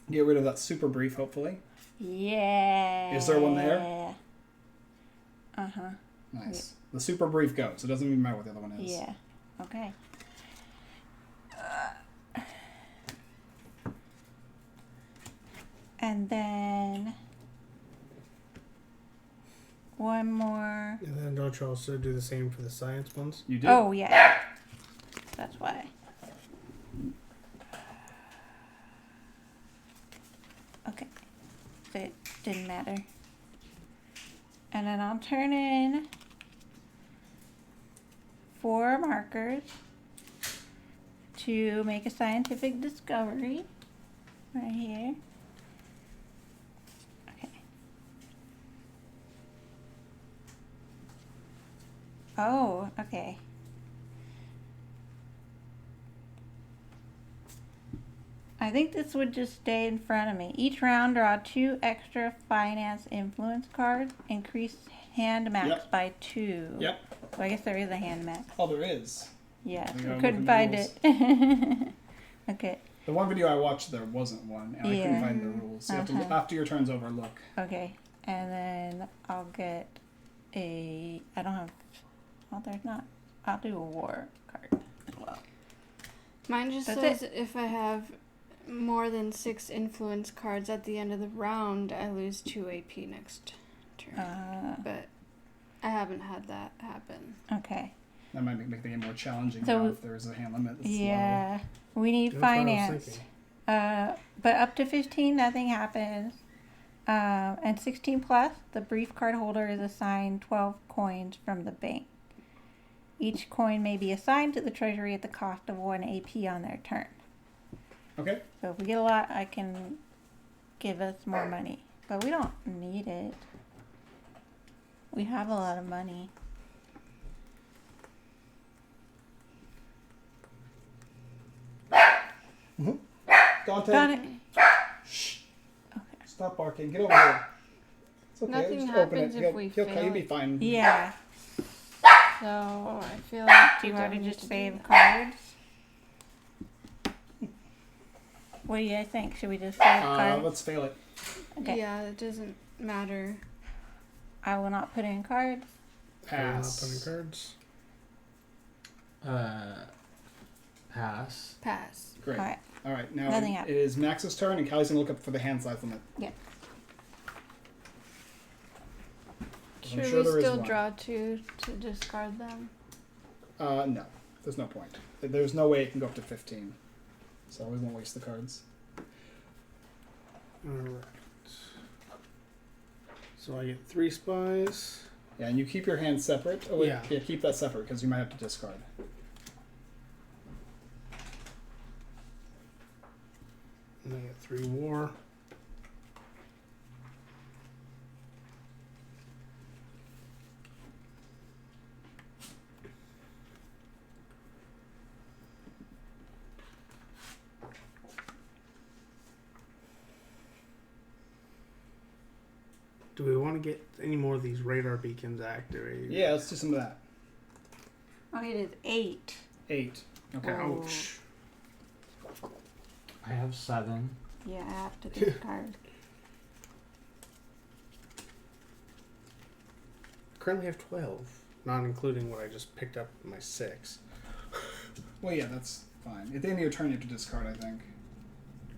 Speaker 2: Get rid of that super brief, hopefully.
Speaker 1: Yeah.
Speaker 2: Is there one there?
Speaker 1: Uh-huh.
Speaker 2: Nice. The super brief goes. It doesn't even matter what the other one is.
Speaker 1: Yeah. Okay. And then one more.
Speaker 3: And then don't you also do the same for the science ones?
Speaker 2: You do?
Speaker 1: Oh, yeah. That's why. Okay. So it didn't matter. And then I'll turn in 4 markers to make a scientific discovery right here. Okay. Oh, okay. I think this would just stay in front of me. Each round, draw 2 extra finance influence cards. Increase hand max
Speaker 2: Yep.
Speaker 1: by 2.
Speaker 2: Yep.
Speaker 1: So I guess there is a hand max.
Speaker 2: Oh, there is.
Speaker 1: Yeah,
Speaker 2: We
Speaker 1: we
Speaker 2: gotta
Speaker 1: couldn't
Speaker 2: look in
Speaker 1: find
Speaker 2: the
Speaker 1: it. Okay,
Speaker 2: The one video I watched, there wasn't one, and I couldn't
Speaker 1: Yeah.
Speaker 2: find the rules. So you have to,
Speaker 1: Uh-huh.
Speaker 2: after your turn's over, look.
Speaker 1: okay. And then I'll get a. I don't have. Well, there's not. I'll do a war card as well.
Speaker 5: Mine just
Speaker 1: That's
Speaker 5: says if I have more than 6 influence cards at the end of the round, I lose 2 AP next turn. But I haven't had that happen.
Speaker 1: Okay.
Speaker 2: That might make the game more challenging
Speaker 1: So-
Speaker 2: now if there's a hand limit. That's
Speaker 1: Yeah, we need
Speaker 3: That's what I was
Speaker 1: finance.
Speaker 3: thinking.
Speaker 1: But up to 15, nothing happens. And 16 plus, the brief card holder is assigned 12 coins from the bank. Each coin may be assigned to the treasury at the cost of 1 AP on their turn.
Speaker 2: low. Okay.
Speaker 1: So if we get a lot, I can give us more money. But we don't need it. We have a lot of money.
Speaker 2: Dante,
Speaker 1: Got it.
Speaker 2: shh.
Speaker 1: Okay.
Speaker 2: Stop barking. Get over here. It's okay.
Speaker 5: Nothing
Speaker 2: Just open
Speaker 5: happens
Speaker 2: it.
Speaker 5: if
Speaker 2: He'll,
Speaker 5: we
Speaker 2: he'll,
Speaker 5: fail
Speaker 2: You'll be
Speaker 5: it.
Speaker 2: fine.
Speaker 1: Yeah.
Speaker 5: So I feel like
Speaker 1: Do you
Speaker 5: we
Speaker 1: want to
Speaker 5: don't need
Speaker 1: just
Speaker 5: do
Speaker 1: save
Speaker 5: that.
Speaker 1: cards? What do you guys think? Should we just save cards?
Speaker 2: Let's fail it.
Speaker 1: Okay.
Speaker 5: Yeah, it doesn't matter.
Speaker 1: I will not put in cards.
Speaker 2: Pass.
Speaker 3: Not putting cards.
Speaker 4: Pass.
Speaker 5: Pass.
Speaker 2: Great.
Speaker 1: Alright.
Speaker 2: All right. Now
Speaker 1: Nothing
Speaker 2: it
Speaker 1: happened.
Speaker 2: is Max's turn, and Callie's gonna look up for the hand size limit.
Speaker 1: Yeah.
Speaker 5: Should
Speaker 2: sure
Speaker 5: we
Speaker 2: there is
Speaker 5: still
Speaker 2: one.
Speaker 5: draw 2 to discard them?
Speaker 2: No. There's no point. There's no way it can go up to 15. So we won't waste the cards.
Speaker 3: Alright. So I get 3 spies.
Speaker 2: Yeah, and you keep your hands separate. Oh, wait,
Speaker 3: Yeah.
Speaker 2: keep that separate because you might have to discard.
Speaker 3: And I get 3 war. Do we want to get any more of these radar beacons activated?
Speaker 2: Yeah, let's do some of that.
Speaker 1: Okay, it is 8.
Speaker 2: 8. Okay.
Speaker 1: Oh.
Speaker 3: Ouch.
Speaker 4: I have 7.
Speaker 1: Yeah, I have to discard.
Speaker 3: Currently have 12, not including what I just picked up in my 6.
Speaker 2: Well, yeah, that's fine. At the end of your turn, you have to discard, I think.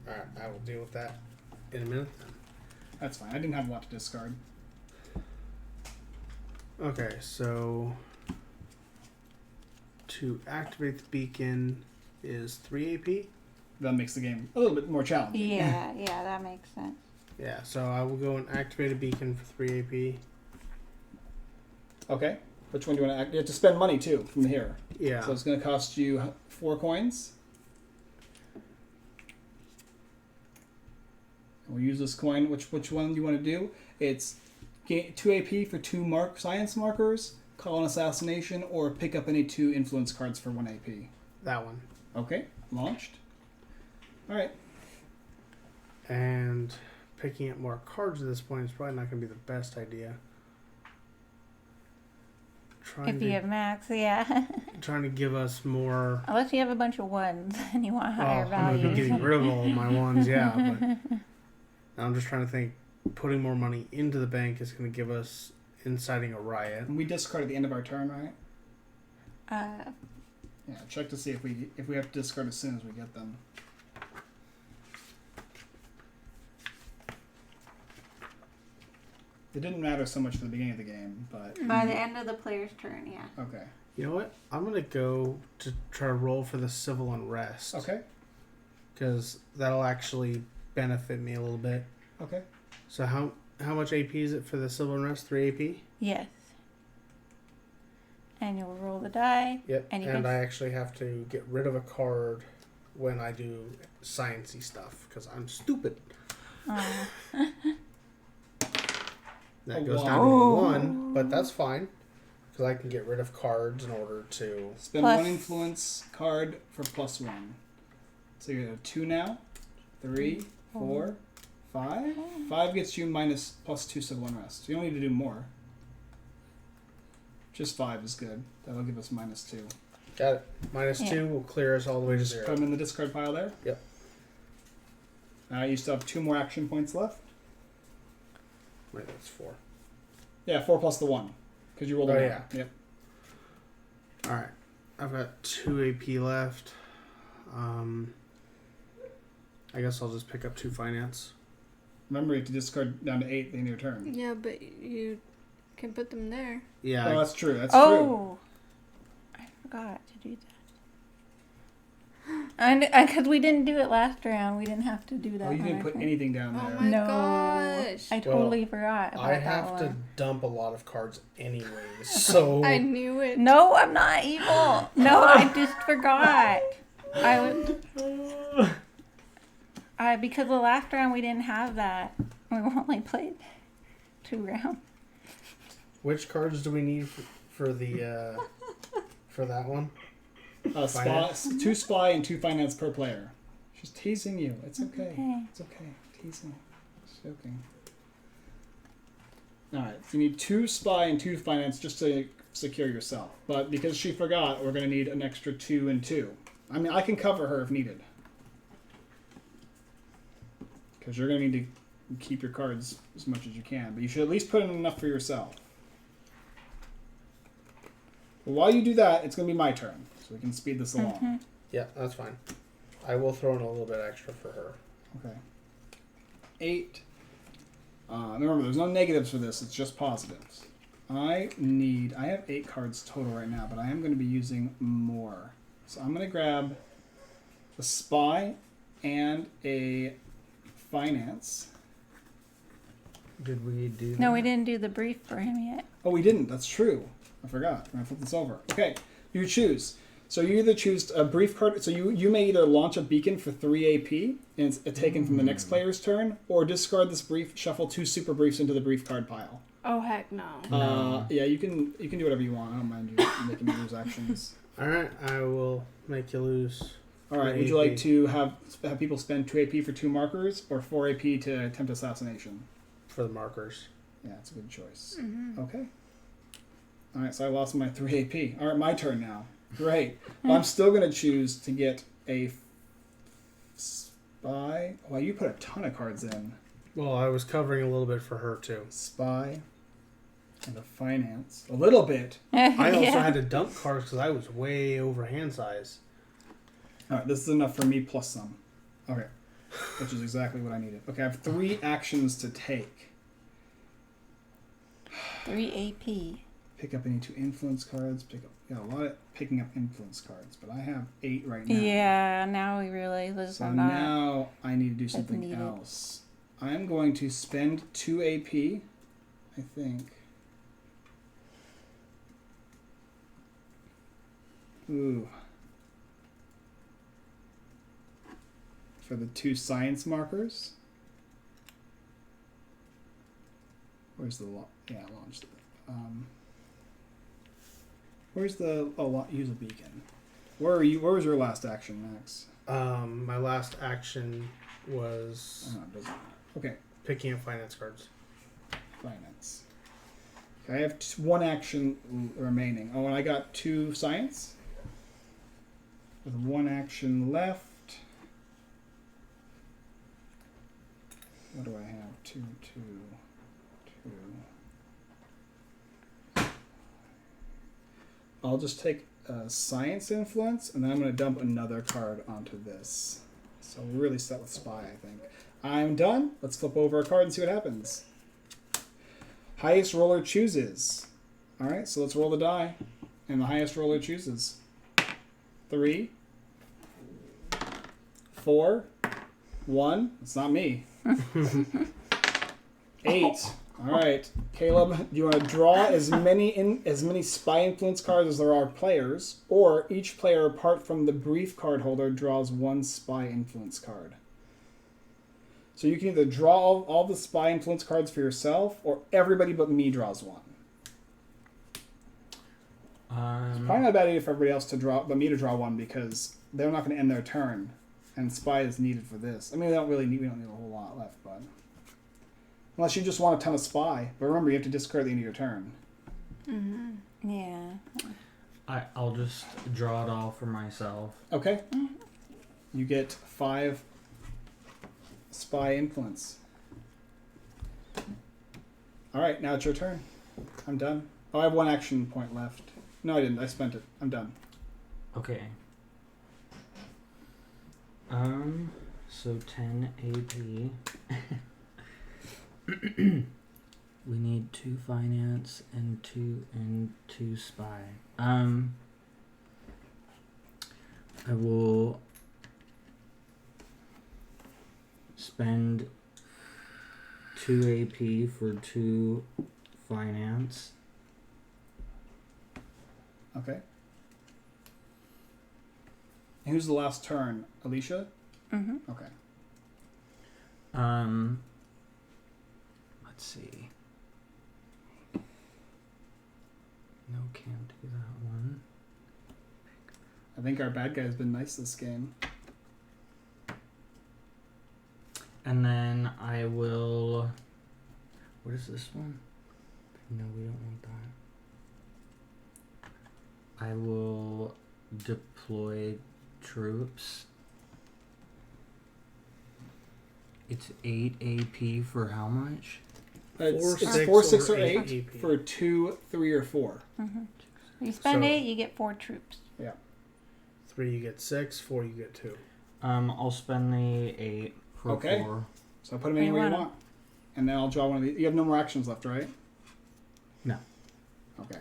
Speaker 3: Alright, I will deal with that in a minute then.
Speaker 2: That's fine. I didn't have a lot to discard.
Speaker 3: Okay, so to activate the beacon is 3 AP.
Speaker 2: That makes the game a little bit more challenging.
Speaker 1: Yeah, yeah, that makes sense.
Speaker 3: Yeah, so I will go and activate a beacon for 3 AP.
Speaker 2: Okay. Which one do you want to act? You have to spend money, too, from here.
Speaker 3: Yeah.
Speaker 2: So it's going to cost you 4 coins. We'll use this coin. Which one do you want to do? It's 2 AP for 2 science markers, call an assassination, or pick up any 2 influence cards for 1 AP.
Speaker 3: That one.
Speaker 2: Okay, launched. All right.
Speaker 3: And picking up more cards at this point is probably not going to be the best idea.
Speaker 1: If you have max, yeah.
Speaker 3: Trying to give us more.
Speaker 1: Unless you have a bunch of ones and you want higher
Speaker 3: I'm going to be
Speaker 1: values.
Speaker 3: getting rid of all my ones, yeah. But I'm just trying to think. Putting more money into the bank is going to give us inciting a riot.
Speaker 2: And we discard at the end of our turn, right?
Speaker 1: Uh,
Speaker 2: Yeah, check to see if we have to discard as soon as we get them. It didn't matter so much for the beginning of the game, but...
Speaker 1: by the end of the player's turn, yeah.
Speaker 2: Okay.
Speaker 3: You know what? I'm going to go to try to roll for the civil unrest.
Speaker 2: Okay.
Speaker 3: Because that'll actually benefit me a little bit.
Speaker 2: Okay.
Speaker 3: So how much AP is it for the civil unrest? 3 AP?
Speaker 1: Yes. And you'll roll the die.
Speaker 3: Yep.
Speaker 1: And
Speaker 3: And,
Speaker 1: you can-
Speaker 3: I actually have to get rid of a card when I do sciencey stuff because I'm stupid.
Speaker 1: Oh.
Speaker 3: That
Speaker 2: A
Speaker 3: goes
Speaker 2: one.
Speaker 3: down to
Speaker 1: Oh.
Speaker 3: 1, but that's fine because I can get rid of cards in order to.
Speaker 2: Spend
Speaker 1: Plus-
Speaker 2: 1 influence card for +1. So you're at 2 now. 3, 4, 5. 5 gets you +2 civil unrest. You don't need to do more. Just 5 is good. That'll give us -2.
Speaker 3: Got it. -2
Speaker 1: Yeah.
Speaker 3: will clear us all the way to
Speaker 2: Just
Speaker 3: 0.
Speaker 2: put them in the discard pile there.
Speaker 3: Yep.
Speaker 2: You still have 2 more action points left.
Speaker 3: Wait, that's 4.
Speaker 2: Yeah, 4 plus the 1. Because you rolled a
Speaker 3: Oh,
Speaker 2: 1.
Speaker 3: yeah.
Speaker 2: Yep.
Speaker 3: Alright. I've got 2 AP left. I guess I'll just pick up 2 finance.
Speaker 2: Remember, you have to discard down to 8 at the end of your turn.
Speaker 5: Yeah, but you can put them there.
Speaker 3: Yeah.
Speaker 2: Oh, that's true. That's true.
Speaker 1: Oh. I forgot to do that. And because we didn't do it last round, we didn't have to do that.
Speaker 2: Oh, you
Speaker 1: on
Speaker 2: didn't
Speaker 1: our
Speaker 2: put
Speaker 1: turn.
Speaker 2: anything down
Speaker 5: Oh
Speaker 2: there.
Speaker 5: my
Speaker 1: No.
Speaker 5: gosh.
Speaker 1: I totally forgot about
Speaker 3: I
Speaker 1: that
Speaker 3: have to
Speaker 1: one.
Speaker 3: dump a lot of cards anyways, so
Speaker 5: I knew it.
Speaker 1: No, I'm not evil. No, I just forgot. Because the last round we didn't have that. We only played 2 rounds.
Speaker 3: which cards do we need for the for that one? Finance?
Speaker 2: 2 spy and 2 finance per player. She's teasing you. It's okay.
Speaker 1: Okay.
Speaker 2: It's okay. Teasing. Just joking. Alright, so you need 2 spy and 2 finance just to secure yourself. But because she forgot, we're going to need an extra 2 and 2. I mean, I can cover her if needed. Because you're going to need to keep your cards as much as you can. But you should at least put in enough for yourself. But while you do that, it's going to be my turn. So we can speed this along.
Speaker 1: Mm-hmm.
Speaker 3: Yeah, that's fine. I will throw in a little bit extra for her.
Speaker 2: Okay. 8. Remember, there's no negatives for this. It's just positives. I have 8 cards total right now, but I am going to be using more. So I'm going to grab a spy and a finance.
Speaker 4: Did we do
Speaker 1: No,
Speaker 4: that?
Speaker 1: we didn't do the brief for him yet.
Speaker 2: Oh, we didn't. That's true. I forgot. I'm going to flip this over. Okay. You choose. So you either choose a brief card. So you may either launch a beacon for 3 AP, and it's taken from the next player's turn, or discard this brief, shuffle 2 super briefs into the brief card pile.
Speaker 5: Oh heck no.
Speaker 2: Yeah, you can do whatever you want. I don't mind you making me lose actions.
Speaker 3: Alright, I will make you lose.
Speaker 2: All right. Would you like to have people spend 2 AP for 2 markers, or 4 AP to attempt assassination?
Speaker 3: For the markers.
Speaker 2: Yeah, it's a good choice.
Speaker 5: Mm-hmm.
Speaker 2: Okay. All right, so I lost my 3 AP. All right, my turn now. Great. Well, I'm still going to choose to get a spy. Wow, you put a ton of cards in.
Speaker 3: Well, I was covering a little bit for her too.
Speaker 2: Spy and a finance. A little bit.
Speaker 3: I also
Speaker 1: Yeah.
Speaker 3: had to dump cards because I was way over hand size.
Speaker 2: All right, this is enough for me plus some. Okay, which is exactly what I needed. Okay, I have 3 actions to take.
Speaker 1: 3 AP.
Speaker 2: Pick up any 2 influence cards. A lot of picking up influence cards, but I have 8 right now.
Speaker 1: Yeah, now we realize this
Speaker 2: So
Speaker 1: is not.
Speaker 2: now I need to do something
Speaker 1: needed.
Speaker 2: else. I'm going to spend 2 AP, I think. Ooh. For the 2 science markers. Where's the launch? Where's the use a beacon? Where are you? Where was your last action, Max?
Speaker 3: My last action was
Speaker 2: Oh, it doesn't. Okay,
Speaker 3: picking up finance cards.
Speaker 2: finance. Okay, I have one action remaining. Oh, and I got 2 science. With 1 action left. What do I have? 2, 2, 2. I'll just take science influence, and then I'm going to dump another card onto this. So we're really set with spy, I think. I'm done. Let's flip over a card and see what happens. Highest roller chooses. All right, so let's roll the die, and the highest roller chooses. 3, 4, 1. It's not me. 8. All right, Caleb, do you want to draw as many spy influence cards as there are players, or each player apart from the brief card holder draws 1 spy influence card? So you can either draw all the spy influence cards for yourself, or everybody but me draws 1. It's probably not a bad idea for everybody else to draw, but me to draw 1, because they're not going to end their turn, and spy is needed for this. I mean, we don't need a whole lot left, but unless you just want a ton of spy. But remember, you have to discard at the end of your turn.
Speaker 1: Mm-hmm. Yeah.
Speaker 4: I'll just draw it all for myself.
Speaker 2: Okay. You get 5 spy influence. All right, now it's your turn. I'm done. Oh, I have 1 action point left. No, I didn't. I spent it. I'm done.
Speaker 4: Okay. So 10 AP. We need 2 finance and 2 spy. I will spend 2 AP for 2 finance.
Speaker 2: Okay. And who's the last turn? Alicia?
Speaker 1: Mm-hmm.
Speaker 2: Okay.
Speaker 4: Let's see. No, can't do that one.
Speaker 2: I think our bad guy's been nice this game.
Speaker 4: And then I will... What is this one? No, we don't want that. I will deploy troops. It's 8 AP for how much?
Speaker 2: It's 4, 6, or 8
Speaker 3: AP.
Speaker 2: for 2, 3, or 4.
Speaker 1: Mm-hmm. You spend
Speaker 3: So-
Speaker 1: 8, you get 4 troops.
Speaker 3: 3, you get 6. 4, you get 2.
Speaker 4: I'll spend the 8 for
Speaker 2: Okay.
Speaker 4: 4.
Speaker 2: So put them anywhere you
Speaker 1: want 'em.
Speaker 2: want. And then I'll draw one of these. You have no more actions left, right?
Speaker 4: No.
Speaker 2: Okay.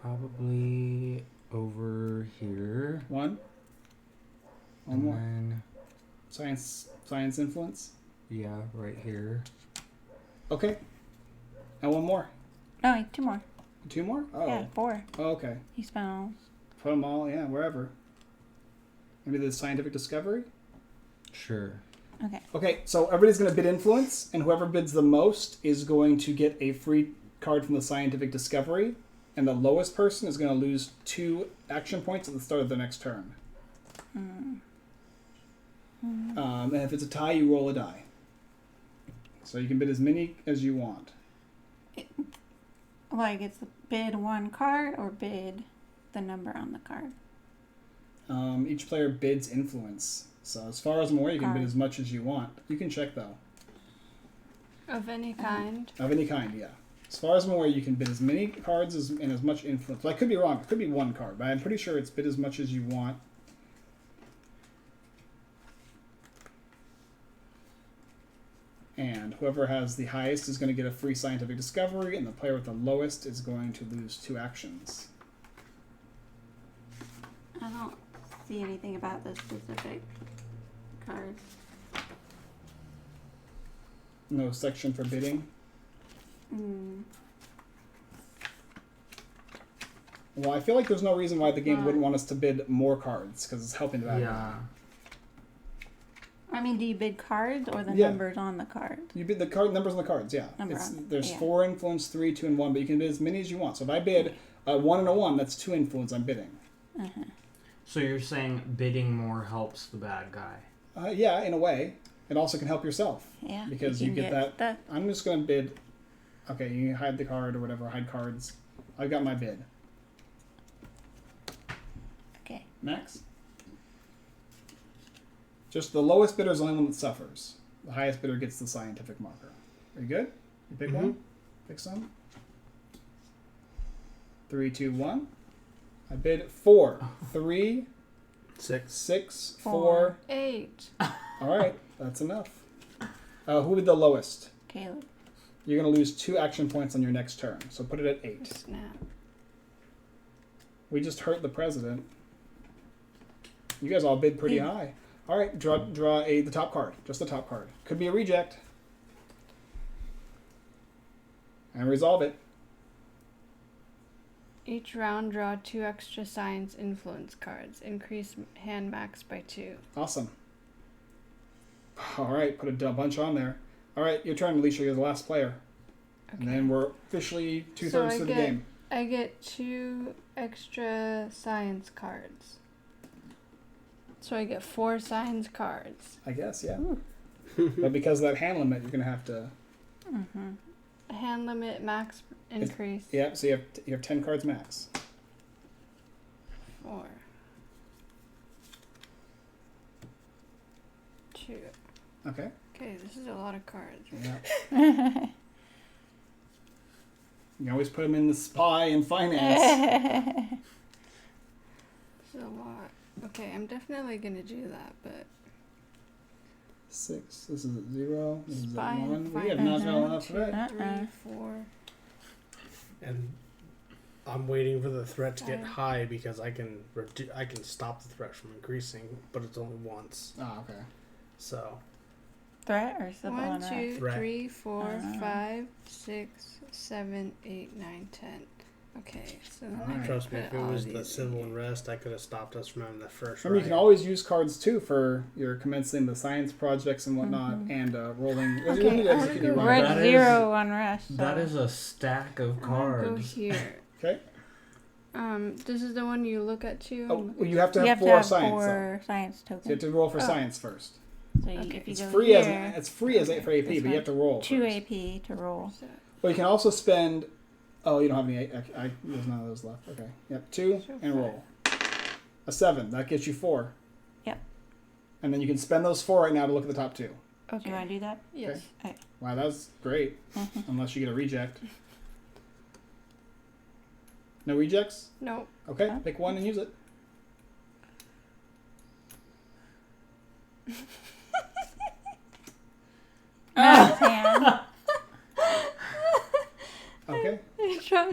Speaker 4: Probably over here.
Speaker 2: One
Speaker 4: And
Speaker 2: more.
Speaker 4: then,
Speaker 2: Science influence.
Speaker 4: yeah, right here.
Speaker 2: Okay. And one more.
Speaker 1: No, 2 more.
Speaker 2: 2 more? Oh.
Speaker 1: Yeah, 4.
Speaker 2: Oh, okay.
Speaker 1: You spent all.
Speaker 2: Put them all, yeah, wherever. Maybe the scientific discovery?
Speaker 4: Sure.
Speaker 1: Okay.
Speaker 2: Okay, so everybody's going to bid influence, and whoever bids the most is going to get a free card from the scientific discovery, and the lowest person is going to lose 2 action points at the start of the next turn. And if it's a tie, you roll a die. So you can bid as many as you want.
Speaker 1: Like, it's bid 1 card or bid the number on the card?
Speaker 2: Each player bids influence. So as far as I'm aware, you can bid
Speaker 1: Card.
Speaker 2: as much as you want. You can check, though.
Speaker 5: Of any kind.
Speaker 2: Of any kind, yeah. As far as I'm aware, you can bid as many cards and as much influence. Well, I could be wrong. It could be 1 card, but I'm pretty sure it's bid as much as you want. And whoever has the highest is going to get a free scientific discovery, and the player with the lowest is going to lose 2 actions.
Speaker 1: I don't see anything about the specific cards.
Speaker 2: No section for bidding. Well, I feel like there's no reason why the game wouldn't want us to bid more cards because it's helping the bad guy.
Speaker 6: Yeah.
Speaker 1: I mean, do you bid cards or the
Speaker 2: Yeah.
Speaker 1: numbers on the card?
Speaker 2: You bid the card numbers on the cards, yeah. There's
Speaker 1: yeah.
Speaker 2: 4 influence, 3, 2, and 1, but you can bid as many as you want. So if I bid a 1 and a 1, that's 2 influence I'm bidding.
Speaker 6: So you're saying bidding more helps the bad guy?
Speaker 2: Yeah, in a way. It also can help yourself.
Speaker 1: Yeah.
Speaker 2: Because you
Speaker 1: can
Speaker 2: get that.
Speaker 1: stuff.
Speaker 2: I'm just going to bid. Okay, you can hide the card or whatever. Hide cards. I've got my bid.
Speaker 1: Okay.
Speaker 2: Max? Just the lowest bidder is the only one that suffers. The highest bidder gets the scientific marker. Are you good? You pick one? Pick some? 3, 2, 1. I bid 4. 3, 6, 4.
Speaker 5: 8.
Speaker 2: All right, that's enough. Who bid the lowest?
Speaker 1: Caleb.
Speaker 2: You're going to lose 2 action points on your next turn, so put it at 8.
Speaker 5: Snap.
Speaker 2: We just hurt the president. You guys all bid pretty high. All right, draw the top card. Just the top card. Could be a reject. And resolve it.
Speaker 5: Each round, draw 2 extra science influence cards. Increase hand max by 2.
Speaker 2: Awesome. All right, put a bunch on there. All right, your turn, Alicia. You're the last player.
Speaker 5: Okay.
Speaker 2: And then we're officially 2/3 through the game.
Speaker 5: I get 2 extra science cards. So I get 4 science cards.
Speaker 2: I guess, yeah. But because of that hand limit, you're going to have to...
Speaker 5: Hand limit max increase.
Speaker 2: Yeah, so you have 10 cards max.
Speaker 5: 4. 2.
Speaker 2: Okay.
Speaker 5: Okay, this is a lot of cards.
Speaker 2: Yeah. You always put them in the spy and finance.
Speaker 5: This is a lot. Okay, I'm definitely gonna do that, but
Speaker 2: 6. This is at 0. This is at
Speaker 5: Spy and
Speaker 2: 1. We have not got enough of it.
Speaker 5: 3, 4.
Speaker 3: And I'm waiting for the threat to get
Speaker 5: Fine.
Speaker 3: high because I can stop the threat from increasing, but it's only once.
Speaker 2: Oh, okay.
Speaker 3: So
Speaker 1: Threat or civil
Speaker 5: 1,
Speaker 1: unrest?
Speaker 5: 2,
Speaker 3: Threat.
Speaker 5: 3, 4,
Speaker 1: Uh-huh.
Speaker 5: 5, 6, 7, 8, 9, 10. Okay, so then I
Speaker 2: Alright.
Speaker 5: can
Speaker 3: trust me,
Speaker 5: put
Speaker 3: if it
Speaker 5: all
Speaker 3: was the
Speaker 5: these
Speaker 3: civil
Speaker 5: in.
Speaker 3: unrest, I could have stopped us from having the first.
Speaker 2: Remember, you can
Speaker 3: riot.
Speaker 2: always use cards too for your commencing the science projects and whatnot, and rolling.
Speaker 5: Okay,
Speaker 2: you need to
Speaker 5: I wanna
Speaker 2: execute
Speaker 5: go
Speaker 2: your
Speaker 1: We're
Speaker 2: round.
Speaker 1: at
Speaker 6: That
Speaker 1: 0 unrest. So.
Speaker 6: That is a stack of
Speaker 5: I wanna go
Speaker 6: cards.
Speaker 5: here.
Speaker 2: Okay.
Speaker 5: This is the one you look at too.
Speaker 2: Oh, well, you have to
Speaker 1: you
Speaker 2: have
Speaker 1: have
Speaker 2: 4
Speaker 1: to have
Speaker 2: science.
Speaker 1: 4 science
Speaker 2: So you have
Speaker 1: tokens.
Speaker 2: to roll for
Speaker 5: Oh.
Speaker 2: science first.
Speaker 1: So you,
Speaker 5: Okay.
Speaker 1: if you
Speaker 2: It's
Speaker 1: go
Speaker 2: free
Speaker 1: here,
Speaker 2: as for AP,
Speaker 1: This
Speaker 2: but you have to roll.
Speaker 1: 2
Speaker 2: first.
Speaker 1: AP to roll.
Speaker 5: So,
Speaker 2: Well, you can also spend. Oh, you don't have any. There's none of those left. Okay. Yep. 2
Speaker 5: So
Speaker 2: and
Speaker 5: 5.
Speaker 2: roll. A 7. That gets you 4.
Speaker 1: Yep.
Speaker 2: And then you can spend those 4 right now to look at the top 2.
Speaker 1: Do you want to do that?
Speaker 5: yes.
Speaker 2: Wow, that's great. Unless you get a reject. No rejects?
Speaker 5: No.
Speaker 2: Okay,
Speaker 1: Huh?
Speaker 2: pick one and use it.
Speaker 1: Matt's hand.
Speaker 2: Okay.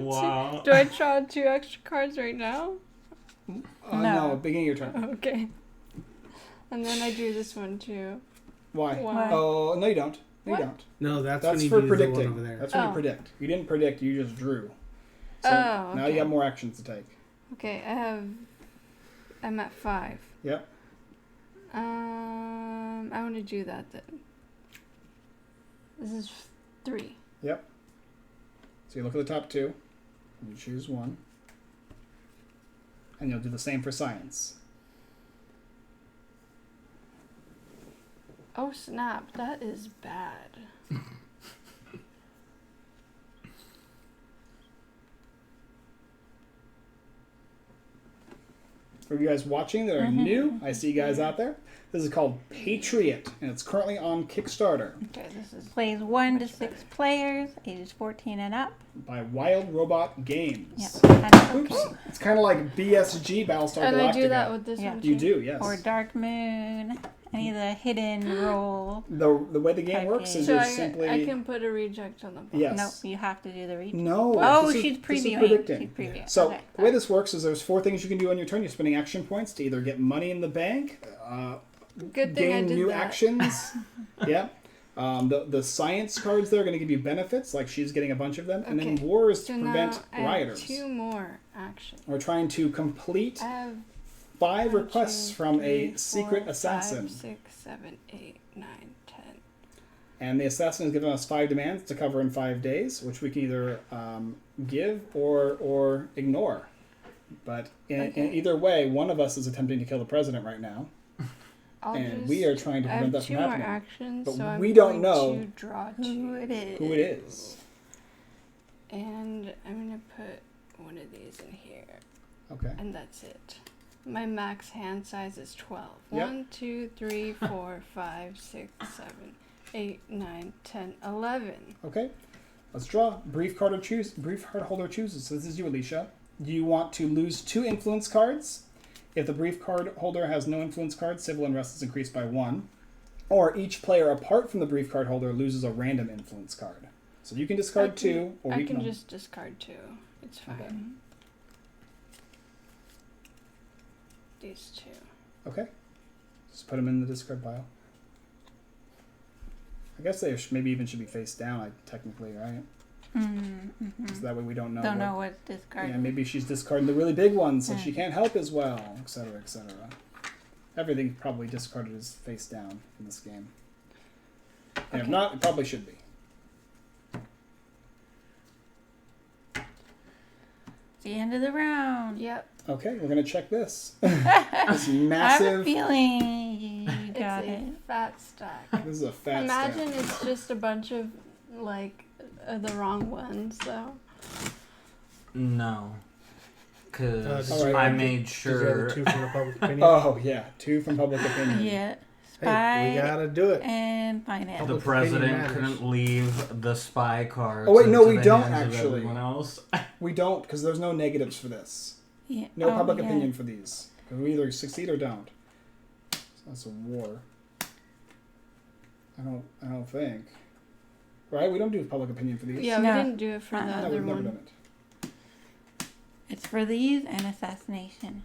Speaker 6: Wow.
Speaker 5: Do I draw 2 extra cards right now?
Speaker 2: No, beginning of your turn.
Speaker 5: Okay. And then I do this one too.
Speaker 2: Why?
Speaker 5: Why?
Speaker 2: Oh, no, you don't. No,
Speaker 5: What?
Speaker 2: you don't.
Speaker 3: No, that's
Speaker 2: That's
Speaker 3: when you
Speaker 2: for
Speaker 3: do the one
Speaker 2: predicting.
Speaker 3: over there.
Speaker 2: That's when you
Speaker 5: Oh.
Speaker 2: predict. You didn't predict, you just drew. So
Speaker 5: Oh,
Speaker 2: now
Speaker 5: okay.
Speaker 2: you have more actions to take.
Speaker 5: Okay, I'm at 5.
Speaker 2: Yep.
Speaker 5: I want to do that then. This is 3.
Speaker 2: Yep. So you look at the top 2, and you choose one. And you'll do the same for science.
Speaker 5: Oh snap, that is bad.
Speaker 2: For you guys watching that are new, I see you guys out there. This is called Patriot, and it's currently on Kickstarter
Speaker 5: Okay, this is
Speaker 1: Plays 1 to 6 players, ages 14 and up.
Speaker 2: by Wild Robot Games.
Speaker 1: Yep. And
Speaker 2: Oops. It's kind of like BSG, Battlestar
Speaker 5: and
Speaker 2: Galactica.
Speaker 5: I do that with this
Speaker 1: Yeah.
Speaker 5: one too.
Speaker 2: You do, yes.
Speaker 1: Or Dark Moon. Any of the hidden role.
Speaker 2: The way the game
Speaker 1: Type
Speaker 2: works is
Speaker 5: So
Speaker 2: you're
Speaker 5: I
Speaker 2: simply...
Speaker 5: can put a reject on the bottom.
Speaker 2: Yes.
Speaker 1: Nope, you have to do the read.
Speaker 2: No.
Speaker 1: Oh,
Speaker 2: this is-
Speaker 1: she's
Speaker 2: this is
Speaker 1: previewing.
Speaker 2: predicting.
Speaker 1: She's previewing.
Speaker 2: So
Speaker 1: Okay.
Speaker 2: the way this works is there's 4 things you can do on your turn. You're spending action points to either get money in the bank,
Speaker 5: Good thing I
Speaker 2: gain
Speaker 5: did
Speaker 2: new
Speaker 5: that.
Speaker 2: actions. Yep. The science cards there are going to give you benefits, like she's getting a bunch of them, and then
Speaker 5: Okay.
Speaker 2: wars
Speaker 5: So
Speaker 2: prevent
Speaker 5: now I have
Speaker 2: rioters.
Speaker 5: 2 more actions.
Speaker 2: We're trying to complete
Speaker 5: I have
Speaker 2: 5
Speaker 5: 1,
Speaker 2: requests
Speaker 5: 2,
Speaker 2: from
Speaker 5: 3,
Speaker 2: a secret
Speaker 5: 4,
Speaker 2: assassin.
Speaker 5: 5, 6, 7, 8, 9, 10.
Speaker 2: And the assassin has given us 5 demands to cover in 5 days, which we can either give or ignore. But in either way, one of us is attempting to kill the president right now. And we are trying to
Speaker 5: I
Speaker 2: prevent
Speaker 5: have
Speaker 2: that
Speaker 5: 2
Speaker 2: from
Speaker 5: more
Speaker 2: happening.
Speaker 5: actions,
Speaker 2: But
Speaker 5: so I'm
Speaker 2: we don't
Speaker 5: going
Speaker 2: know
Speaker 5: to draw
Speaker 1: Who
Speaker 5: 2.
Speaker 1: it is.
Speaker 2: Who it is.
Speaker 5: And I'm going to put one of these in here.
Speaker 2: Okay.
Speaker 5: And that's it. My max hand size is 12.
Speaker 2: Yep.
Speaker 5: 1, 2, 3, 4, 5, 6, 7, 8, 9, 10, 11.
Speaker 2: Okay. Let's draw. Brief card holder chooses. So this is you, Alicia. Do you want to lose 2 influence cards? If the brief card holder has no influence cards, civil unrest is increased by 1. Or each player apart from the brief card holder loses a random influence card. So you can discard 2, or
Speaker 5: I
Speaker 2: we
Speaker 5: can just discard 2. It's fine.
Speaker 2: Okay.
Speaker 5: These 2.
Speaker 2: Okay. Just put them in the discard pile. I guess they maybe even should be face down, like, technically, right?
Speaker 1: Mm-hmm.
Speaker 2: So that way we don't know.
Speaker 1: Don't know what's discarded.
Speaker 2: Yeah, maybe she's discarding the really big ones, so
Speaker 1: Yeah.
Speaker 2: she can't help as well, etc., etc. Everything probably discarded is face down in this game. And if
Speaker 5: Okay.
Speaker 2: not, it probably should be.
Speaker 1: The end of the round.
Speaker 5: Yep.
Speaker 2: Okay, we're gonna check this. This
Speaker 1: I have a
Speaker 2: massive.
Speaker 1: feeling you got
Speaker 5: It's
Speaker 1: it.
Speaker 5: a fat stack.
Speaker 2: This is a fat
Speaker 5: Imagine
Speaker 2: stack.
Speaker 5: it's just a bunch of, like, the wrong ones, so.
Speaker 6: No. Because
Speaker 3: Alright.
Speaker 6: I made
Speaker 3: Does the other
Speaker 6: sure.
Speaker 3: 2 from the public opinion?
Speaker 2: Oh yeah, 2 from public opinion.
Speaker 1: Yeah.
Speaker 3: Hey,
Speaker 1: Spy
Speaker 3: we gotta do it.
Speaker 1: and finance.
Speaker 6: The
Speaker 3: Public
Speaker 6: president
Speaker 3: opinion matters.
Speaker 6: couldn't leave the spy cards.
Speaker 2: Oh, wait, no,
Speaker 6: into
Speaker 2: we
Speaker 6: the
Speaker 2: don't,
Speaker 6: hands of
Speaker 2: actually.
Speaker 6: everyone else.
Speaker 2: We don't, because there's no negatives for this.
Speaker 1: Yeah.
Speaker 2: No
Speaker 1: Oh,
Speaker 2: public
Speaker 1: yeah.
Speaker 2: opinion for these. Because we either succeed or don't. So that's a war. I don't think. Right? We don't do public opinion for these.
Speaker 5: Yeah,
Speaker 1: No.
Speaker 5: we didn't do it for the
Speaker 1: Uh-uh.
Speaker 2: No,
Speaker 5: other
Speaker 2: we've never
Speaker 5: one.
Speaker 2: done it.
Speaker 1: It's for these and assassination.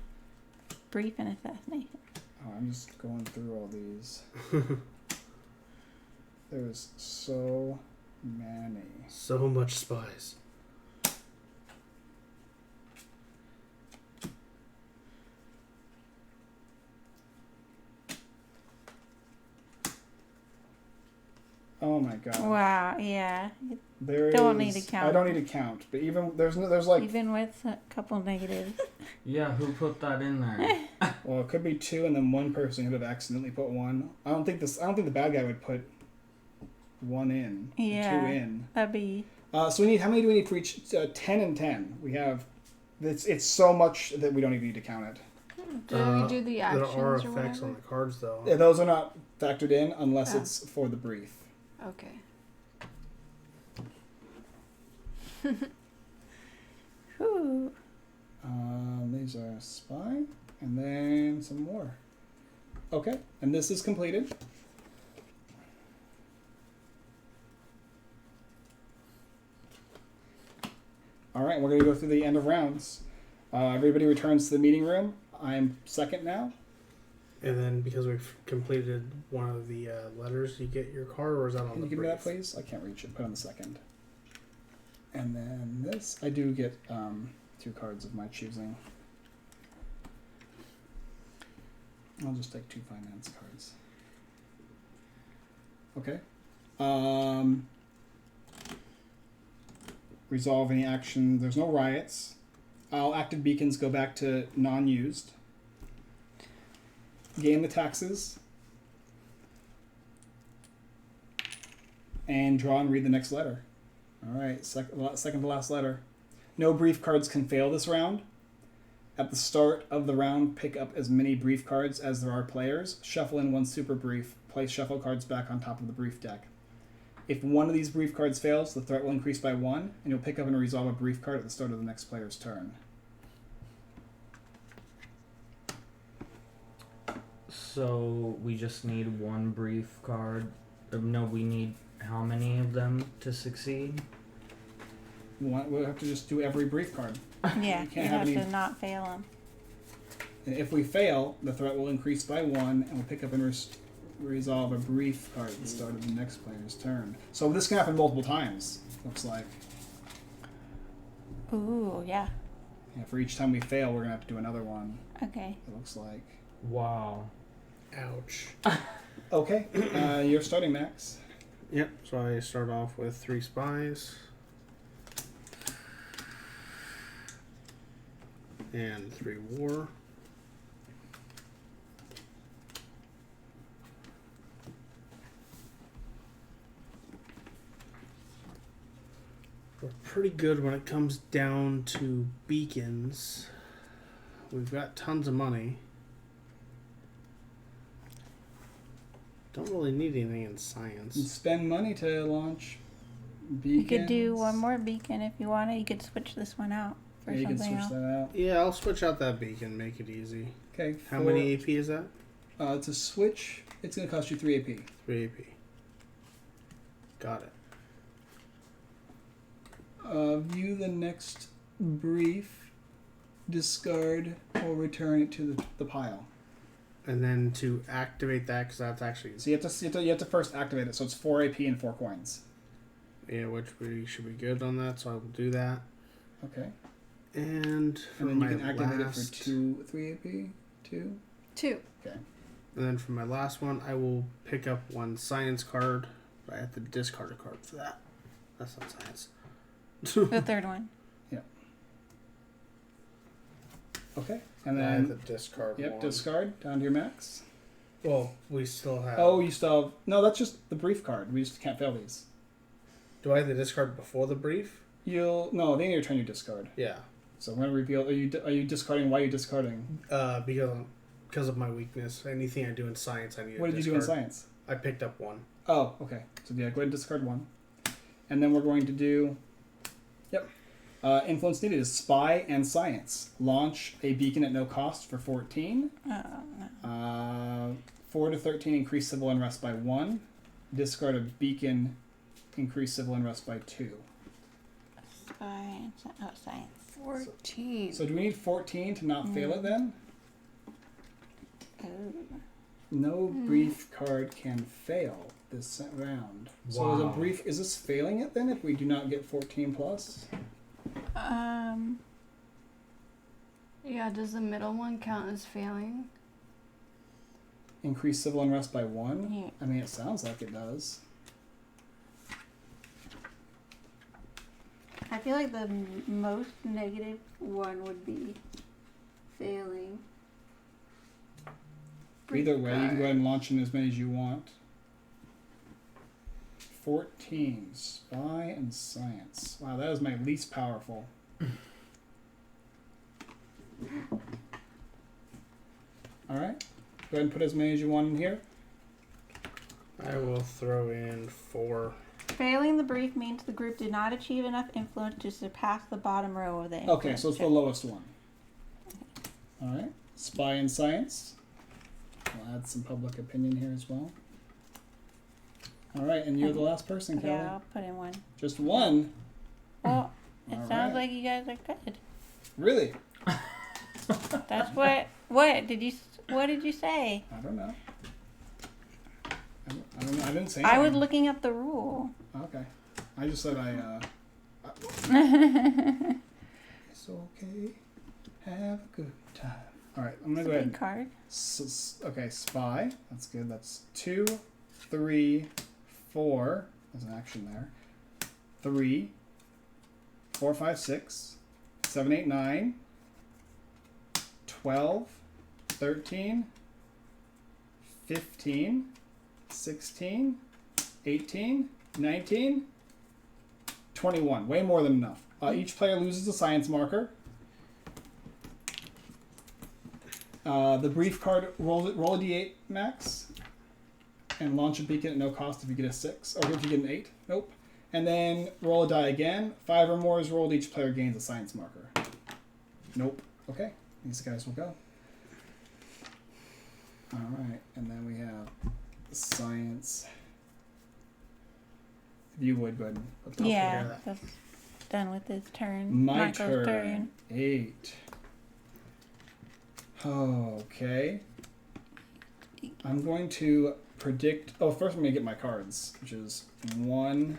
Speaker 1: Brief and assassination.
Speaker 2: Oh, I'm just going through all these. There's so many.
Speaker 3: So much spies.
Speaker 2: Oh my god.
Speaker 1: Wow. Yeah.
Speaker 2: There
Speaker 1: Don't
Speaker 2: is-
Speaker 1: need to count.
Speaker 2: I don't need to count, but even there's like
Speaker 1: Even with a couple negatives.
Speaker 6: Yeah, who put that in there?
Speaker 2: well, it could be 2, and then one person could have accidentally put 1. I don't think the bad guy would put 1 in, or
Speaker 1: Yeah.
Speaker 2: 2 in.
Speaker 1: That'd be.
Speaker 2: So we need how many do we need for each? 10 and 10. We have. It's so much that we don't even need to count it.
Speaker 5: Do we do the actions
Speaker 3: There are
Speaker 5: or
Speaker 3: effects
Speaker 5: whatever?
Speaker 3: on the cards, though.
Speaker 2: Yeah, those are not factored in unless
Speaker 5: Oh.
Speaker 2: it's for the brief.
Speaker 5: Okay.
Speaker 1: Whew.
Speaker 2: These are spy, and then some more. Okay, and this is completed. All right, we're going to go through the end of rounds. Everybody returns to the meeting room. I'm second now.
Speaker 3: And then because we've completed one of the letters, you get your card, or is that on
Speaker 2: Can
Speaker 3: the
Speaker 2: you give me that,
Speaker 3: brief?
Speaker 2: please? I can't reach it. Put it on the second. And then this, I do get 2 cards of my choosing. I'll just take 2 finance cards. Okay. Resolve any action. There's no riots. All active beacons go back to non-used. Gain the taxes. And draw and read the next letter. All right, second to last letter. No brief cards can fail this round. At the start of the round, pick up as many brief cards as there are players. Shuffle in 1 super brief. Place shuffle cards back on top of the brief deck. If one of these brief cards fails, the threat will increase by 1, and you'll pick up and resolve a brief card at the start of the next player's turn.
Speaker 6: So we just need 1 brief card. No, we need how many of them to succeed?
Speaker 2: We'll have to just do every brief card.
Speaker 1: Yeah.
Speaker 2: You can't
Speaker 1: You
Speaker 2: have
Speaker 1: have
Speaker 2: any-
Speaker 1: to not fail them.
Speaker 2: And if we fail, the threat will increase by 1, and we'll pick up and resolve a brief card at the start of the next player's turn. So this can happen multiple times, looks like.
Speaker 1: Ooh, yeah.
Speaker 2: Yeah, for each time we fail, we're going to have to do another one,
Speaker 1: Okay.
Speaker 2: it looks like.
Speaker 6: Wow.
Speaker 3: Ouch.
Speaker 2: Okay, you're starting, Max.
Speaker 3: Yep, so I start off with 3 spies. And 3 war. We're pretty good when it comes down to beacons. We've got tons of money. Don't really need anything in
Speaker 2: You
Speaker 3: science.
Speaker 2: spend money to launch beacons.
Speaker 1: You could do one more beacon if you wanted. You could switch this one out for
Speaker 2: Yeah, you can
Speaker 1: something
Speaker 2: switch
Speaker 1: else.
Speaker 2: that out.
Speaker 3: Yeah, I'll switch out that beacon, make it easy.
Speaker 2: Okay.
Speaker 3: How many AP is that?
Speaker 2: To switch, it's going to cost you 3 AP.
Speaker 3: 3 AP. Got it.
Speaker 2: View the next brief, discard, or return it to the pile.
Speaker 3: And then to activate that, because that's actually,
Speaker 2: So you have to first activate it. So it's 4 AP and 4 coins.
Speaker 3: yeah, which we should be good on that, so I will do that.
Speaker 2: Okay.
Speaker 3: And for
Speaker 2: And then
Speaker 3: my
Speaker 2: you can activate
Speaker 3: last,
Speaker 2: it for 3 AP. 2.
Speaker 5: 2.
Speaker 2: Okay.
Speaker 3: and then for my last one, I will pick up 1 science card, but I have to discard a card for that. That's not science.
Speaker 1: The third one.
Speaker 2: Okay. And
Speaker 3: I have
Speaker 2: then
Speaker 3: to discard one.
Speaker 2: discard down to your max.
Speaker 3: Well, we still have.
Speaker 2: Oh, you still have, no, that's just the brief card. We just can't fail these.
Speaker 3: Do I have to discard before the brief?
Speaker 2: No, the end of your turn you discard.
Speaker 3: Yeah.
Speaker 2: So I'm going to reveal. Are you discarding? Why are you discarding?
Speaker 3: Because of my weakness. Anything I do in science, I need to
Speaker 2: What did you do in science?
Speaker 3: I picked up 1.
Speaker 2: Oh, okay. So yeah, go ahead and discard 1. And then we're going to do. Influence needed is spy and science. Launch a beacon at no cost for 14.
Speaker 1: Oh, no.
Speaker 2: 4 to 13 increase civil unrest by 1. Discard a beacon, increase civil unrest by 2.
Speaker 1: Science. Oh, science.
Speaker 5: 14.
Speaker 2: So do we need 14 to not fail it then?
Speaker 1: Ooh.
Speaker 2: No brief card can fail this round. So
Speaker 6: Wow.
Speaker 2: is this failing it then if we do not get 14 plus?
Speaker 5: Yeah, does the middle one count as failing?
Speaker 2: Increase civil unrest by 1?
Speaker 1: Yeah.
Speaker 2: I mean, it sounds like it does.
Speaker 1: I feel like the most negative one would be failing.
Speaker 2: Either way, you can go ahead and launch in as many as you want. 14. Spy and science. Wow, that is my least powerful. Alright. Go ahead and put as many as you want in here.
Speaker 3: I will throw in 4.
Speaker 1: Failing the brief means the group did not achieve enough influence to surpass the bottom row of the influence
Speaker 2: Okay, so it's the
Speaker 1: check.
Speaker 2: lowest one. Alright. Spy and science. I'll add some public opinion here as well. Alright, and you're the last person, Kelly.
Speaker 1: Yeah, I'll put in 1.
Speaker 2: Just 1?
Speaker 1: Well, it
Speaker 2: All
Speaker 1: sounds
Speaker 2: right.
Speaker 1: like you guys are good.
Speaker 2: Really?
Speaker 1: That's what did you say?
Speaker 2: I don't know. I don't know. I didn't say
Speaker 1: I was
Speaker 2: anything.
Speaker 1: looking at the rule.
Speaker 2: Okay. I just said it's okay. Have a good time. Alright, I'm going to
Speaker 1: It's a
Speaker 2: go ahead.
Speaker 1: big card.
Speaker 2: Okay, spy. That's good. That's 2, 3, 4. There's an action there. 3, 4, 5, 6, 7, 8, 9, 12, 13, 15, 16, 18, 19, 21. Way more than enough. Each player loses a science marker. The brief card, roll a d8, Max, and launch a beacon at no cost if you get a 6, or if you get an 8. Nope. And then roll a die again. 5 or more is rolled. Each player gains a science marker. Nope. Okay. These guys will go. Alright. And then we have science. If you would, go ahead and put that
Speaker 1: Yeah,
Speaker 2: together.
Speaker 1: that's done with his turn.
Speaker 2: My
Speaker 1: Michael's
Speaker 2: turn. 8. Okay. I'm going to predict. Oh, first I'm gonna get my cards, which is 1,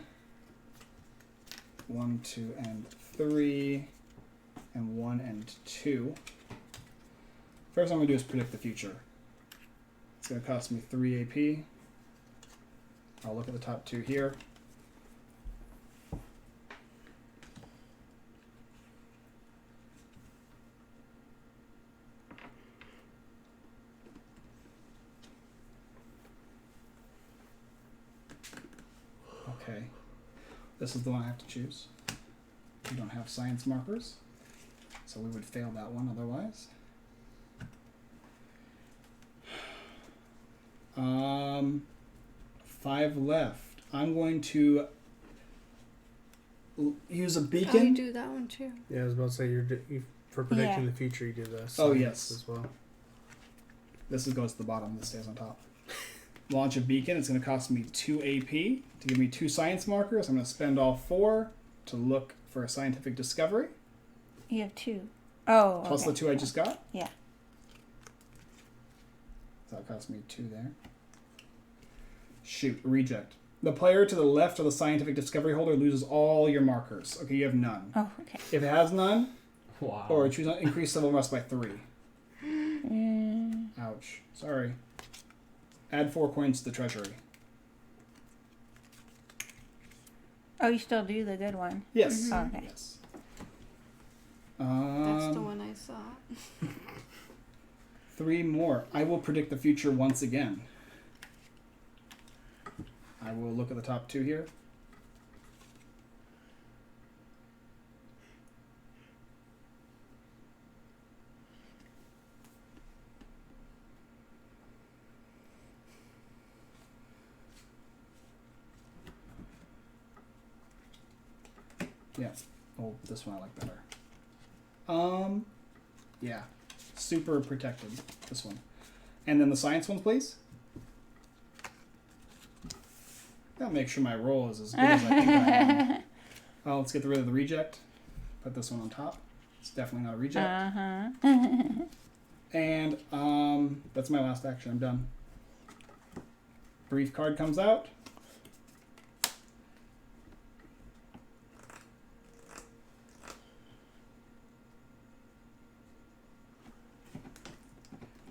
Speaker 2: 2, and 3, and 1 and 2. First I'm gonna do is predict the future. It's gonna cost me 3 AP. I'll look at the top 2 here. Okay, this is the one I have to choose. We don't have science markers, so we would fail that one otherwise. 5 left. I'm going to use a
Speaker 5: Oh, you
Speaker 2: beacon.
Speaker 5: do that one too.
Speaker 3: Yeah, I was about to say you for predicting
Speaker 1: Yeah.
Speaker 3: the future. You do this.
Speaker 2: Oh, yes.
Speaker 3: as well.
Speaker 2: This goes to the bottom. This stays on top. Launch a beacon. It's going to cost me 2 AP to give me 2 science markers. I'm going to spend all 4 to look for a scientific discovery.
Speaker 1: You have 2. Oh,
Speaker 2: Plus
Speaker 1: okay.
Speaker 2: the 2 I just got.
Speaker 1: Yeah.
Speaker 2: So that cost me 2 there. Shoot, reject. The player to the left of the scientific discovery holder loses all your markers. Okay, you have none.
Speaker 1: Oh, okay.
Speaker 2: If it has none,
Speaker 6: Wow.
Speaker 2: or choose increase civil unrest by 3.
Speaker 1: Mm,
Speaker 2: Ouch. Sorry. Add 4 coins to the treasury.
Speaker 1: oh, you still do the good one.
Speaker 2: Yes.
Speaker 1: Oh, okay.
Speaker 2: Yes.
Speaker 5: That's the one I saw.
Speaker 2: 3 more. I will predict the future once again. I will look at the top 2 here. Yeah. Oh, this one I like better. Yeah. Super protected. This one. And then the science ones, please. Gotta make sure my roll is as good as I think I am. Oh, let's get rid of the reject. Put this one on top. It's definitely not a reject.
Speaker 1: Uh-huh.
Speaker 2: And that's my last action. I'm done. Brief card comes out.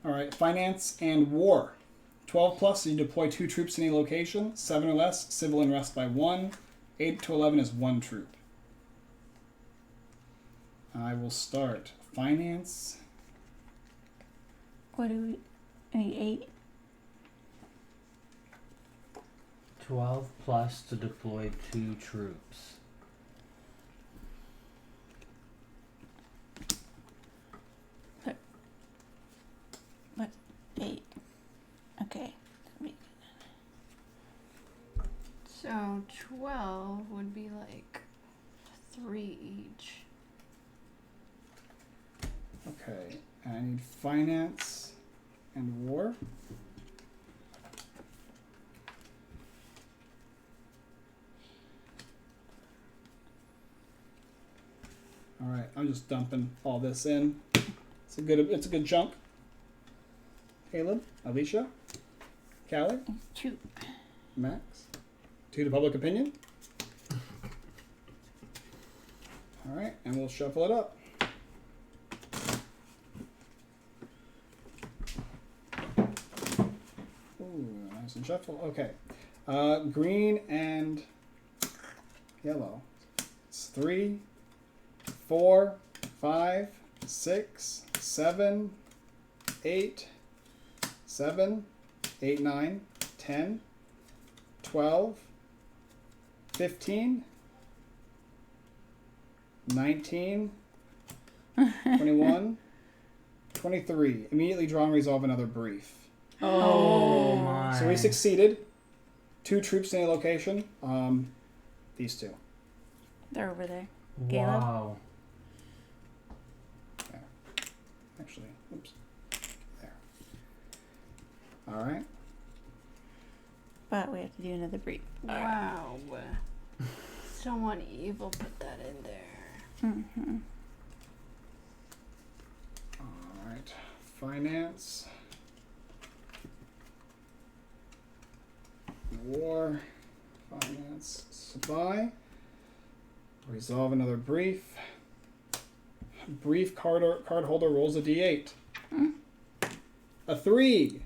Speaker 2: All right, finance and war. 12 plus, you deploy 2 troops in any location. 7 or less, civil unrest by 1. 8 to 11 is 1 troop. I will start. Finance.
Speaker 1: What do we... 8?
Speaker 6: 12 plus to deploy 2 troops.
Speaker 1: What? 8. Okay.
Speaker 5: So 12 would be like 3 each.
Speaker 2: Okay, and I need finance and war. All right, I'm just dumping all this in. It's a good chunk. Caleb, Alicia, Callie,
Speaker 1: 2.
Speaker 2: Max, 2 to public opinion. All right, and we'll shuffle it up. Ooh, nice and shuffle. Okay, green and yellow. It's 3, 4, 5, 6, 7, 8, 7, 8, 9, 10, 12, 15, 19, 21, 23. Immediately draw and resolve another brief.
Speaker 6: Oh my.
Speaker 2: So we succeeded. 2 troops in a location. These 2.
Speaker 1: They're over there. Caleb?
Speaker 6: Wow.
Speaker 2: Actually, oops. There. All right.
Speaker 1: But we have to do another brief.
Speaker 5: Wow. Someone evil put that in there.
Speaker 1: Mm-hmm.
Speaker 2: All right. Finance. war, finance, supply. Resolve another brief. Brief card holder rolls a d8. A 3.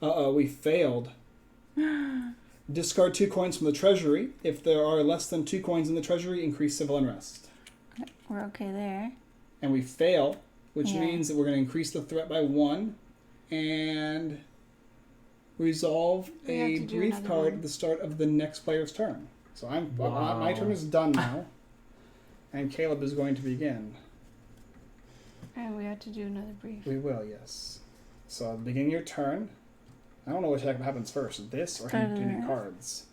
Speaker 2: We failed. Discard 2 coins from the treasury. If there are less than 2 coins in the treasury, increase civil unrest.
Speaker 1: We're okay there.
Speaker 2: And we fail, which
Speaker 1: Yeah.
Speaker 2: means that we're going to increase the threat by 1 and resolve
Speaker 5: We have
Speaker 2: a
Speaker 5: to do
Speaker 2: brief
Speaker 5: another
Speaker 2: card
Speaker 5: one.
Speaker 2: at the start of the next player's turn. So
Speaker 6: Wow.
Speaker 2: my turn is done now, and Caleb is going to begin.
Speaker 5: And we have to do another brief.
Speaker 2: We will, yes. So at the beginning of your turn, I don't know what happens first, this or
Speaker 1: Start
Speaker 2: him
Speaker 1: of the
Speaker 2: doing
Speaker 1: round.
Speaker 2: cards.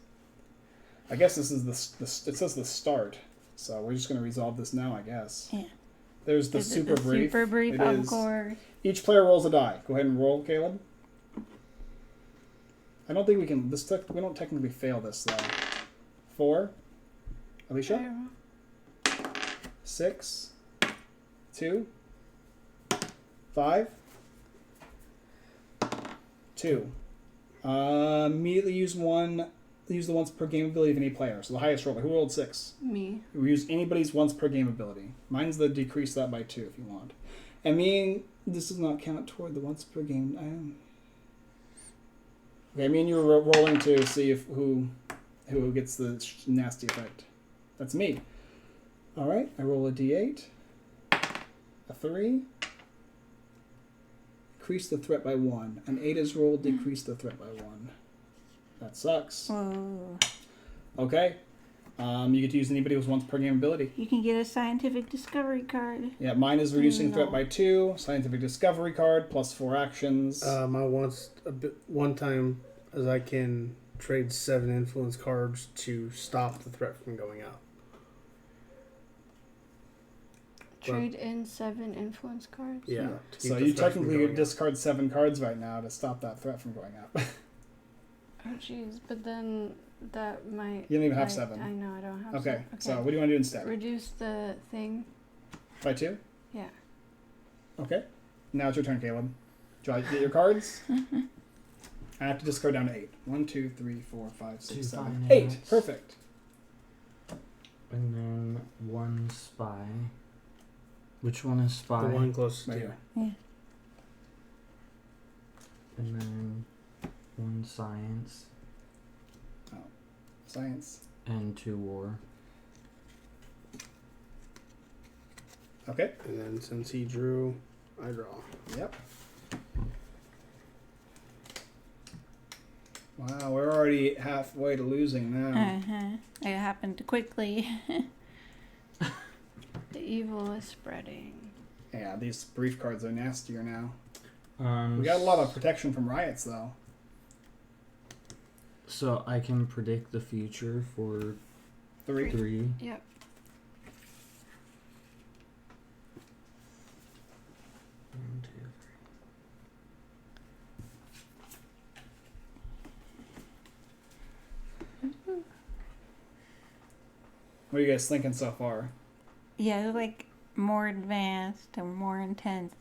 Speaker 2: I guess this is it says the start, so we're just going to resolve this now, I guess.
Speaker 1: Yeah.
Speaker 2: There's the
Speaker 1: Is it
Speaker 2: super brief.
Speaker 1: Super brief,
Speaker 2: It
Speaker 1: of
Speaker 2: is.
Speaker 1: course.
Speaker 2: Each player rolls a die. Go ahead and roll, Caleb. I don't think we can. We don't technically fail this though. 4. Alicia. 6. 2. 5. 2. Immediately use one. Use the once per game ability of any player. So the highest roller. Who rolled 6?
Speaker 5: Me.
Speaker 2: We use anybody's once per game ability. Mine's the decrease that by 2 if you want. I mean, this does not count toward the once per game. Okay, I mean you were rolling to see if who gets the nasty effect. That's me. All right, I roll a d8, a 3. Increase the threat by 1. An 8 is rolled. Decrease the threat by 1. That sucks.
Speaker 1: Whoa.
Speaker 2: Okay. You get to use anybody with once per game ability.
Speaker 1: You can get a scientific discovery card.
Speaker 2: Yeah, mine is reducing threat
Speaker 5: No.
Speaker 2: by 2. Scientific discovery card plus 4 actions.
Speaker 3: My one time as I can trade 7 influence cards to stop the threat from going out.
Speaker 5: Trade in 7 influence cards.
Speaker 3: Yeah. to keep
Speaker 2: So
Speaker 3: the
Speaker 2: you
Speaker 3: threat from
Speaker 2: technically
Speaker 3: going
Speaker 2: would
Speaker 3: out.
Speaker 2: discard 7 cards right now to stop that threat from going out.
Speaker 5: Oh jeez, but then that might.
Speaker 2: You don't even have
Speaker 5: I
Speaker 2: 7.
Speaker 5: I know I don't have.
Speaker 2: Okay,
Speaker 5: 7.
Speaker 2: so what do you want to do instead?
Speaker 5: Reduce the thing.
Speaker 2: By 2?
Speaker 5: Yeah.
Speaker 2: Okay. Now it's your turn, Caleb. Do you get your cards? I have to discard down to 8. 1, 2, 3, 4, 5, 6, 7,
Speaker 6: fine
Speaker 2: 8.
Speaker 6: units.
Speaker 2: Perfect.
Speaker 6: And then 1 spy. Which one is spy?
Speaker 3: The one closest
Speaker 2: Right
Speaker 3: to you.
Speaker 2: here.
Speaker 6: And then 1 science
Speaker 2: Science.
Speaker 6: and 2 war.
Speaker 2: Okay.
Speaker 3: And then since he drew, I draw.
Speaker 2: Yep. Wow, we're already halfway to losing now.
Speaker 1: It happened quickly.
Speaker 5: The evil is spreading.
Speaker 2: Yeah, these brief cards are nastier now.
Speaker 6: Um,
Speaker 2: We got a lot of protection from riots, though.
Speaker 6: So I can predict the future for
Speaker 2: 3.
Speaker 6: 3.
Speaker 5: Yep.
Speaker 6: One, two,
Speaker 2: What are you guys thinking so far?
Speaker 1: Yeah, it's like more advanced and more intense.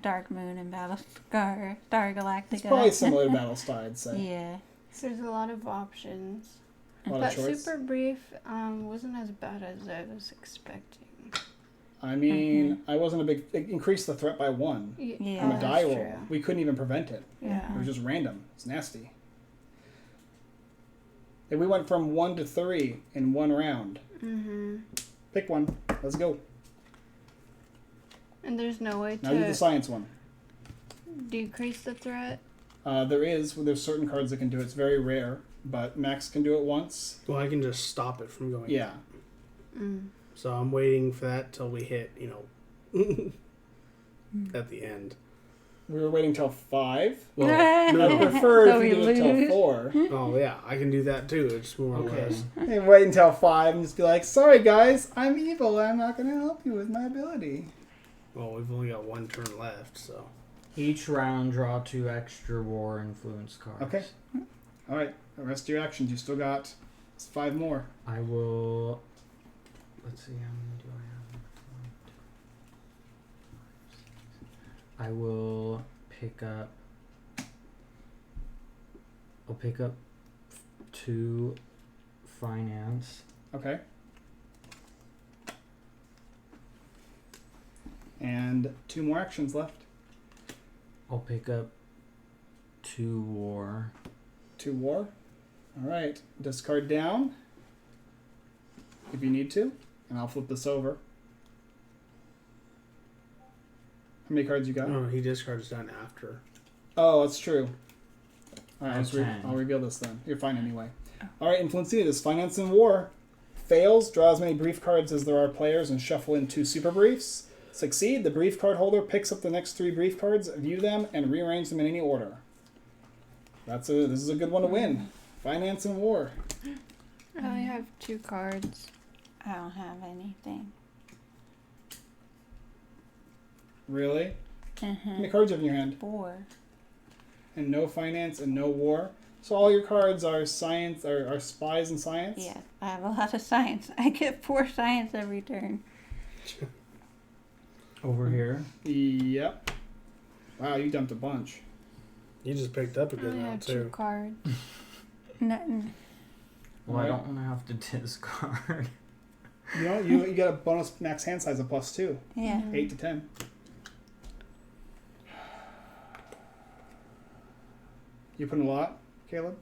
Speaker 1: Dark Moon and Battlestar Star Galactica.
Speaker 2: It's probably similar to Battlestar, I'd say.
Speaker 1: Yeah.
Speaker 5: There's a lot of options.
Speaker 2: A lot
Speaker 5: But
Speaker 2: of choice.
Speaker 5: super brief wasn't as bad as I was expecting.
Speaker 2: I mean, I wasn't a big... It increased the threat by 1
Speaker 1: Yeah.
Speaker 2: from a
Speaker 1: that's
Speaker 2: die roll.
Speaker 5: true.
Speaker 2: We couldn't even prevent it.
Speaker 5: Yeah.
Speaker 2: It was just random. It's nasty. And we went from 1 to 3 in 1 round.
Speaker 5: Mm-hmm.
Speaker 2: Pick one. Let's go.
Speaker 5: And there's no way
Speaker 2: Now do the
Speaker 5: to
Speaker 2: science one.
Speaker 5: decrease the threat.
Speaker 2: There's certain cards that can do it. It's very rare, but Max can do it once.
Speaker 3: Well, I can just stop it from going.
Speaker 2: Yeah.
Speaker 5: Mm.
Speaker 3: So I'm waiting for that till we hit, at the end.
Speaker 2: We were waiting till 5.
Speaker 3: Well,
Speaker 2: I
Speaker 3: no.
Speaker 2: prefer
Speaker 1: So
Speaker 2: if you
Speaker 1: we
Speaker 2: did it till
Speaker 1: lose.
Speaker 2: 4.
Speaker 3: Oh yeah, I can do that too. It's more or
Speaker 6: Okay.
Speaker 3: less.
Speaker 2: Hey, wait until 5 and just be like, sorry guys, I'm evil. I'm not going to help you with my ability.
Speaker 3: Well, we've only got 1 turn left, so.
Speaker 6: Each round, draw 2 extra war influence cards.
Speaker 2: Okay. All right. The rest of your actions, you still got 5 more.
Speaker 6: I will. Let's see, how many do I have? I will pick up. I'll pick up 2 finance.
Speaker 2: Okay. And 2 more actions left.
Speaker 6: I'll pick up 2 war.
Speaker 2: 2 war. All right. Discard down if you need to, and I'll flip this over. How many cards you got?
Speaker 3: No, he discards down after.
Speaker 2: Oh, that's true. All right,
Speaker 6: Okay.
Speaker 2: I'll reveal this then. You're fine anyway. All right, Influencia, this Finance and War. Fails, draw as many brief cards as there are players, and shuffle in 2 super briefs. Succeed, the brief card holder picks up the next 3 brief cards, view them, and rearrange them in any order. This is a good one to win. Finance and War.
Speaker 5: I only have 2 cards.
Speaker 1: I don't have anything.
Speaker 2: Really? How many cards do you have in your hand?
Speaker 1: 4.
Speaker 2: And no finance and no war. So all your cards are science, are spies and science?
Speaker 1: Yes, I have a lot of science. I get 4 science every turn.
Speaker 6: Over here.
Speaker 2: Yep. Wow, you dumped a bunch.
Speaker 3: You just picked up a
Speaker 5: I
Speaker 3: good
Speaker 5: only have
Speaker 3: round,
Speaker 5: 2
Speaker 3: too.
Speaker 5: cards.
Speaker 1: Nothing.
Speaker 6: Well, I
Speaker 2: Right.
Speaker 6: don't want to have to discard.
Speaker 2: You know, you get a bonus max hand size of +2.
Speaker 1: Yeah.
Speaker 2: 8 to 10. You put in a lot, Caleb?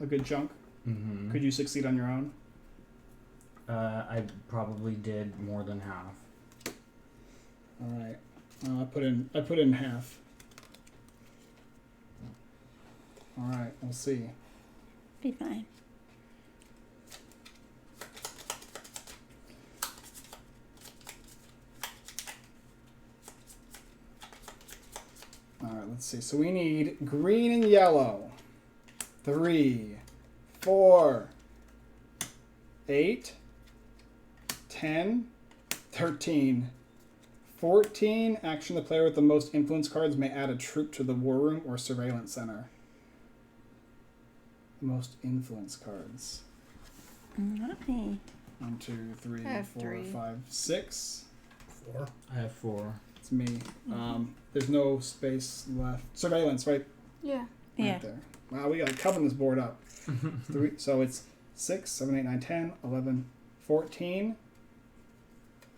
Speaker 2: A good chunk?
Speaker 6: Mm-hmm.
Speaker 2: Could you succeed on your own?
Speaker 6: I probably did more than half.
Speaker 2: All right. I put in half. All right. We'll see.
Speaker 1: Be fine.
Speaker 2: All right. Let's see. So we need green and yellow. 3, 4, 8, 10, 13, 14. Action: the player with the most influence cards may add a troop to the war room or surveillance center. The most influence cards.
Speaker 1: Nothing.
Speaker 2: 1, 2, 3,
Speaker 5: I have
Speaker 2: 4,
Speaker 5: 3.
Speaker 2: 5, 6.
Speaker 3: 4.
Speaker 6: I have 4.
Speaker 2: It's me. There's no space left. Surveillance, right?
Speaker 5: Yeah.
Speaker 1: Yeah.
Speaker 2: Right there. Wow, we got to cover this board up. 3, so it's 6, 7, 8, 9, 10, 11, 14,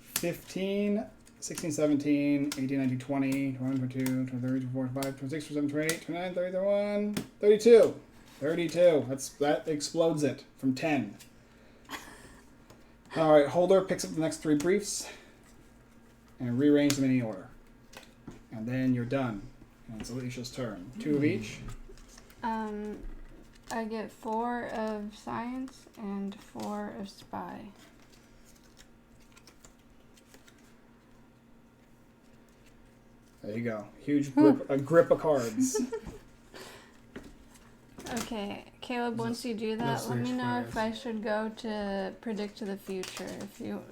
Speaker 2: 15, 16, 17, 18, 19, 20, 21, 22, 23, 24, 25, 26, 27, 28, 29, 30, 31, 32. 32. That explodes it from 10. All right, holder picks up the next 3 briefs and rearrange them in any order. And then you're done. And it's Alicia's turn. 2 of each.
Speaker 5: I get 4 of science and 4 of spy.
Speaker 2: There you go. Huge grip, a grip of cards.
Speaker 5: Okay, Caleb, once you do that,
Speaker 3: that's
Speaker 5: let
Speaker 3: the
Speaker 5: me know if
Speaker 3: experience.
Speaker 5: I should go to predict the future. If you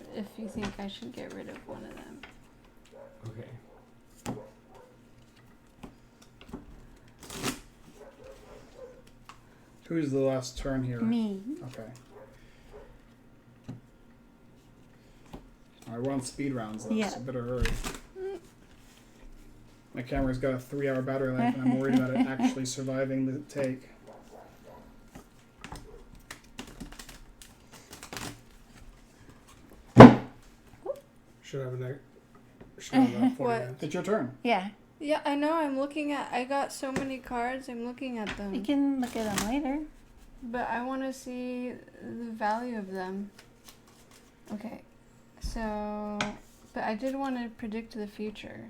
Speaker 5: think I should get rid of one of them.
Speaker 6: Okay.
Speaker 2: Who's the last turn here?
Speaker 1: Me.
Speaker 2: Okay. Alright, we're on speed rounds though,
Speaker 1: Yeah.
Speaker 2: so better hurry. My camera's got a 3-hour battery life and I'm worried about it actually surviving the take.
Speaker 3: Should have about 40
Speaker 5: What?
Speaker 3: minutes.
Speaker 2: It's your turn.
Speaker 1: Yeah.
Speaker 5: Yeah, I know. I got so many cards. I'm looking at
Speaker 1: We
Speaker 5: them,
Speaker 1: can look at them later.
Speaker 5: but I want to see the value of them. Okay, so, but I did want to predict the future.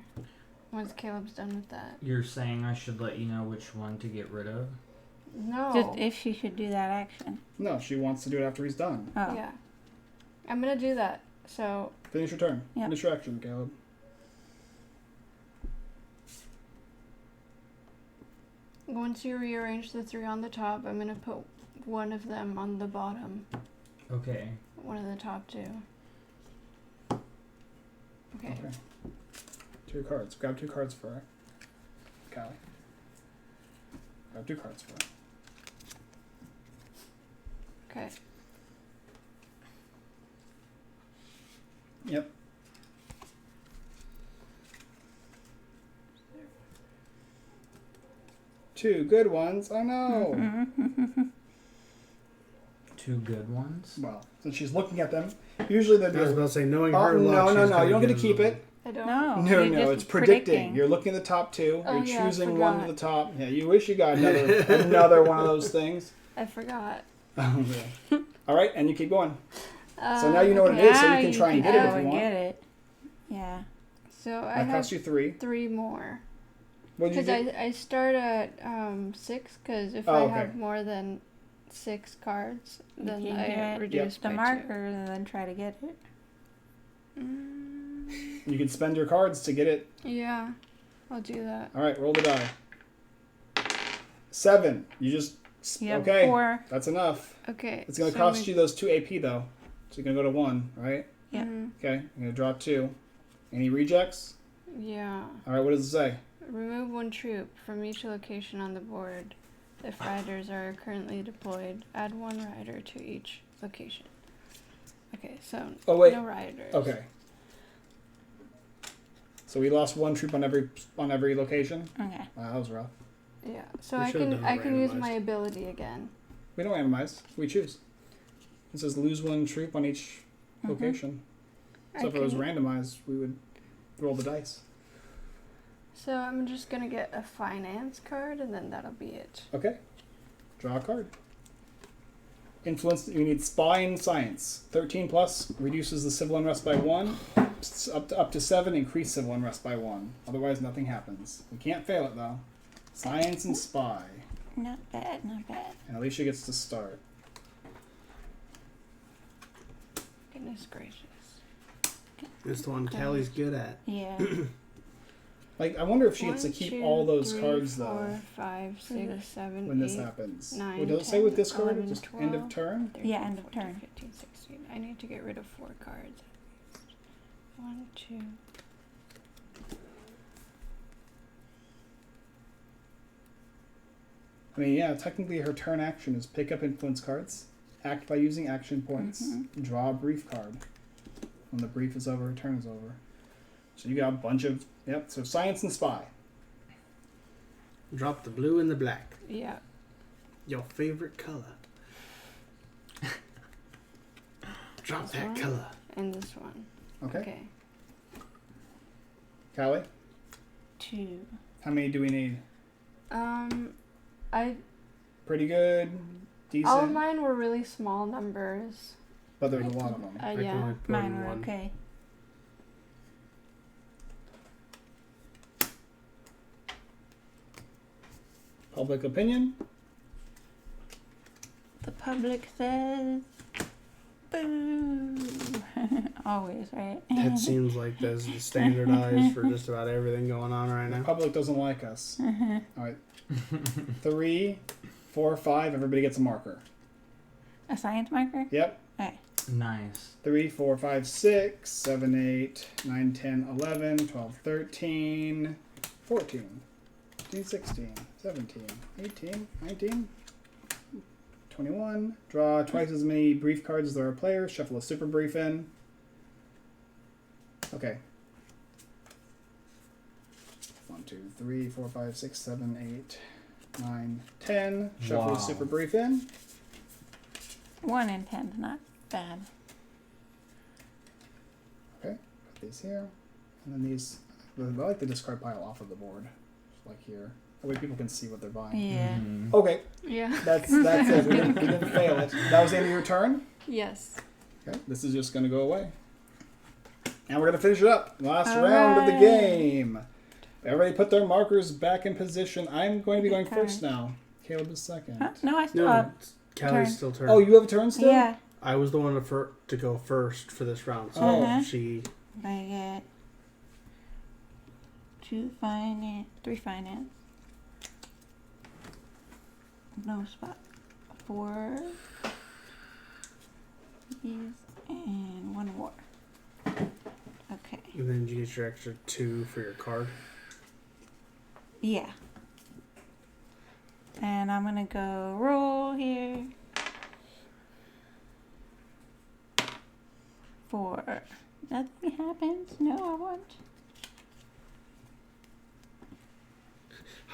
Speaker 5: Once Caleb's done with that.
Speaker 6: You're saying I should let you know which one to get rid of?
Speaker 5: No.
Speaker 1: Just if she should do that action.
Speaker 2: No, she wants to do it after he's done.
Speaker 1: Oh.
Speaker 5: Yeah. I'm gonna do that. So
Speaker 2: Finish your turn.
Speaker 1: Yep.
Speaker 2: Finish your action, Caleb.
Speaker 5: once you rearrange the 3 on the top, I'm gonna put one of them on the bottom.
Speaker 6: Okay.
Speaker 5: One of the top 2. Okay.
Speaker 2: Okay. 2 cards. Grab 2 cards for her. Callie. Grab 2 cards for her.
Speaker 5: Okay.
Speaker 2: Yep. Two good ones. Oh no.
Speaker 6: 2 good ones?
Speaker 2: Well, since she's looking at them, usually they're.
Speaker 3: I was about to say, knowing
Speaker 2: Oh,
Speaker 3: her luck,
Speaker 2: no,
Speaker 3: she's
Speaker 2: you
Speaker 3: gonna
Speaker 2: don't get to
Speaker 3: give
Speaker 2: keep
Speaker 3: them-
Speaker 2: it.
Speaker 5: I don't.
Speaker 1: No.
Speaker 2: No,
Speaker 1: you're just
Speaker 2: it's predicting. You're looking at the top 2.
Speaker 5: Oh,
Speaker 2: You're
Speaker 5: yeah, I
Speaker 2: choosing one to
Speaker 5: forgot.
Speaker 2: the top. Yeah, you wish you got another one of those things.
Speaker 5: I forgot.
Speaker 2: Oh, yeah. All right, and you keep going. So now you know what it
Speaker 5: okay.
Speaker 2: is, so
Speaker 1: Now
Speaker 2: you can try and get
Speaker 1: go
Speaker 2: it if you
Speaker 1: and
Speaker 2: want.
Speaker 1: get it. Yeah.
Speaker 5: So I
Speaker 2: That
Speaker 5: have
Speaker 2: costs you 3.
Speaker 5: 3 more.
Speaker 2: What did you
Speaker 5: Because
Speaker 2: do?
Speaker 5: I start at 6. Because if
Speaker 2: Oh,
Speaker 5: I
Speaker 2: okay.
Speaker 5: have more than 6 cards, then
Speaker 1: you
Speaker 5: I
Speaker 1: can
Speaker 5: reduce
Speaker 1: get the
Speaker 5: by
Speaker 1: marker and then try to get it.
Speaker 5: 2.
Speaker 2: You can spend your cards to get it.
Speaker 5: Yeah, I'll do that.
Speaker 2: All right, roll the die. 7. You just
Speaker 1: You have
Speaker 2: okay.
Speaker 1: 4.
Speaker 2: That's enough.
Speaker 5: Okay.
Speaker 2: It's gonna cost you those 2 AP though, so you're gonna go to 1, right?
Speaker 1: Yeah.
Speaker 2: Okay, I'm gonna draw 2. Any rejects?
Speaker 5: Yeah.
Speaker 2: All right, what does it say?
Speaker 5: Remove 1 troop from each location on the board. If riders are currently deployed, add 1 rider to each location. Okay, so
Speaker 2: Oh wait.
Speaker 5: no riders.
Speaker 2: Okay. So we lost 1 troop on every location.
Speaker 1: Okay.
Speaker 2: Wow, that was rough.
Speaker 5: Yeah, so
Speaker 3: We
Speaker 5: I
Speaker 3: should've
Speaker 5: can
Speaker 3: done it
Speaker 5: use
Speaker 3: randomized.
Speaker 5: my ability again.
Speaker 2: We don't randomize. We choose. It says lose 1 troop on each location. So
Speaker 5: I
Speaker 2: if it was
Speaker 5: can-
Speaker 2: randomized, we would roll the dice.
Speaker 5: So I'm just gonna get a finance card, and then that'll be it.
Speaker 2: Okay. Draw a card. Influence. You need spy and science. 13 plus reduces the civil unrest by 1. Up to 7 increase civil unrest by 1. Otherwise, nothing happens. We can't fail it though. Science and spy.
Speaker 1: Not bad, not bad.
Speaker 2: And Alicia gets to start.
Speaker 5: Goodness gracious.
Speaker 3: It's the one Callie's good at.
Speaker 1: Yeah.
Speaker 2: Like, I wonder if she gets to
Speaker 5: 1,
Speaker 2: keep
Speaker 5: 2,
Speaker 2: all those
Speaker 5: 3,
Speaker 2: cards
Speaker 5: 4,
Speaker 2: though
Speaker 5: 5, 6, 7,
Speaker 2: when
Speaker 5: 8,
Speaker 2: this happens.
Speaker 5: 9,
Speaker 2: What does it say with
Speaker 5: 10,
Speaker 2: discard?
Speaker 5: 11,
Speaker 2: Just end of
Speaker 5: 12.
Speaker 2: turn?
Speaker 5: 13,
Speaker 1: Yeah, end of
Speaker 5: 14,
Speaker 1: turn.
Speaker 5: 15, 16. I need to get rid of 4 cards. 1, 2.
Speaker 2: I mean, yeah, technically her turn action is pick up influence cards, act by using action points, draw a brief card. When the brief is over, turn is over. So you got a bunch of, yep, so science and spy.
Speaker 3: Drop the blue and the black.
Speaker 5: Yeah.
Speaker 3: Your favorite color. Drop
Speaker 5: This
Speaker 3: that
Speaker 5: one?
Speaker 3: color.
Speaker 5: And this one.
Speaker 2: Okay. Callie,
Speaker 1: 2.
Speaker 2: how many do we need?
Speaker 5: I
Speaker 2: Pretty good, decent,
Speaker 5: all of mine were really small numbers.
Speaker 2: but there's a lot of them.
Speaker 3: I can
Speaker 5: Yeah.
Speaker 3: only put
Speaker 1: Mine
Speaker 3: in
Speaker 1: were
Speaker 3: one.
Speaker 1: okay.
Speaker 2: Public opinion?
Speaker 1: The public says boo. Always, right?
Speaker 3: That seems like that's standardized for just about everything going on right
Speaker 2: The
Speaker 3: now.
Speaker 2: public doesn't like us. Alright. 3, 4, 5, everybody gets a marker.
Speaker 1: A science marker?
Speaker 2: Yep.
Speaker 6: Nice.
Speaker 2: 3, 4, 5, 6, 7, 8, 9, 10, 11, 12, 13, 14, 15, 16, 17, 18, 19, 21. Draw twice as many brief cards as there are players. Shuffle a super brief in. Okay. 1, 2, 3, 4, 5, 6, 7, 8, 9, 10. Shuffle
Speaker 6: Wow.
Speaker 2: a super brief in.
Speaker 1: 1 and 10 is not bad.
Speaker 2: Okay, put these here. And then these, I like the discard pile off of the board. Just like here. That way people can see what they're buying.
Speaker 1: Yeah.
Speaker 6: Mhm.
Speaker 2: Okay,
Speaker 5: Yeah.
Speaker 2: that's it. We didn't fail it. That was the end of your turn.
Speaker 5: Yes.
Speaker 2: Okay, this is just going to go away. And we're going to finish it up. Last
Speaker 1: All
Speaker 2: round of the
Speaker 1: right.
Speaker 2: game. Everybody put their markers back in position. I'm going to be going
Speaker 1: Okay.
Speaker 2: first now. Caleb is second.
Speaker 1: Huh? No, I still
Speaker 3: No,
Speaker 1: have.
Speaker 3: it's Callie's
Speaker 1: turn.
Speaker 3: still turn.
Speaker 2: Oh, you have a turn still?
Speaker 1: Yeah.
Speaker 3: I was the one to go first for this round, so
Speaker 2: Oh.
Speaker 3: she.
Speaker 1: I get 2 finance, 3 finance. No spot. 4 these and 1 war. Okay.
Speaker 3: And then you get your extra 2 for your card.
Speaker 1: Yeah. And I'm gonna go roll here. 4. Nothing happens. No, I want.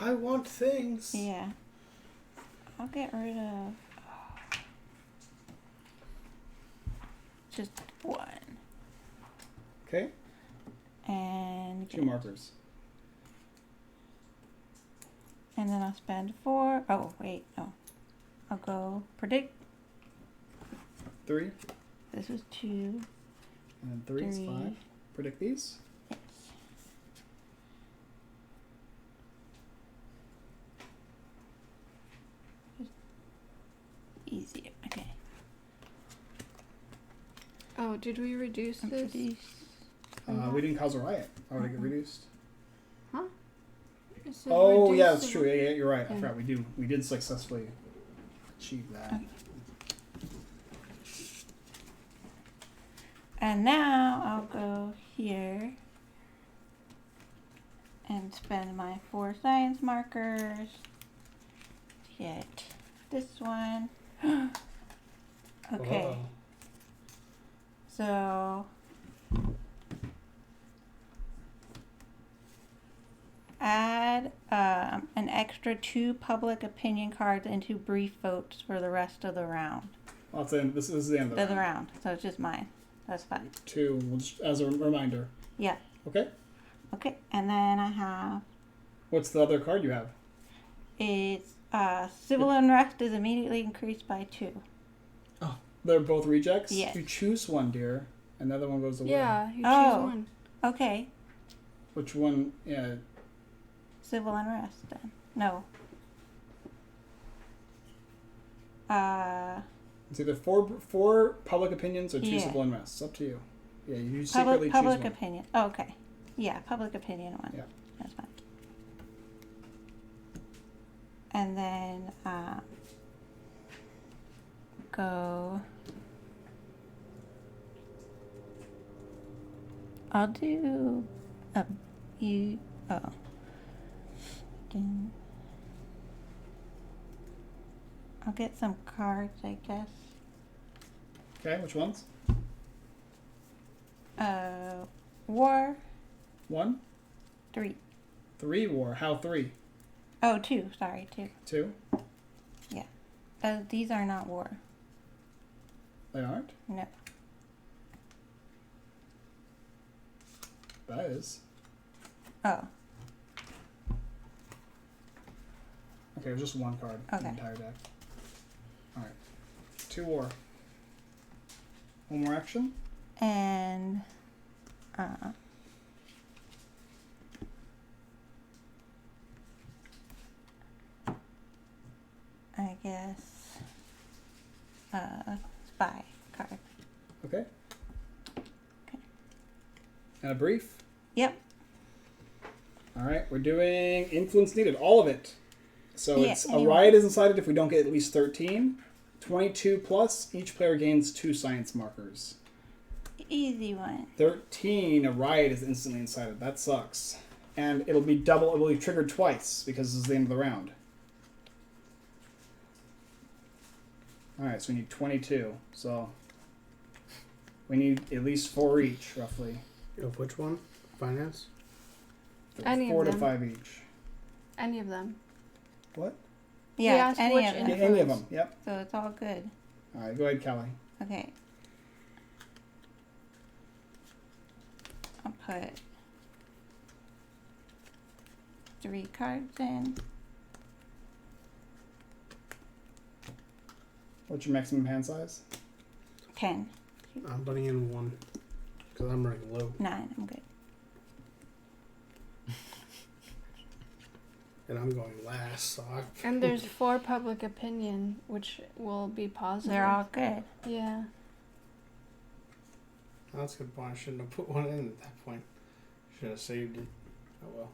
Speaker 3: I want things.
Speaker 1: Yeah. I'll get rid of. just one.
Speaker 2: Okay.
Speaker 1: And
Speaker 2: 2 markers.
Speaker 1: And then I'll spend 4. Oh, wait, no. I'll go predict.
Speaker 2: 3.
Speaker 1: This was 2.
Speaker 2: And then 3 is 5.
Speaker 1: 3.
Speaker 2: Predict these.
Speaker 1: Yes. Easier. Okay.
Speaker 5: Oh, did we reduce this?
Speaker 2: We didn't cause a riot. Oh, did it get reduced?
Speaker 5: It said
Speaker 2: Oh,
Speaker 5: reduce
Speaker 2: yeah, that's
Speaker 5: the-
Speaker 2: true. Yeah, you're right. I
Speaker 5: Yeah.
Speaker 2: forgot we did successfully achieve that.
Speaker 1: Okay. And now I'll go here and spend my 4 science markers to get this one. Okay,
Speaker 3: Whoa.
Speaker 1: so add an extra 2 public opinion cards into brief votes for the rest of the round.
Speaker 2: Well, this is the end of
Speaker 1: The
Speaker 2: the round.
Speaker 1: round, so it's just mine. That's fine.
Speaker 2: 2, we'll just, as a reminder.
Speaker 1: Yeah.
Speaker 2: Okay.
Speaker 1: Okay, and then I have
Speaker 2: What's the other card you have?
Speaker 1: it's civil unrest is immediately increased by 2.
Speaker 2: They're both rejects?
Speaker 1: Yes.
Speaker 2: You choose one, dear, and the other one goes away.
Speaker 5: Yeah, you choose
Speaker 1: Oh.
Speaker 5: one.
Speaker 1: Okay,
Speaker 2: Which one? Yeah.
Speaker 1: civil unrest then. No.
Speaker 2: It's either four public opinions or 2
Speaker 1: Yeah.
Speaker 2: civil unrests. It's up to you. Yeah, you secretly
Speaker 1: Public
Speaker 2: choose one.
Speaker 1: opinion. Oh, okay. Yeah, public opinion one.
Speaker 2: Yeah.
Speaker 1: That's fine. And then go. I'll do you. Oh. Again. I'll get some cards, I guess.
Speaker 2: Okay, which ones?
Speaker 1: War
Speaker 2: 1?
Speaker 1: 3.
Speaker 2: 3 war. How 3?
Speaker 1: Oh, 2. Sorry, 2.
Speaker 2: 2?
Speaker 1: These are not war.
Speaker 2: They aren't?
Speaker 1: No.
Speaker 2: That is.
Speaker 1: Oh.
Speaker 2: Okay, it was just 1 card in the
Speaker 1: Okay.
Speaker 2: entire deck. Alright. 2 war. 1 more action?
Speaker 1: And I guess spy card.
Speaker 2: Okay.
Speaker 1: Okay.
Speaker 2: And a brief?
Speaker 1: Yep.
Speaker 2: Alright, we're doing influence needed. All of it. So
Speaker 1: Yeah,
Speaker 2: it's
Speaker 1: anyway.
Speaker 2: a riot is incited if we don't get at least 13. 22 plus, each player gains 2 science markers.
Speaker 1: Easy one.
Speaker 2: 13, a riot is instantly incited. That sucks. And it'll be triggered twice because this is the end of the round. Alright, so we need 22. So we need at least 4 each, roughly.
Speaker 3: Of which one? Finance?
Speaker 5: Any of
Speaker 2: 4 to
Speaker 5: them.
Speaker 2: 5 each.
Speaker 5: Any of them.
Speaker 2: What?
Speaker 1: Yeah,
Speaker 5: asked
Speaker 1: any
Speaker 5: which
Speaker 1: of them.
Speaker 2: Yeah, any of them. Yep.
Speaker 1: So it's all good.
Speaker 2: Alright, go ahead, Kelly.
Speaker 1: Okay. I'll put 3 cards in.
Speaker 2: What's your maximum hand size?
Speaker 1: 10.
Speaker 3: I'm putting in 1 because I'm running low.
Speaker 1: 9. I'm good.
Speaker 3: And I'm going last, so I...
Speaker 5: And there's 4 public opinion, which will be positive.
Speaker 1: They're all good.
Speaker 5: Yeah.
Speaker 3: That's a good point. I shouldn't have put 1 in at that point. Should have saved it. Oh well.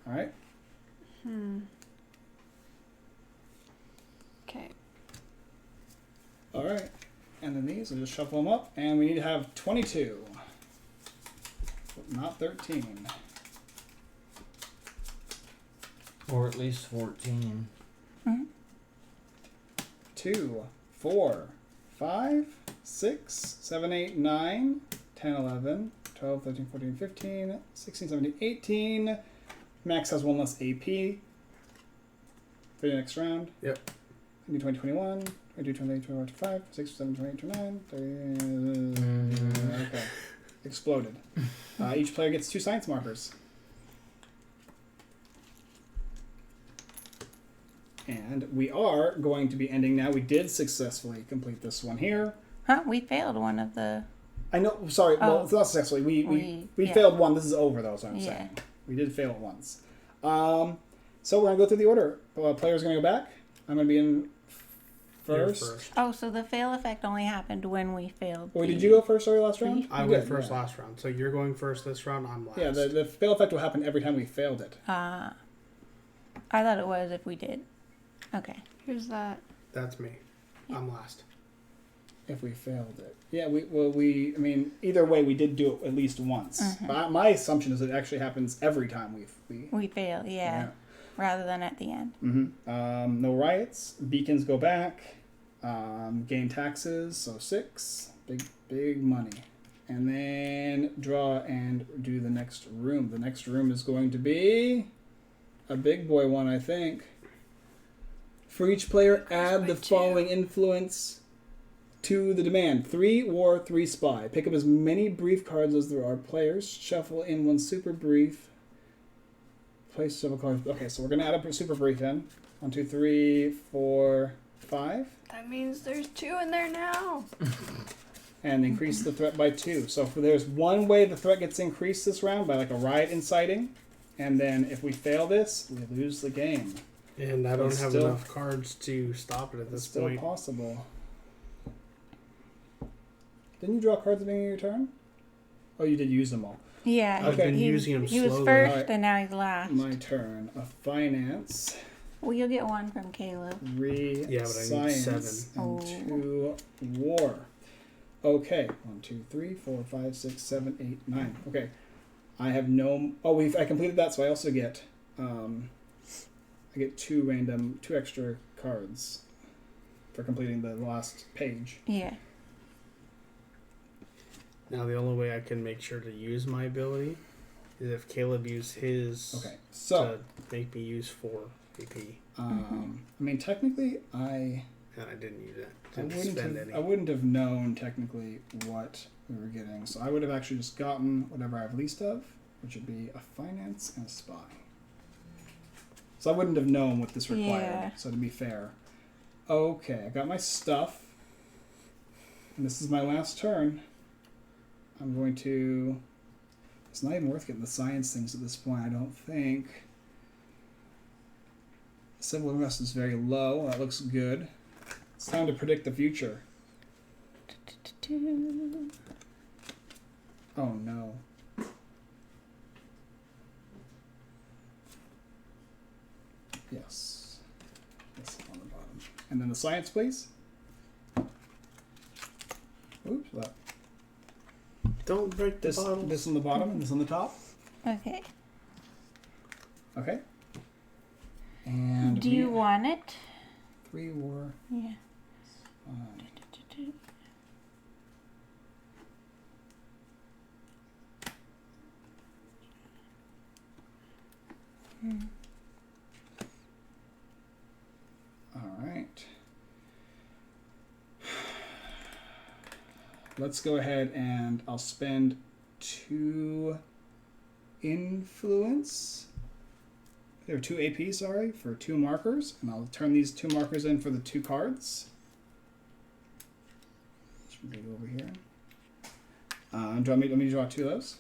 Speaker 2: Alright.
Speaker 5: Okay.
Speaker 2: Alright. And then these, I'll just shuffle them up. And we need to have 22. But not 13.
Speaker 6: Or at least 14.
Speaker 2: 2, 4, 5, 6, 7, 8, 9, 10, 11, 12, 13, 14, 15, 16, 17, 18. Max has 1 less AP for the next round.
Speaker 3: Yep.
Speaker 2: do 2021. I do 2021 to 5, 6, 7, 28, 29. Okay. Exploded. Each player gets 2 science markers. And we are going to be ending now. We did successfully complete this one here.
Speaker 1: Huh? We failed one of the.
Speaker 2: I know. Sorry. Well,
Speaker 1: Oh.
Speaker 2: it's not successfully. We
Speaker 1: Yeah.
Speaker 2: failed one. This is over, though. Is what I'm
Speaker 1: Yeah.
Speaker 2: saying. We did fail it once. So we're gonna go through the order. Players gonna go back. I'm gonna be in
Speaker 3: You're
Speaker 2: first.
Speaker 1: Oh, so the fail effect only happened when we failed.
Speaker 2: Wait,
Speaker 1: the-
Speaker 2: did you go first? Sorry, last round.
Speaker 3: I
Speaker 2: You
Speaker 3: went
Speaker 2: did,
Speaker 3: first
Speaker 2: yeah.
Speaker 3: last round, so you're going first this round. I'm last.
Speaker 2: Yeah, the fail effect will happen every time we failed it.
Speaker 1: I thought it was if we did. Okay.
Speaker 5: Who's that?
Speaker 3: That's me. I'm last.
Speaker 2: If we failed it. Yeah, I mean, either way, we did do it at least once.
Speaker 1: Mhm.
Speaker 2: But my assumption is it actually happens every time we
Speaker 1: We fail, yeah. Rather than at the end.
Speaker 2: Mm-hmm. No riots. Beacons go back. Gain taxes, so 6. Big money. And then draw and do the next room. The next room is going to be a big boy one, I think. For each player, add the following influence to the demand: 3 war, 3 spy. Pick up as many brief cards as there are players. Shuffle in 1 super brief. Place several cards. Okay, so we're gonna add a super brief in. 1, 2, 3, 4, 5,
Speaker 5: That means there's 2 in there now.
Speaker 2: and increase the threat by 2. So there's one way the threat gets increased this round by like a riot inciting, and then if we fail this, we lose the game.
Speaker 3: And I don't
Speaker 2: It's
Speaker 3: have
Speaker 2: still-
Speaker 3: enough cards to stop it at
Speaker 2: It's
Speaker 3: this
Speaker 2: still
Speaker 3: point.
Speaker 2: possible. Didn't you draw cards at the beginning of your turn? Oh, you did use them all.
Speaker 1: Yeah.
Speaker 3: I've been
Speaker 1: he,
Speaker 3: using them
Speaker 1: He was
Speaker 3: slowly.
Speaker 1: first
Speaker 2: Alright.
Speaker 1: and now he's last.
Speaker 2: My turn. A finance,
Speaker 1: Well, you'll get one from Caleb.
Speaker 2: 3
Speaker 3: Yeah, but I need
Speaker 2: science,
Speaker 3: 7.
Speaker 2: and 2 war. Okay, 1, 2, 3, 4, 5, 6, 7, 8, 9. Okay, I have no. Oh, I completed that, so I also get. I get 2 extra cards for completing the last page.
Speaker 1: Yeah.
Speaker 3: Now the only way I can make sure to use my ability is if Caleb used his
Speaker 2: Okay, so
Speaker 3: to make me use 4 AP.
Speaker 2: I mean, technically,
Speaker 3: And I didn't use it. Didn't spend any.
Speaker 2: I wouldn't have known technically what we were getting, so I would have actually just gotten whatever I have least of, which would be a finance and a spy. So I wouldn't have known what this required.
Speaker 1: Yeah.
Speaker 2: So to be fair, okay, I got my stuff, and this is my last turn. I'm going to. It's not even worth getting the science things at this point, I don't think. Civil unrest is very low. That looks good. It's time to predict the future. Oh no. Yes. This on the bottom. And then the science, please. Oops. That.
Speaker 3: Don't break the
Speaker 2: This
Speaker 3: bottle.
Speaker 2: this on the bottom and this on the top.
Speaker 1: Okay.
Speaker 2: Okay. And
Speaker 1: Do you want it?
Speaker 2: 3 war.
Speaker 1: Yeah.
Speaker 2: All right. Let's go ahead and I'll spend 2 influence. There are 2 AP, sorry, for 2 markers, and I'll turn these 2 markers in for the 2 cards. Should we go over here? Let me draw 2 of those.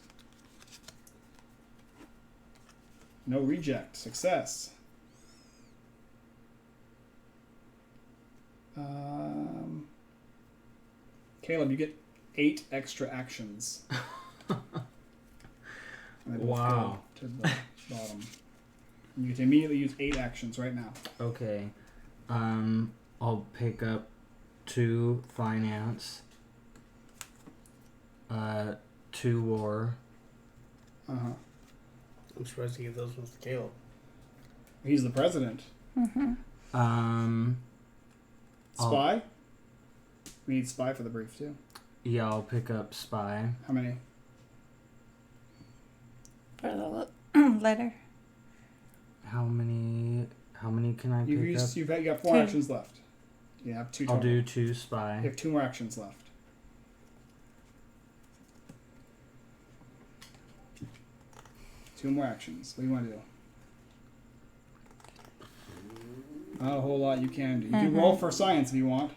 Speaker 2: No reject. Success. Caleb, you get 8 extra actions. And they both
Speaker 6: Wow.
Speaker 2: go to the bottom. You can immediately use 8 actions right now.
Speaker 6: Okay. I'll pick up 2 finance. 2 war.
Speaker 2: Uh-huh.
Speaker 3: I'm surprised to give those ones to Caleb.
Speaker 2: He's the president.
Speaker 6: Um.
Speaker 2: Spy? We need spy for the brief too.
Speaker 6: Yeah, I'll pick up spy.
Speaker 2: How many?
Speaker 1: For the letter.
Speaker 6: How many can I pick up?
Speaker 2: You got 4
Speaker 1: 2.
Speaker 2: actions left. You have 2
Speaker 6: I'll
Speaker 2: total.
Speaker 6: do 2
Speaker 2: You
Speaker 6: spy.
Speaker 2: have 2 more actions left. 2 more actions. What do you want to do? Not a whole lot you can do. You can roll for science if you want.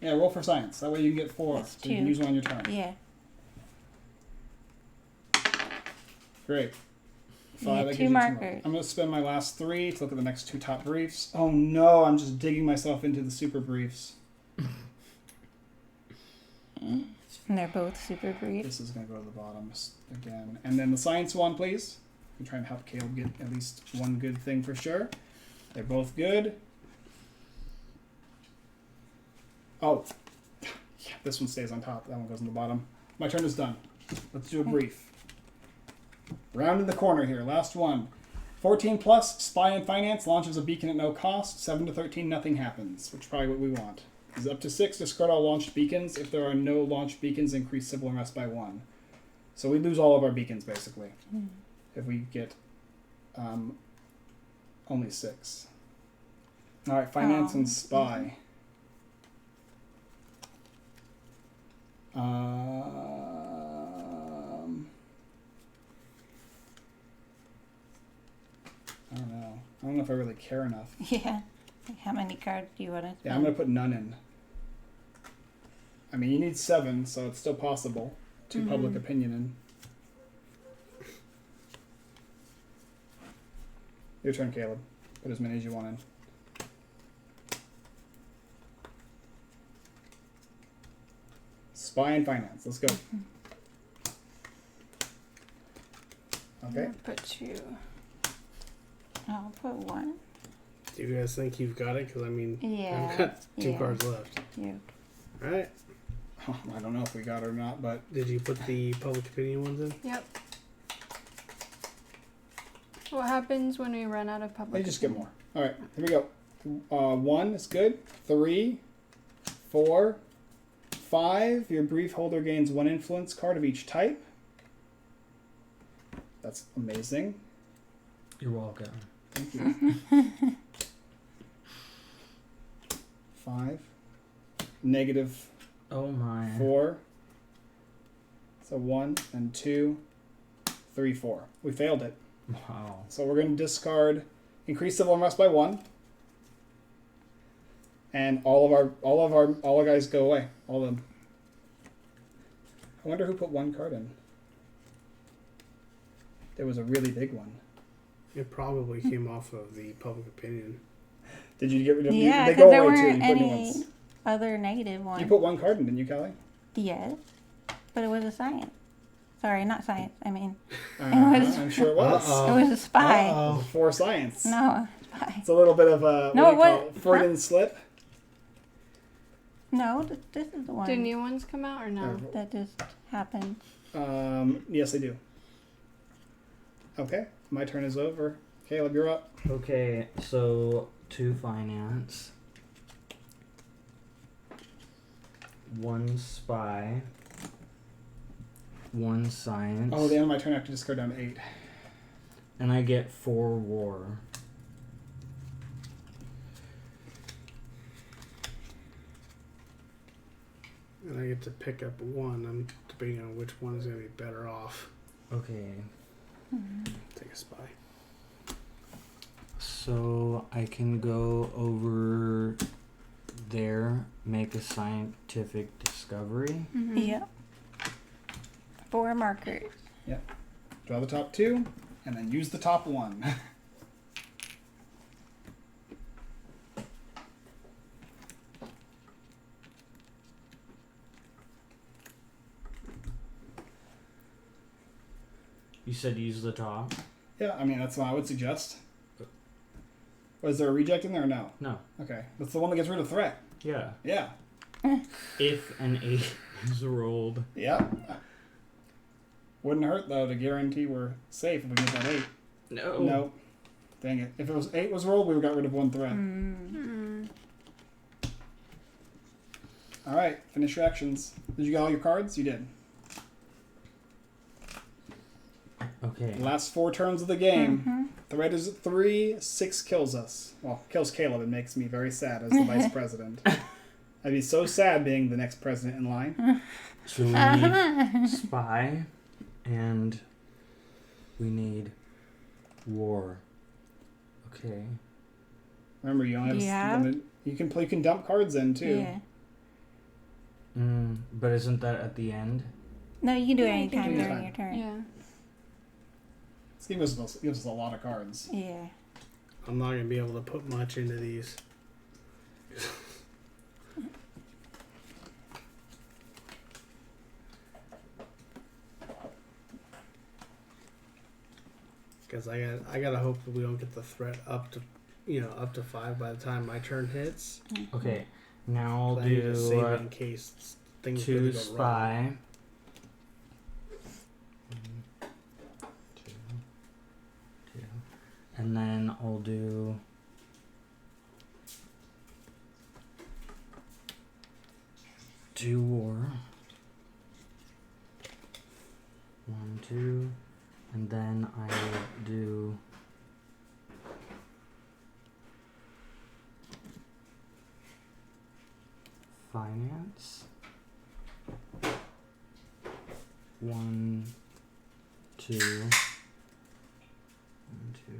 Speaker 2: Yeah, roll for science. That way you can get 4.
Speaker 1: That's
Speaker 2: So you can
Speaker 1: 2.
Speaker 2: use one on your turn.
Speaker 1: Yeah.
Speaker 2: Great.
Speaker 1: You
Speaker 2: 5.
Speaker 1: get
Speaker 2: that
Speaker 1: 2
Speaker 2: gives you 2
Speaker 1: markers.
Speaker 2: I'm going to spend my last 3 to look at the next 2 top briefs. Oh no, I'm just digging myself into the super briefs.
Speaker 1: And they're both super brief.
Speaker 2: This is going to go to the bottom again. And then the science one, please. I'm trying to help Caleb get at least one good thing for sure. They're both good. Oh, yeah, this one stays on top. That one goes on the bottom. My turn is done. Let's do a brief. Round in the corner here. Last one. 14 plus, spy and finance, launches a beacon at no cost. 7 to 13, nothing happens, which is probably what we want. Is up to 6, discard all launched beacons. If there are no launched beacons, increase civil unrest by 1. So we lose all of our beacons, basically, if we get only 6. All right, finance and spy. I don't know. I don't know if I really care enough.
Speaker 1: Yeah. Like, how many cards do you want to spend?
Speaker 2: Yeah, I'm going to put none in. I mean, you need 7, so it's still possible. 2 public opinion in. Your turn, Caleb. Put as many as you want in. Spy and finance. Let's go. Okay.
Speaker 5: I'll put 2.
Speaker 1: I'll put 1.
Speaker 3: Do you guys think you've got it? Because, I mean,
Speaker 1: Yeah.
Speaker 3: I've got 2
Speaker 1: Yeah.
Speaker 3: cards left.
Speaker 1: Yeah.
Speaker 3: All right.
Speaker 2: I don't know if we got it or not, but
Speaker 3: Did you put the public opinion ones in?
Speaker 5: Yep. What happens when we run out of public?
Speaker 2: you just get more. All right, here we go. 1 is good. 3, 4, 5. Your brief holder gains 1 influence card of each type. That's amazing.
Speaker 6: You're welcome.
Speaker 2: Thank you. 5. Negative
Speaker 6: Oh my.
Speaker 2: 4. So 1 and 2, 3, 4. We failed it.
Speaker 6: Wow.
Speaker 2: So we're going to discard increase civil unrest by 1, and all our guys go away. All of them. I wonder who put 1 card in. There was a really big one.
Speaker 3: It probably came off of the public opinion.
Speaker 2: Did you get rid of?
Speaker 1: Yeah,
Speaker 2: they
Speaker 1: because
Speaker 2: go
Speaker 1: there
Speaker 2: away too.
Speaker 1: weren't
Speaker 2: You put new
Speaker 1: any
Speaker 2: ones.
Speaker 1: other negative ones.
Speaker 2: You put 1 card in, didn't you, Callie?
Speaker 1: Yes, but it was a science. Sorry, not science. I mean,
Speaker 2: I'm sure it was.
Speaker 1: it was a spy.
Speaker 2: It was 4 science.
Speaker 1: No, spy.
Speaker 2: It's a little bit of a
Speaker 1: No,
Speaker 2: what do you call it? Freudian slip.
Speaker 1: No, this is the one
Speaker 5: Do new ones come out or no?
Speaker 1: that just happened.
Speaker 2: Yes, I do. Okay, my turn is over. Caleb, you're up.
Speaker 6: Okay, so 2 finance. 1 spy. 1 science.
Speaker 2: Oh, at the end of my turn, I have to discard down to 8.
Speaker 6: And I get 4 war.
Speaker 3: And I get to pick up 1. I'm debating on which one is going to be better off.
Speaker 6: Okay.
Speaker 3: Take a spy.
Speaker 6: So I can go over there, make a scientific discovery.
Speaker 1: Yeah. 4 markers.
Speaker 2: Draw the top 2, and then use the top 1.
Speaker 6: You said use the top?
Speaker 2: Yeah, I mean, that's what I would suggest. Was there a reject in there or no?
Speaker 6: No.
Speaker 2: Okay. That's the one that gets rid of threat.
Speaker 6: Yeah.
Speaker 2: Yeah.
Speaker 6: If an 8 is rolled.
Speaker 2: Yeah. Wouldn't hurt, though, to guarantee we're safe if we get that 8.
Speaker 6: No.
Speaker 2: No. Dang it. If it was 8 was rolled, we would have got rid of 1 threat. All right. Finish your actions. Did you get all your cards? You did.
Speaker 6: Okay.
Speaker 2: Last 4 turns of the game. Threat is 3. 6 kills us. Well, kills Caleb and makes me very sad as the vice president. I'd be so sad being the next president in line.
Speaker 6: So we need spy, and we need war. Okay.
Speaker 2: Remember, you only have
Speaker 1: Yeah.
Speaker 2: limited. You can dump cards in too.
Speaker 1: Yeah.
Speaker 6: But isn't that at the end?
Speaker 1: No, you can do it
Speaker 5: Yeah, you can
Speaker 1: anytime
Speaker 2: do it
Speaker 1: during your turn.
Speaker 5: Yeah.
Speaker 2: This game gives us a lot of cards.
Speaker 1: Yeah.
Speaker 3: I'm not gonna be able to put much into these. Because I gotta hope that we don't get the threat up to 5 by the time my turn hits.
Speaker 6: Okay. Now I'll
Speaker 3: I need to save
Speaker 6: do
Speaker 3: it in case things
Speaker 6: 2
Speaker 3: really go wrong.
Speaker 6: spy. 2. And then I'll do 2 war. 1, 2. And then I will do finance. 1, 2. 1, 2.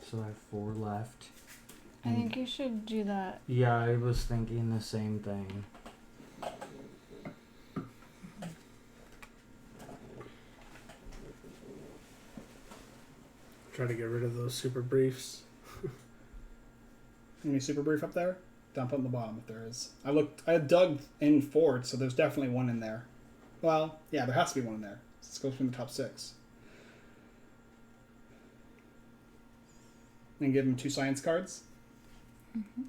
Speaker 6: So I have 4 left.
Speaker 5: I think you should do that.
Speaker 6: Yeah, I was thinking the same thing.
Speaker 3: Try to get rid of those super briefs.
Speaker 2: Any super brief up there? Dump on the bottom if there is. I dug in forward, so there's definitely one in there. Well, yeah, there has to be one in there. Let's go from the top 6. And give him 2 science cards.
Speaker 1: Mm-hmm.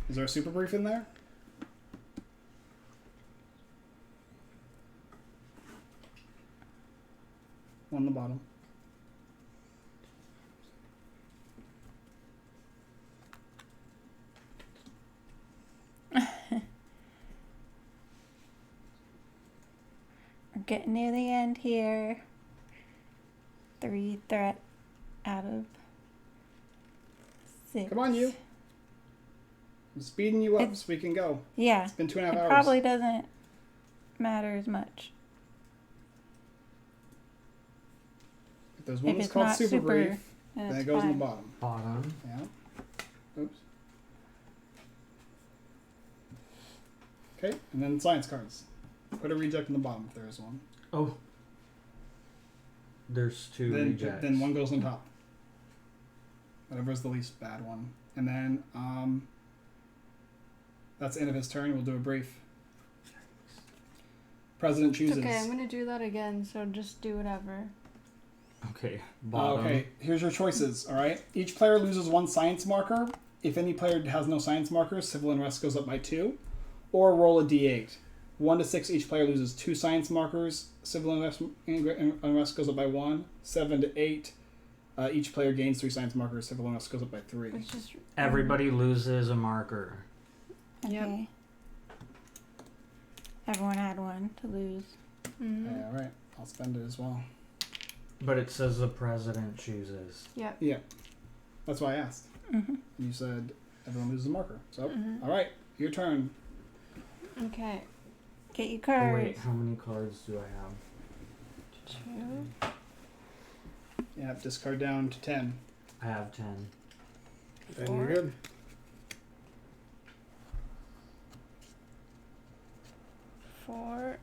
Speaker 2: Is there a super brief in there? One on the bottom.
Speaker 1: We're getting near the end here. 3 threat out of 6.
Speaker 2: Come on, you. I'm speeding you up
Speaker 1: It's-
Speaker 2: so we can go.
Speaker 1: Yeah.
Speaker 2: It's been 2.5
Speaker 1: It
Speaker 2: hours.
Speaker 1: probably doesn't matter as much.
Speaker 2: If there's
Speaker 1: If
Speaker 2: one that's
Speaker 1: it's
Speaker 2: called
Speaker 1: not
Speaker 2: super
Speaker 1: super,
Speaker 2: brief,
Speaker 1: then
Speaker 2: then
Speaker 1: it's
Speaker 2: it goes in
Speaker 1: fine.
Speaker 2: the bottom.
Speaker 6: Bottom.
Speaker 2: Yeah. Oops. Okay, and then science cards. Put a reject in the bottom if there is one.
Speaker 6: Oh. There's 2
Speaker 2: Then
Speaker 6: rejects.
Speaker 2: then one goes on top. Whatever's the least bad one. And then that's the end of his turn. We'll do a brief. President
Speaker 5: It's
Speaker 2: chooses.
Speaker 5: okay, I'm gonna do that again, so just do whatever.
Speaker 6: Okay. Bottom.
Speaker 2: Okay, here's your choices, alright? Each player loses 1 science marker. If any player has no science markers, civil unrest goes up by 2. Or roll a d8. 1 to 6, each player loses 2 science markers. Civil unrest goes up by 1. 7 to 8, each player gains 3 science markers. Civil unrest goes up by 3.
Speaker 5: It's just
Speaker 6: Everybody loses a marker.
Speaker 1: Okay.
Speaker 5: Yep.
Speaker 1: Everyone had one to lose.
Speaker 5: Mhm.
Speaker 2: Yeah, alright. I'll spend it as well.
Speaker 6: But it says the president chooses.
Speaker 5: Yep.
Speaker 2: Yeah. That's why I asked.
Speaker 1: Mm-hmm.
Speaker 2: You said everyone loses a marker. So,
Speaker 5: Mhm.
Speaker 2: alright, your turn.
Speaker 5: Okay.
Speaker 1: Get your
Speaker 6: Oh,
Speaker 1: cards.
Speaker 6: wait, how many cards do I have?
Speaker 5: 2.
Speaker 2: Yeah, discard down to 10.
Speaker 6: I have 10.
Speaker 3: Then you're good.
Speaker 5: 4.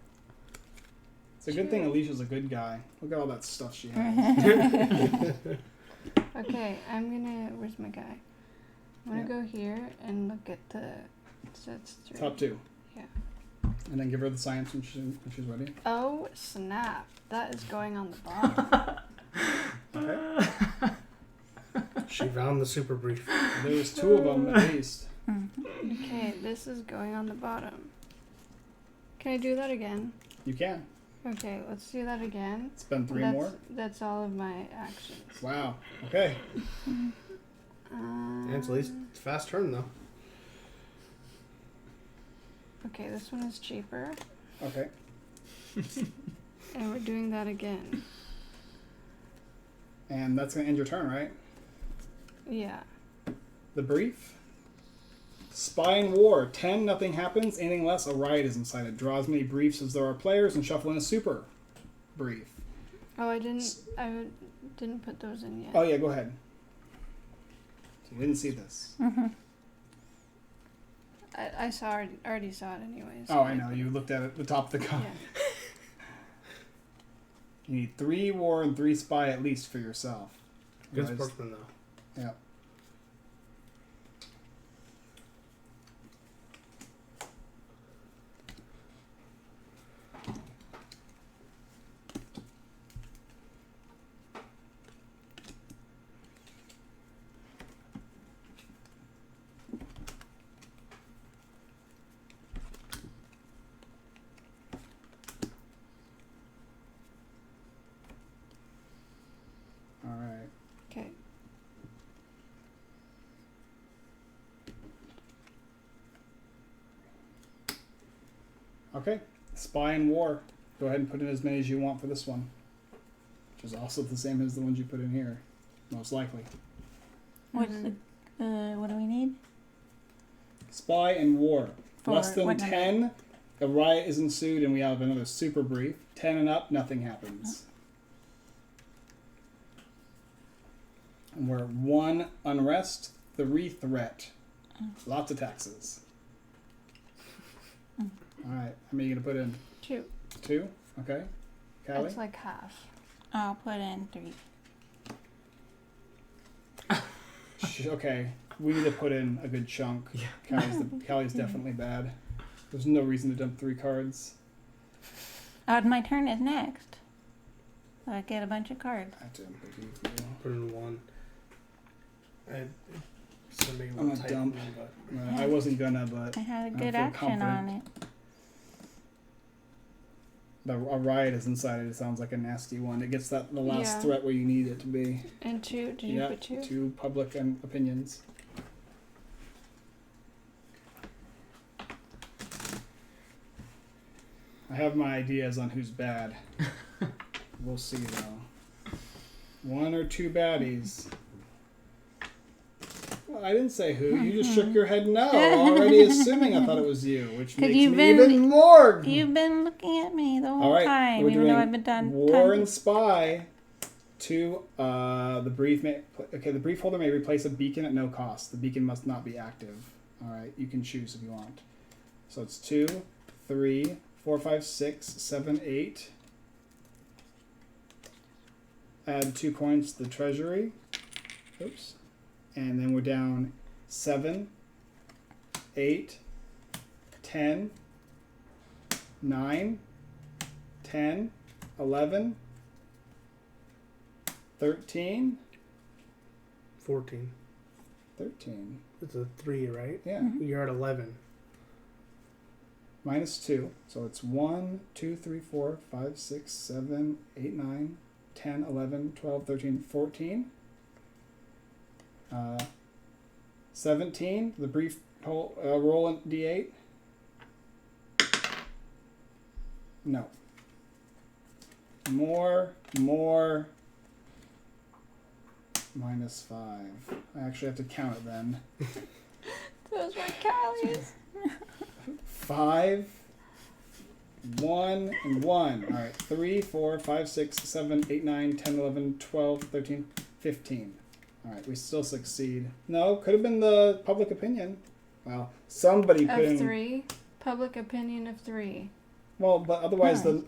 Speaker 2: It's a good thing Alicia's a good guy. Look at all that stuff she has.
Speaker 5: Okay, I'm gonna. Where's my guy? I'm gonna
Speaker 2: Yeah.
Speaker 5: go here and look at the. So it's 3.
Speaker 2: Top 2.
Speaker 5: Yeah.
Speaker 2: And then give her the science when she's ready.
Speaker 5: Oh snap! That is going on the bottom.
Speaker 2: Okay.
Speaker 3: She found the super brief.
Speaker 2: There was 2 of them at least.
Speaker 5: Okay, this is going on the bottom. Can I do that again?
Speaker 2: You can.
Speaker 5: Okay, let's do that again.
Speaker 2: Spend 3
Speaker 5: that's,
Speaker 2: more.
Speaker 5: That's all of my actions.
Speaker 2: Wow. Okay.
Speaker 3: Yeah, it's at least it's a fast turn though.
Speaker 5: Okay, this one is cheaper,
Speaker 2: Okay.
Speaker 5: and we're doing that again.
Speaker 2: And that's going to end your turn, right?
Speaker 5: Yeah.
Speaker 2: The brief. Spy and War. 10, nothing happens. Anything less, a riot is incited. Draw as many briefs as there are players and shuffle in a super brief.
Speaker 5: Oh, I didn't put those in yet.
Speaker 2: Oh, yeah, go ahead. So you didn't see this.
Speaker 1: Mm-hmm.
Speaker 5: I already saw it anyways.
Speaker 2: Oh, I know. You looked at it at the top of the card.
Speaker 5: Yeah.
Speaker 2: You need 3 War and 3 Spy at least for yourself.
Speaker 3: Good
Speaker 2: Otherwise-
Speaker 3: sportsman, though.
Speaker 2: Yeah. All right.
Speaker 5: Okay.
Speaker 2: Okay. Spy and War. Go ahead and put in as many as you want for this one. Which is also the same as the ones you put in here. Most likely.
Speaker 1: What's the, what do we need?
Speaker 2: Spy and War.
Speaker 1: For
Speaker 2: Less than
Speaker 1: what number?
Speaker 2: 10, a riot is ensued and we have another super brief. 10 and up, nothing happens. And we're 1 Unrest, 3 Threat. Lots of taxes. Alright, how many are you going to put in?
Speaker 5: 2.
Speaker 2: 2? Okay. Callie?
Speaker 5: That's like half.
Speaker 1: I'll put in 3.
Speaker 2: Okay, we need to put in a good chunk.
Speaker 6: Yeah.
Speaker 2: Callie's definitely bad. There's no reason to dump 3 cards.
Speaker 1: My turn is next. So I get a bunch of cards.
Speaker 2: I have to empathy for you.
Speaker 3: Put in 1. Somebody
Speaker 2: I'm
Speaker 3: will
Speaker 2: a
Speaker 3: type
Speaker 2: dump.
Speaker 3: me, but
Speaker 2: I wasn't gonna, but
Speaker 1: I had a
Speaker 2: I
Speaker 1: good
Speaker 2: feel
Speaker 1: action on
Speaker 2: confident.
Speaker 1: it.
Speaker 2: a riot is inside it. It sounds like a nasty one. It gets the last
Speaker 5: Yeah.
Speaker 2: threat where you need it to be.
Speaker 5: And 2. Did you put 2?
Speaker 2: 2 public opinions. I have my ideas on who's bad. We'll see though. 1 or 2 baddies. Well, I didn't say who. You just shook your head no, already assuming I thought it was you, which
Speaker 1: 'Cause
Speaker 2: makes
Speaker 1: you've
Speaker 2: me
Speaker 1: been-
Speaker 2: even more.
Speaker 1: You've been looking at me the whole
Speaker 2: All right,
Speaker 1: time,
Speaker 2: we're
Speaker 1: even
Speaker 2: doing
Speaker 1: though I've been done.
Speaker 2: War and Spy. 2. The brief the brief holder may replace a beacon at no cost. The beacon must not be active. All right, you can choose if you want. So it's 2, 3, 4, 5, 6, 7, 8. Add 2 coins to the treasury. Oops. And then we're down 7, 8, 10, 9, 10, 11, 13,
Speaker 3: 14.
Speaker 2: 13.
Speaker 3: It's a 3, right?
Speaker 2: Yeah.
Speaker 3: You're at 11.
Speaker 2: Minus 2. So it's 1, 2, 3, 4, 5, 6, 7, 8, 9, 10, 11, 12, 13, 14. 17. The brief roll in D8. No. More. Minus 5. I actually have to count it then.
Speaker 5: Those were Callie's.
Speaker 2: 5, 1, and 1. All right. 3, 4, 5, 6, 7, 8, 9, 10, 11, 12, 13, 15. All right. We still succeed. No, could have been the public opinion. Well, somebody put
Speaker 5: Of
Speaker 2: in.
Speaker 5: 3. Public opinion of 3.
Speaker 2: Well, but otherwise
Speaker 1: Huh.
Speaker 2: the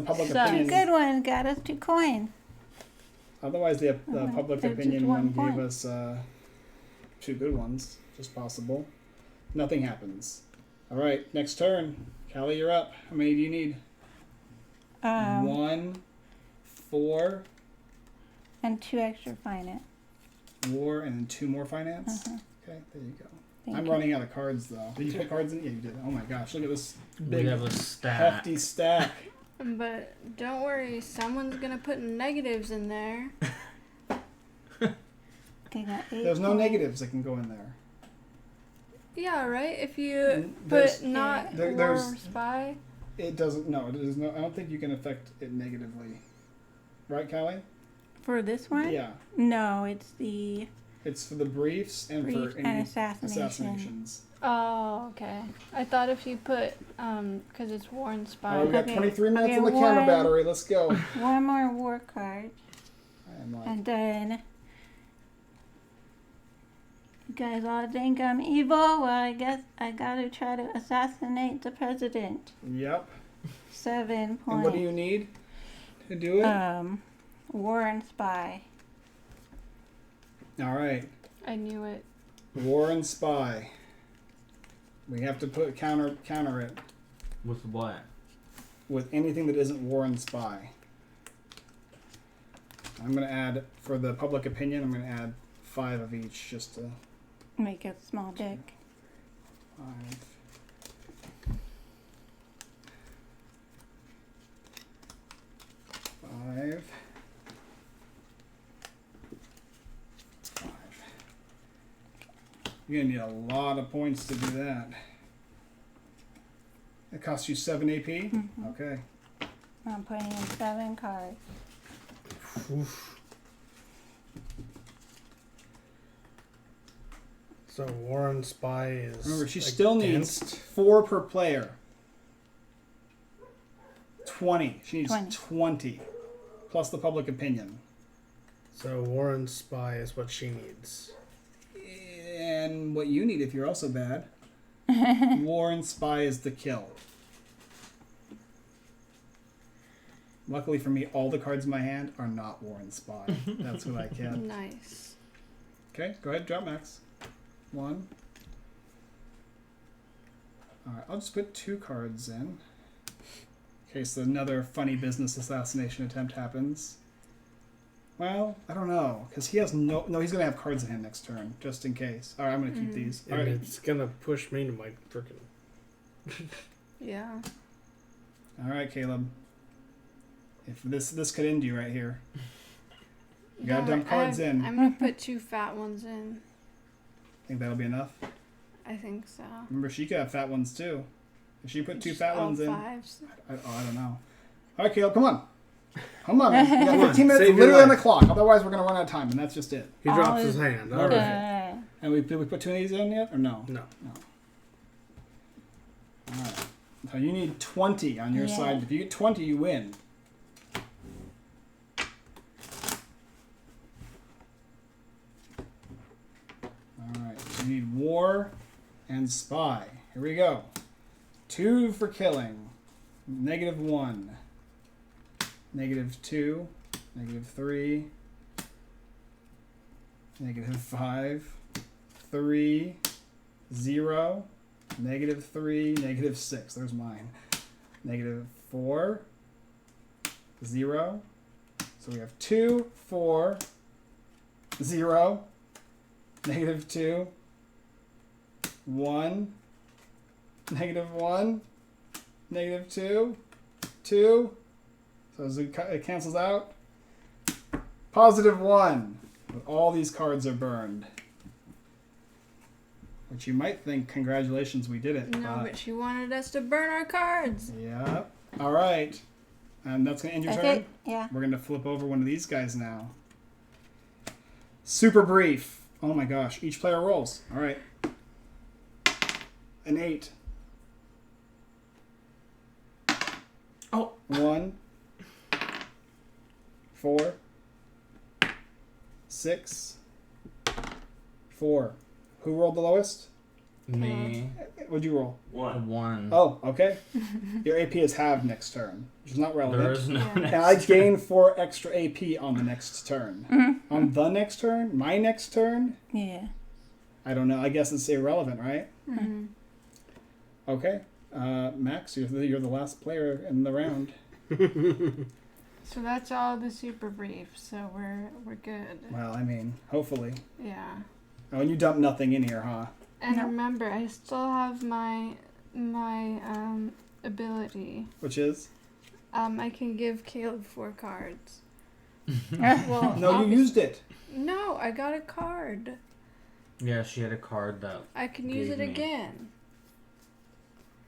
Speaker 2: public
Speaker 5: So-
Speaker 1: Two
Speaker 2: opinion.
Speaker 1: good ones got us 2 coins.
Speaker 2: Otherwise the
Speaker 1: Oh,
Speaker 2: public
Speaker 1: there's just
Speaker 2: opinion one
Speaker 1: 1 point.
Speaker 2: gave us 2 good ones. Just possible. Nothing happens. All right. Next turn. Callie, you're up. How many do you need? 1, 4.
Speaker 1: And 2 extra finance.
Speaker 2: War and then 2 more finance.
Speaker 1: Uh-huh.
Speaker 2: Okay, there you go.
Speaker 1: Thank
Speaker 2: I'm
Speaker 1: you.
Speaker 2: running out of cards though. Did you put cards in? Yeah, you did. Oh my gosh, look at this
Speaker 6: We
Speaker 2: big
Speaker 6: have a stack.
Speaker 2: hefty stack.
Speaker 5: But don't worry, someone's gonna put negatives in there.
Speaker 1: Okay, got 8
Speaker 2: There's no
Speaker 1: coins.
Speaker 2: negatives that can go in there.
Speaker 5: Yeah, right? If you
Speaker 2: There's-
Speaker 5: put not
Speaker 2: there-
Speaker 5: war
Speaker 2: there's-
Speaker 5: or spy.
Speaker 2: It doesn't. No, it is no. I don't think you can affect it negatively. Right, Callie?
Speaker 1: For this one?
Speaker 2: Yeah.
Speaker 1: No, it's the
Speaker 2: It's for the briefs and
Speaker 1: brief
Speaker 2: for
Speaker 1: and
Speaker 2: any
Speaker 1: assassination.
Speaker 2: assassinations.
Speaker 5: Oh, okay. I thought if you put, because it's Warren Spy.
Speaker 2: All right, we got
Speaker 1: Okay.
Speaker 2: 23 minutes
Speaker 1: Okay,
Speaker 2: on the camera
Speaker 1: one-
Speaker 2: battery. Let's go.
Speaker 1: One more war card.
Speaker 2: I'm like,
Speaker 1: And then you guys all think I'm evil? Well, I guess I gotta try to assassinate the president.
Speaker 2: yep.
Speaker 1: 7 points.
Speaker 2: And what do you need to do it?
Speaker 1: Warren Spy.
Speaker 2: All right.
Speaker 5: I knew it.
Speaker 2: War and Spy. We have to put counter it
Speaker 6: With what?
Speaker 2: with anything that isn't War and Spy. I'm going to add, for the public opinion, I'm going to add 5 of each just to...
Speaker 1: Make a small deck.
Speaker 2: 5. Five. You're gonna need a lot of points to do that. It costs you 7 AP? Okay.
Speaker 1: I'm putting in 7 cards.
Speaker 3: Oof. So Warren Spy is.
Speaker 2: Remember, she still needs
Speaker 3: against-
Speaker 2: 4 per player. 20. She needs
Speaker 1: 20.
Speaker 2: 20. Plus the public opinion.
Speaker 3: So Warren Spy is what she needs.
Speaker 2: And what you need if you're also bad. War and Spy is the kill. Luckily for me, all the cards in my hand are not War and Spy. That's what I can.
Speaker 5: Nice.
Speaker 2: Okay, go ahead, drop max. 1. Alright, I'll just put 2 cards in. In case another funny business assassination attempt happens. Well, I don't know, because he has no... No, he's going to have cards in hand next turn, just in case. Alright, I'm going to keep these.
Speaker 3: And
Speaker 2: Alright.
Speaker 3: it's gonna push me to my freaking.
Speaker 5: Yeah.
Speaker 2: Alright, Caleb. If this could end you right here. You gotta dump cards in.
Speaker 5: I'm gonna put 2 fat ones in.
Speaker 2: Think that'll be enough?
Speaker 5: I think so.
Speaker 2: Remember, she could have fat ones too. If she put 2
Speaker 5: Just
Speaker 2: fat
Speaker 5: all
Speaker 2: ones in...
Speaker 5: 5s.
Speaker 2: I don't know. Alright, Caleb, come on. Come on, man. We got
Speaker 3: Come on,
Speaker 2: 15 minutes
Speaker 3: save your
Speaker 2: literally on the
Speaker 3: life.
Speaker 2: clock. Otherwise, we're going to run out of time, and that's just it.
Speaker 3: He
Speaker 1: All
Speaker 3: drops
Speaker 1: is
Speaker 3: his hand. All
Speaker 2: good.
Speaker 3: right.
Speaker 2: And did we put 2 of these in yet, or no?
Speaker 3: No.
Speaker 2: Alright. So you need 20 on your
Speaker 1: Yeah.
Speaker 2: side. If you get 20, you win. Alright, so you need War and Spy. Here we go. 2 for killing. -1. -2. -3. -5. 3. 0. -3. -6. There's mine. -4. 0. So we have 2, 4, 0. -2. 1. -1. -2. 2. So as it cancels out. +1. But all these cards are burned. Which you might think, congratulations, we did it.
Speaker 5: No, but she wanted us to burn our cards.
Speaker 2: Yeah. All right. And that's going to end your
Speaker 1: That's
Speaker 2: turn?
Speaker 1: it? Yeah.
Speaker 2: We're going to flip over one of these guys now. Super brief. Oh my gosh. Each player rolls. All right. An 8.
Speaker 6: Oh.
Speaker 2: 1. 4. 6. 4. Who rolled the lowest?
Speaker 6: Me.
Speaker 2: What'd you roll?
Speaker 6: 1.
Speaker 2: Oh, okay. Your AP is halved next turn, which is not relevant.
Speaker 6: There is no
Speaker 5: Yeah.
Speaker 6: next
Speaker 2: And I
Speaker 6: turn.
Speaker 2: gain 4 extra AP on the next turn.
Speaker 1: Mm-hmm.
Speaker 2: On the next turn? My next turn?
Speaker 1: Yeah.
Speaker 2: I don't know. I guess it's irrelevant, right?
Speaker 5: Mm-hmm.
Speaker 2: Okay. Max, you're the last player in the round.
Speaker 5: So that's all the super brief. So we're good.
Speaker 2: Well, I mean, hopefully.
Speaker 5: Yeah.
Speaker 2: Oh, and you dumped nothing in here, huh?
Speaker 5: And
Speaker 1: No.
Speaker 5: remember, I still have my ability.
Speaker 2: Which is?
Speaker 5: I can give Caleb 4 cards.
Speaker 1: well,
Speaker 5: Well,
Speaker 2: No, you
Speaker 5: obvious-
Speaker 2: used it.
Speaker 5: No, I got a card.
Speaker 6: Yeah, she had a card that.
Speaker 5: I can use
Speaker 6: Gave
Speaker 5: it
Speaker 6: me.
Speaker 5: again.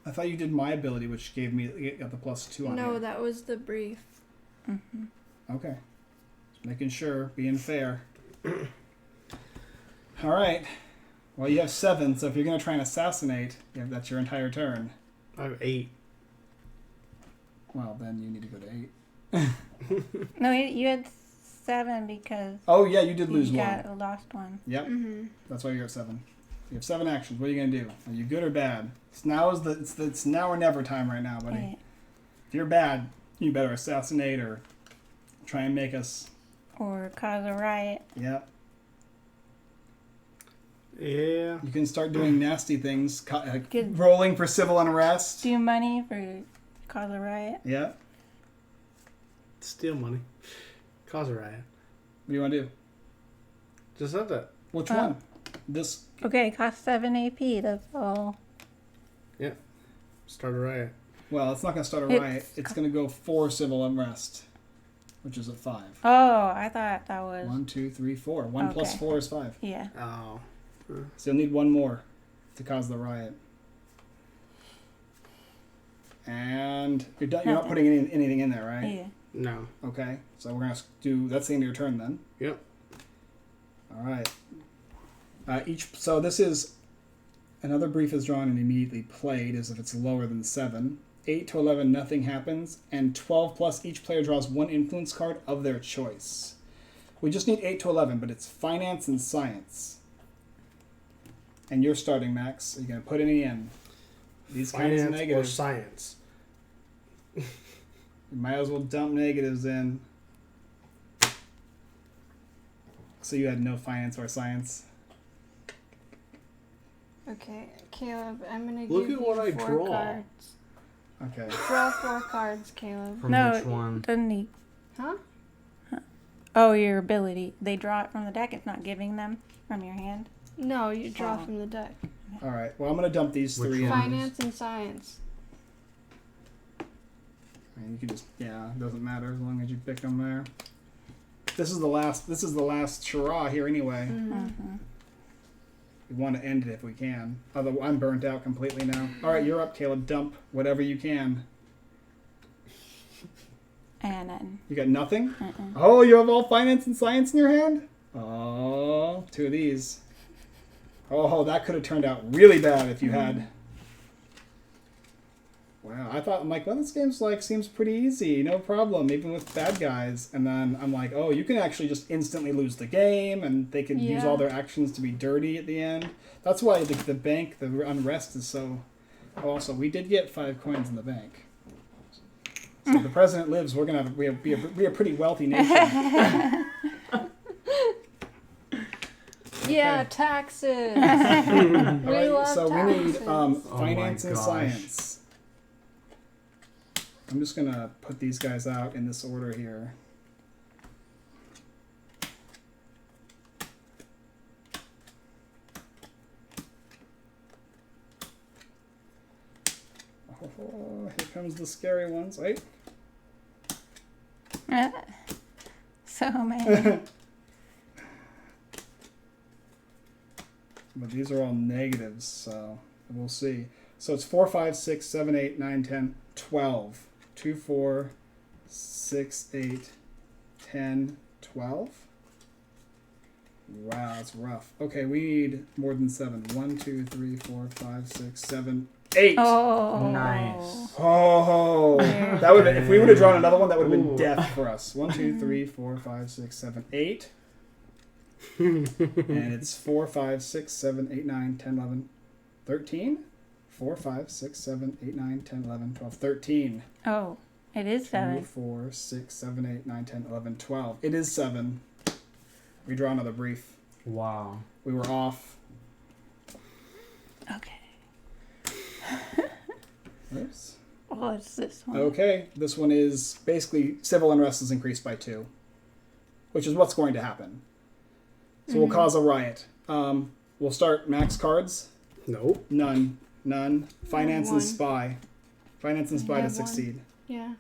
Speaker 2: I thought you did my ability, which gave me got the +2 on
Speaker 5: No,
Speaker 2: here.
Speaker 5: that was the brief.
Speaker 1: mm-hmm.
Speaker 2: Okay. Making sure, being fair. All right. Well, you have 7, so if you're going to try and assassinate, that's your entire turn.
Speaker 3: I have 8.
Speaker 2: Well, then you need to go to 8.
Speaker 1: No, you had 7 because
Speaker 2: Oh, yeah, you did lose
Speaker 1: you
Speaker 2: 1.
Speaker 1: got a lost one.
Speaker 2: Yep.
Speaker 5: Mm-hmm.
Speaker 2: That's why you got 7. You have 7 actions. What are you going to do? Are you good or bad? It's now or never time right now, buddy.
Speaker 1: Yeah.
Speaker 2: If you're bad, you better assassinate or try and make us.
Speaker 1: Or cause a riot.
Speaker 2: Yep.
Speaker 3: Yeah.
Speaker 2: You can start doing nasty things,
Speaker 1: Good.
Speaker 2: rolling for civil unrest.
Speaker 1: Do money for cause a riot.
Speaker 2: Yep.
Speaker 3: Steal money. Cause a riot.
Speaker 2: What do you want to do?
Speaker 3: Just said that.
Speaker 2: Which one? This.
Speaker 1: Okay, cost 7 AP. That's all.
Speaker 3: Start a riot.
Speaker 2: Well, it's not going to start a
Speaker 1: It's-
Speaker 2: riot. It's going to go for civil unrest, which is at 5.
Speaker 1: Oh, I thought that was.
Speaker 2: 1, 2, 3, 4. 1 plus
Speaker 1: Okay.
Speaker 2: 4 is 5.
Speaker 1: Yeah.
Speaker 3: Oh.
Speaker 2: So you'll need 1 more to cause the riot. And you're done. You're not putting anything in there, right?
Speaker 1: Yeah.
Speaker 3: No.
Speaker 2: Okay. So we're gonna do. That's the end of your turn then.
Speaker 3: Yep.
Speaker 2: All right. So this is another brief is drawn and immediately played as if it's lower than 7. 8 to 11, nothing happens, and 12 plus, each player draws 1 influence card of their choice. We just need 8 to 11, but it's finance and science. And you're starting, Max. Are you gonna put any in? These kinds of
Speaker 3: Finance or
Speaker 2: negatives.
Speaker 3: science.
Speaker 2: You might as well dump negatives in. So you had no finance or science.
Speaker 5: Okay, Caleb, I'm gonna
Speaker 3: Look
Speaker 5: give
Speaker 3: at
Speaker 5: you
Speaker 3: what I
Speaker 5: 4
Speaker 3: draw.
Speaker 5: cards.
Speaker 2: Okay.
Speaker 5: Draw 4 cards, Caleb.
Speaker 6: From
Speaker 1: No,
Speaker 6: which one?
Speaker 1: Doesn't he?
Speaker 5: Huh?
Speaker 1: Oh, your ability. They draw it from the deck. It's not giving them from your hand.
Speaker 5: No, you draw
Speaker 1: Oh.
Speaker 5: from the deck.
Speaker 2: All right. Well, I'm gonna dump these
Speaker 6: Which
Speaker 2: 3 in.
Speaker 6: one?
Speaker 5: Finance and science.
Speaker 2: I mean, you can just it doesn't matter as long as you pick them there. This is the last Shirah here anyway.
Speaker 1: Mm-hmm.
Speaker 2: We want to end it if we can. Although I'm burnt out completely now. All right, you're up, Caleb. Dump whatever you can.
Speaker 1: And then.
Speaker 2: You got nothing?
Speaker 1: Mm-mm.
Speaker 2: Oh, you have all finance and science in your hand? Oh, 2 of these. Oh, that could have turned out really bad if you had. Wow, I'm like, well, this game's seems pretty easy, no problem, even with bad guys. And then I'm like, oh, you can actually just instantly lose the game, and they can use
Speaker 5: Yeah.
Speaker 2: all their actions to be dirty at the end. That's why the bank, the Unrest is so. Oh, also, we did get 5 coins in the bank. So if the president lives, we're gonna be a pretty wealthy nation.
Speaker 5: Yeah, taxes.
Speaker 2: All
Speaker 5: We
Speaker 2: right,
Speaker 5: love
Speaker 2: so we need
Speaker 5: taxes.
Speaker 2: finance
Speaker 6: my
Speaker 2: and
Speaker 6: gosh.
Speaker 2: science. I'm just gonna put these guys out in this order here. Oh, here comes the scary ones. Wait.
Speaker 1: So many.
Speaker 2: But these are all negatives, so we'll see. So it's 4, 5, 6, 7, 8, 9, 10, 12. 2, 4, 6, 8, 10, 12. Wow, that's rough. Okay, we need more than 7. 1, 2, 3, 4, 5, 6, 7, 8.
Speaker 1: Oh.
Speaker 6: Nice.
Speaker 2: Oh,
Speaker 1: Yeah.
Speaker 2: that would if we would have drawn another one, that would have been
Speaker 3: Ooh.
Speaker 2: death for us. 1, 2, 3, 4, 5, 6, 7, 8. And it's 4, 5, 6, 7, 8, 9, 10, 11, 13. 4, 5, 6, 7, 8, 9, 10, 11, 12, 13.
Speaker 1: Oh, it is
Speaker 2: 2,
Speaker 1: 7.
Speaker 2: 4, 6, 7, 8, 9, 10, 11, 12. It is 7. We draw another brief.
Speaker 6: Wow.
Speaker 2: We were off.
Speaker 1: Okay.
Speaker 2: Oops.
Speaker 1: Oh, it's this one.
Speaker 2: Okay, this one is basically civil unrest is increased by 2, which is what's going to happen. So we'll cause a riot. We'll start max cards.
Speaker 3: Nope.
Speaker 2: None. Finance and
Speaker 5: One.
Speaker 2: spy. Finance and spy
Speaker 5: I
Speaker 2: to
Speaker 5: have one.
Speaker 2: succeed.
Speaker 5: Yeah.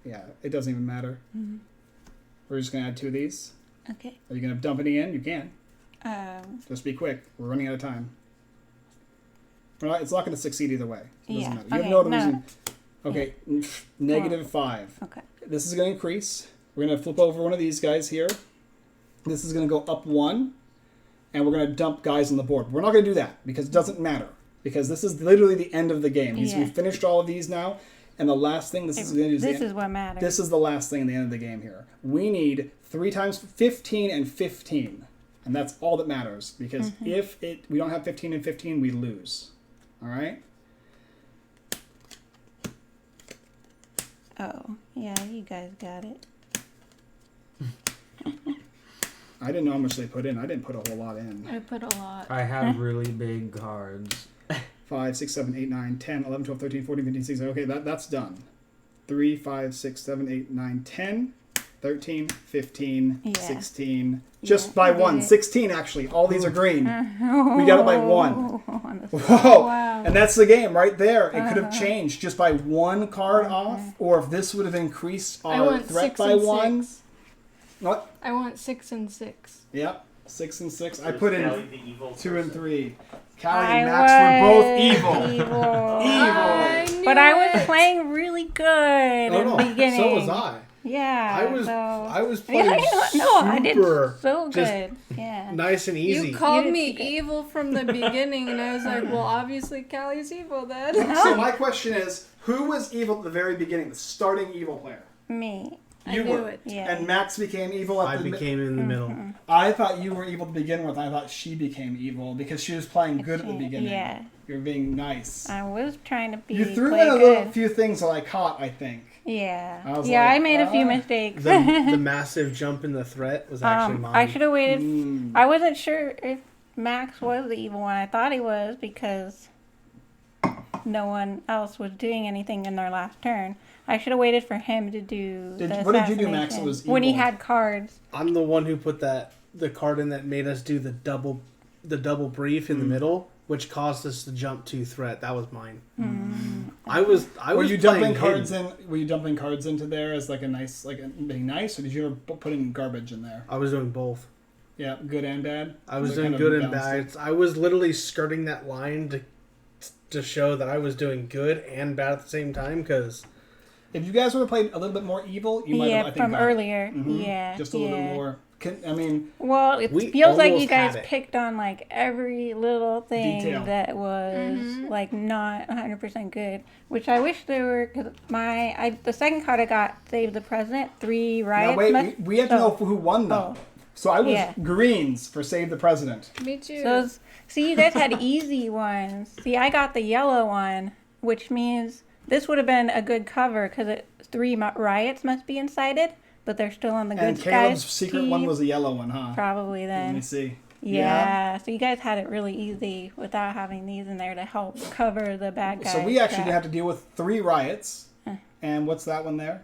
Speaker 2: Yeah, it doesn't even matter.
Speaker 1: Mhm.
Speaker 2: We're just going to add 2 of these.
Speaker 1: Okay.
Speaker 2: Are you going to dump any in? You can.
Speaker 1: Um,
Speaker 2: Just be quick. We're running out of time. It's not going to succeed either way. It doesn't
Speaker 1: Yeah,
Speaker 2: matter. You have
Speaker 1: okay,
Speaker 2: no other
Speaker 1: no.
Speaker 2: reason. Okay, negative 5.
Speaker 1: okay.
Speaker 2: This is going to increase. We're going to flip over one of these guys here. This is going to go up 1, and we're going to dump guys on the board. We're not going to do that because it doesn't matter. Because this is literally the end of the game. We've finished all of these now, and the last thing
Speaker 1: This is what matters.
Speaker 2: This is the last thing at the end of the game here. We need 3 times 15 and 15. And that's all that matters. Because if we don't have 15 and 15, we lose. All right?
Speaker 1: Oh, yeah, you guys got it.
Speaker 2: I didn't know how much they put in. I didn't put a whole lot in.
Speaker 5: I put a lot.
Speaker 6: I have really big cards.
Speaker 2: 5, 6, 7, 8, 9, 10, 11, 12, 13, 14, 15, 16. Okay, that's done. 3, 5, 6, 7, 8, 9, 10, 13, 15, 16. Just by 1. 16, actually. All these are green. We got it by 1. Whoa.
Speaker 5: Wow.
Speaker 2: And that's the game right there. It could have changed just by 1 card off, or if this would have increased
Speaker 5: I
Speaker 2: our
Speaker 5: want
Speaker 2: threat
Speaker 5: 6
Speaker 2: by
Speaker 5: and
Speaker 2: 1.
Speaker 5: 6.
Speaker 2: What?
Speaker 5: I want 6 and 6.
Speaker 2: Yep. 6 and 6. I put in
Speaker 7: Callie the evil
Speaker 2: 2 and
Speaker 7: person?
Speaker 2: 3. Callie and Max were both evil.
Speaker 1: Evil. But I was playing really good in the beginning.
Speaker 3: So was I.
Speaker 1: Yeah.
Speaker 3: I was playing
Speaker 1: I did
Speaker 3: super
Speaker 1: so
Speaker 3: just
Speaker 1: good. Yeah.
Speaker 3: nice and easy.
Speaker 5: You called
Speaker 1: You did
Speaker 5: me
Speaker 1: good.
Speaker 5: evil from the beginning, and I was like, well, obviously Callie's evil then.
Speaker 2: So my question is, who was evil at the very beginning, the starting evil player?
Speaker 1: Me.
Speaker 5: I
Speaker 2: You
Speaker 5: knew
Speaker 2: were.
Speaker 5: it.
Speaker 1: Yeah.
Speaker 2: And Max became evil
Speaker 3: I
Speaker 2: at the
Speaker 3: became in the middle.
Speaker 2: I thought you were evil to begin with. I thought she became evil because she was playing good at the beginning.
Speaker 1: Yeah.
Speaker 2: You were being nice.
Speaker 1: I was trying to be.
Speaker 2: You threw
Speaker 1: play
Speaker 2: in a
Speaker 1: good.
Speaker 2: few things that I caught, I think.
Speaker 1: Yeah.
Speaker 2: I was
Speaker 1: Yeah,
Speaker 2: like,
Speaker 1: I made a few mistakes.
Speaker 3: The massive jump in the threat was actually mine.
Speaker 1: I should have waited.
Speaker 2: Mm.
Speaker 1: I wasn't sure if Max was the evil one. I thought he was because no one else was doing anything in their last turn. I should have waited for him to do
Speaker 2: What did you do, Max, that
Speaker 1: assassination.
Speaker 2: was
Speaker 1: when he
Speaker 2: evil?
Speaker 1: had cards.
Speaker 3: I'm the one who put the card in that made us do the double brief in the middle, which caused us to jump to threat. That was mine. I was
Speaker 2: Were you
Speaker 3: playing
Speaker 2: dumping cards
Speaker 3: hidden.
Speaker 2: in? Were you dumping cards into there as like a nice, being nice, or did you ever put in garbage in there?
Speaker 3: I was doing both.
Speaker 2: Yeah, good and bad.
Speaker 3: I was
Speaker 2: So
Speaker 3: doing
Speaker 2: kind of
Speaker 3: good and
Speaker 2: balanced
Speaker 3: bad. I was literally skirting that line to show that I was doing good and bad at the same time because
Speaker 2: it. If you guys would have played a little bit more evil, you might have. I think,
Speaker 1: from
Speaker 2: got it.
Speaker 1: earlier.
Speaker 2: Mhm.
Speaker 1: Yeah.
Speaker 2: Just a little bit more.
Speaker 1: Well, it
Speaker 3: We
Speaker 1: feels like you
Speaker 3: almost
Speaker 1: guys
Speaker 3: had it.
Speaker 1: picked on like every little thing
Speaker 2: Detail.
Speaker 1: that was like not 100% good, which I wish they were. Because the second card I got, Save the President, 3 riots.
Speaker 2: Now wait, we have to know who won though. So I was greens for Save the President.
Speaker 5: Me too.
Speaker 1: See, you guys had easy ones. See, I got the yellow one, which means this would have been a good cover because 3 riots must be incited, but they're still on the good
Speaker 2: And
Speaker 1: guys.
Speaker 2: Caleb's secret one
Speaker 1: team.
Speaker 2: was a yellow one, huh?
Speaker 1: Probably
Speaker 2: Let me
Speaker 1: then.
Speaker 2: see.
Speaker 1: Yeah, so you guys had it really easy without having these in there to help cover the bad guys.
Speaker 2: So we actually have to deal with 3 riots. And what's that one there?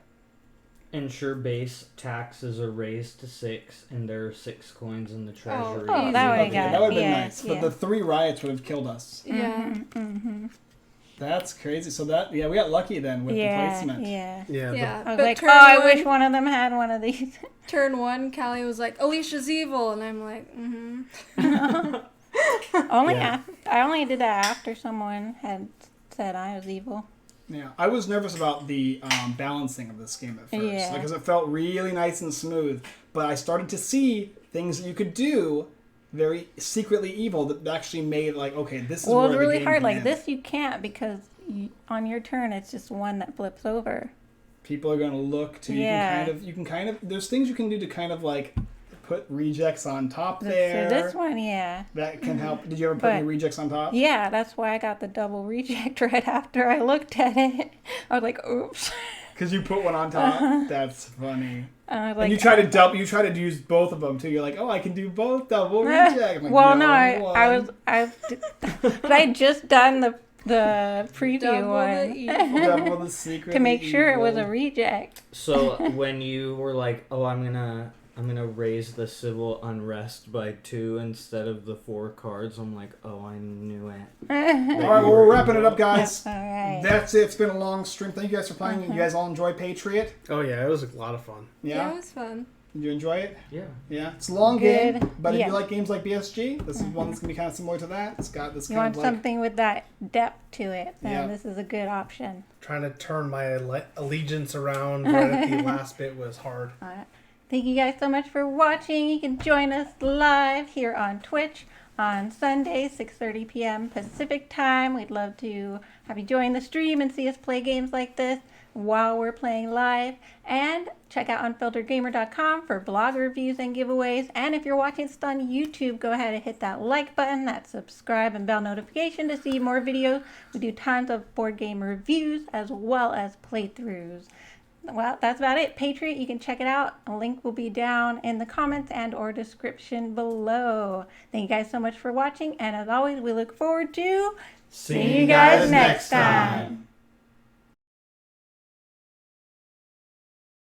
Speaker 6: Ensure base taxes are raised to 6, and there are 6 coins in the treasury.
Speaker 1: Oh, that would
Speaker 2: Okay,
Speaker 1: have got
Speaker 2: that would have been
Speaker 1: yeah,
Speaker 2: nice.
Speaker 1: yeah.
Speaker 2: But the 3 riots would have killed us.
Speaker 5: yeah.
Speaker 2: That's crazy. So we got lucky then with the placement.
Speaker 1: Yeah.
Speaker 3: yeah,
Speaker 5: Yeah.
Speaker 1: I was
Speaker 5: But
Speaker 1: like,
Speaker 5: turn
Speaker 1: I
Speaker 5: one-
Speaker 1: wish one of them had one of these.
Speaker 5: Turn 1, Callie was like, Alicia's evil, and I'm like,
Speaker 1: I only did that after someone had said I was evil.
Speaker 2: Yeah, I was nervous about the balancing of this game at first,
Speaker 1: Yeah.
Speaker 2: because it felt really nice and smooth. But I started to see things that you could do very secretly evil that actually made like, okay, this is
Speaker 1: Well,
Speaker 2: where
Speaker 1: it's
Speaker 2: the
Speaker 1: really
Speaker 2: game
Speaker 1: hard.
Speaker 2: can
Speaker 1: Like
Speaker 2: end.
Speaker 1: this, you can't because on your turn it's just one that flips over.
Speaker 2: People are going to look to
Speaker 1: Yeah.
Speaker 2: you can kind of there's things you can do to kind of like put rejects on top
Speaker 1: So
Speaker 2: there.
Speaker 1: this one, yeah.
Speaker 2: That can help. Did you ever put any
Speaker 1: But-
Speaker 2: rejects on top?
Speaker 1: Yeah, that's why I got the double reject right after I looked at it. I was like, oops.
Speaker 2: Because you put one on top. That's funny.
Speaker 1: I was
Speaker 2: And
Speaker 1: like,
Speaker 2: you try to double. You try to use both of them too. You're like, oh, I can do both double reject. I'm like,
Speaker 1: well, no,
Speaker 2: one.
Speaker 1: but I just done the preview
Speaker 5: double
Speaker 1: one
Speaker 5: the evil.
Speaker 2: Double the secret.
Speaker 1: to make sure it was a
Speaker 2: evil.
Speaker 1: reject.
Speaker 6: So when you were like, oh, I'm gonna raise the civil unrest by 2 instead of the 4 cards, I'm like, oh, I knew it.
Speaker 2: All right, well, we're wrapping it up, guys.
Speaker 1: All right.
Speaker 2: That's it. It's been a long stream. Thank you guys for playing. You guys all enjoy Patriot?
Speaker 3: Oh yeah, it was a lot of fun.
Speaker 5: Yeah,
Speaker 2: Yeah.
Speaker 5: it was fun.
Speaker 2: Did you enjoy it?
Speaker 6: Yeah.
Speaker 2: Yeah. It's a long
Speaker 1: Good.
Speaker 2: game, but if
Speaker 1: Yeah.
Speaker 2: you like games like BSG, this is one that's gonna be kind of similar to that. It's got this
Speaker 1: You
Speaker 2: kind
Speaker 1: want
Speaker 2: of like.
Speaker 1: something with that depth to it, then
Speaker 2: Yeah.
Speaker 1: this is a good option.
Speaker 3: Trying to turn my allegiance around right at the last bit was hard.
Speaker 1: Thank you guys so much for watching. You can join us live here on Twitch on Sunday, 6:30 p.m. Pacific time. We'd love to have you join the stream and see us play games like this while we're playing live. And check out unfilteredgamer.com for blog reviews and giveaways. And if you're watching this on YouTube, go ahead and hit that like button, that subscribe and bell notification to see more videos. We do tons of board game reviews as well as playthroughs. Well, that's about it. Patriot, you can check it out. A link will be down in the comments and or description below. Thank you guys so much for watching. And as always, we look forward to seeing you guys next time.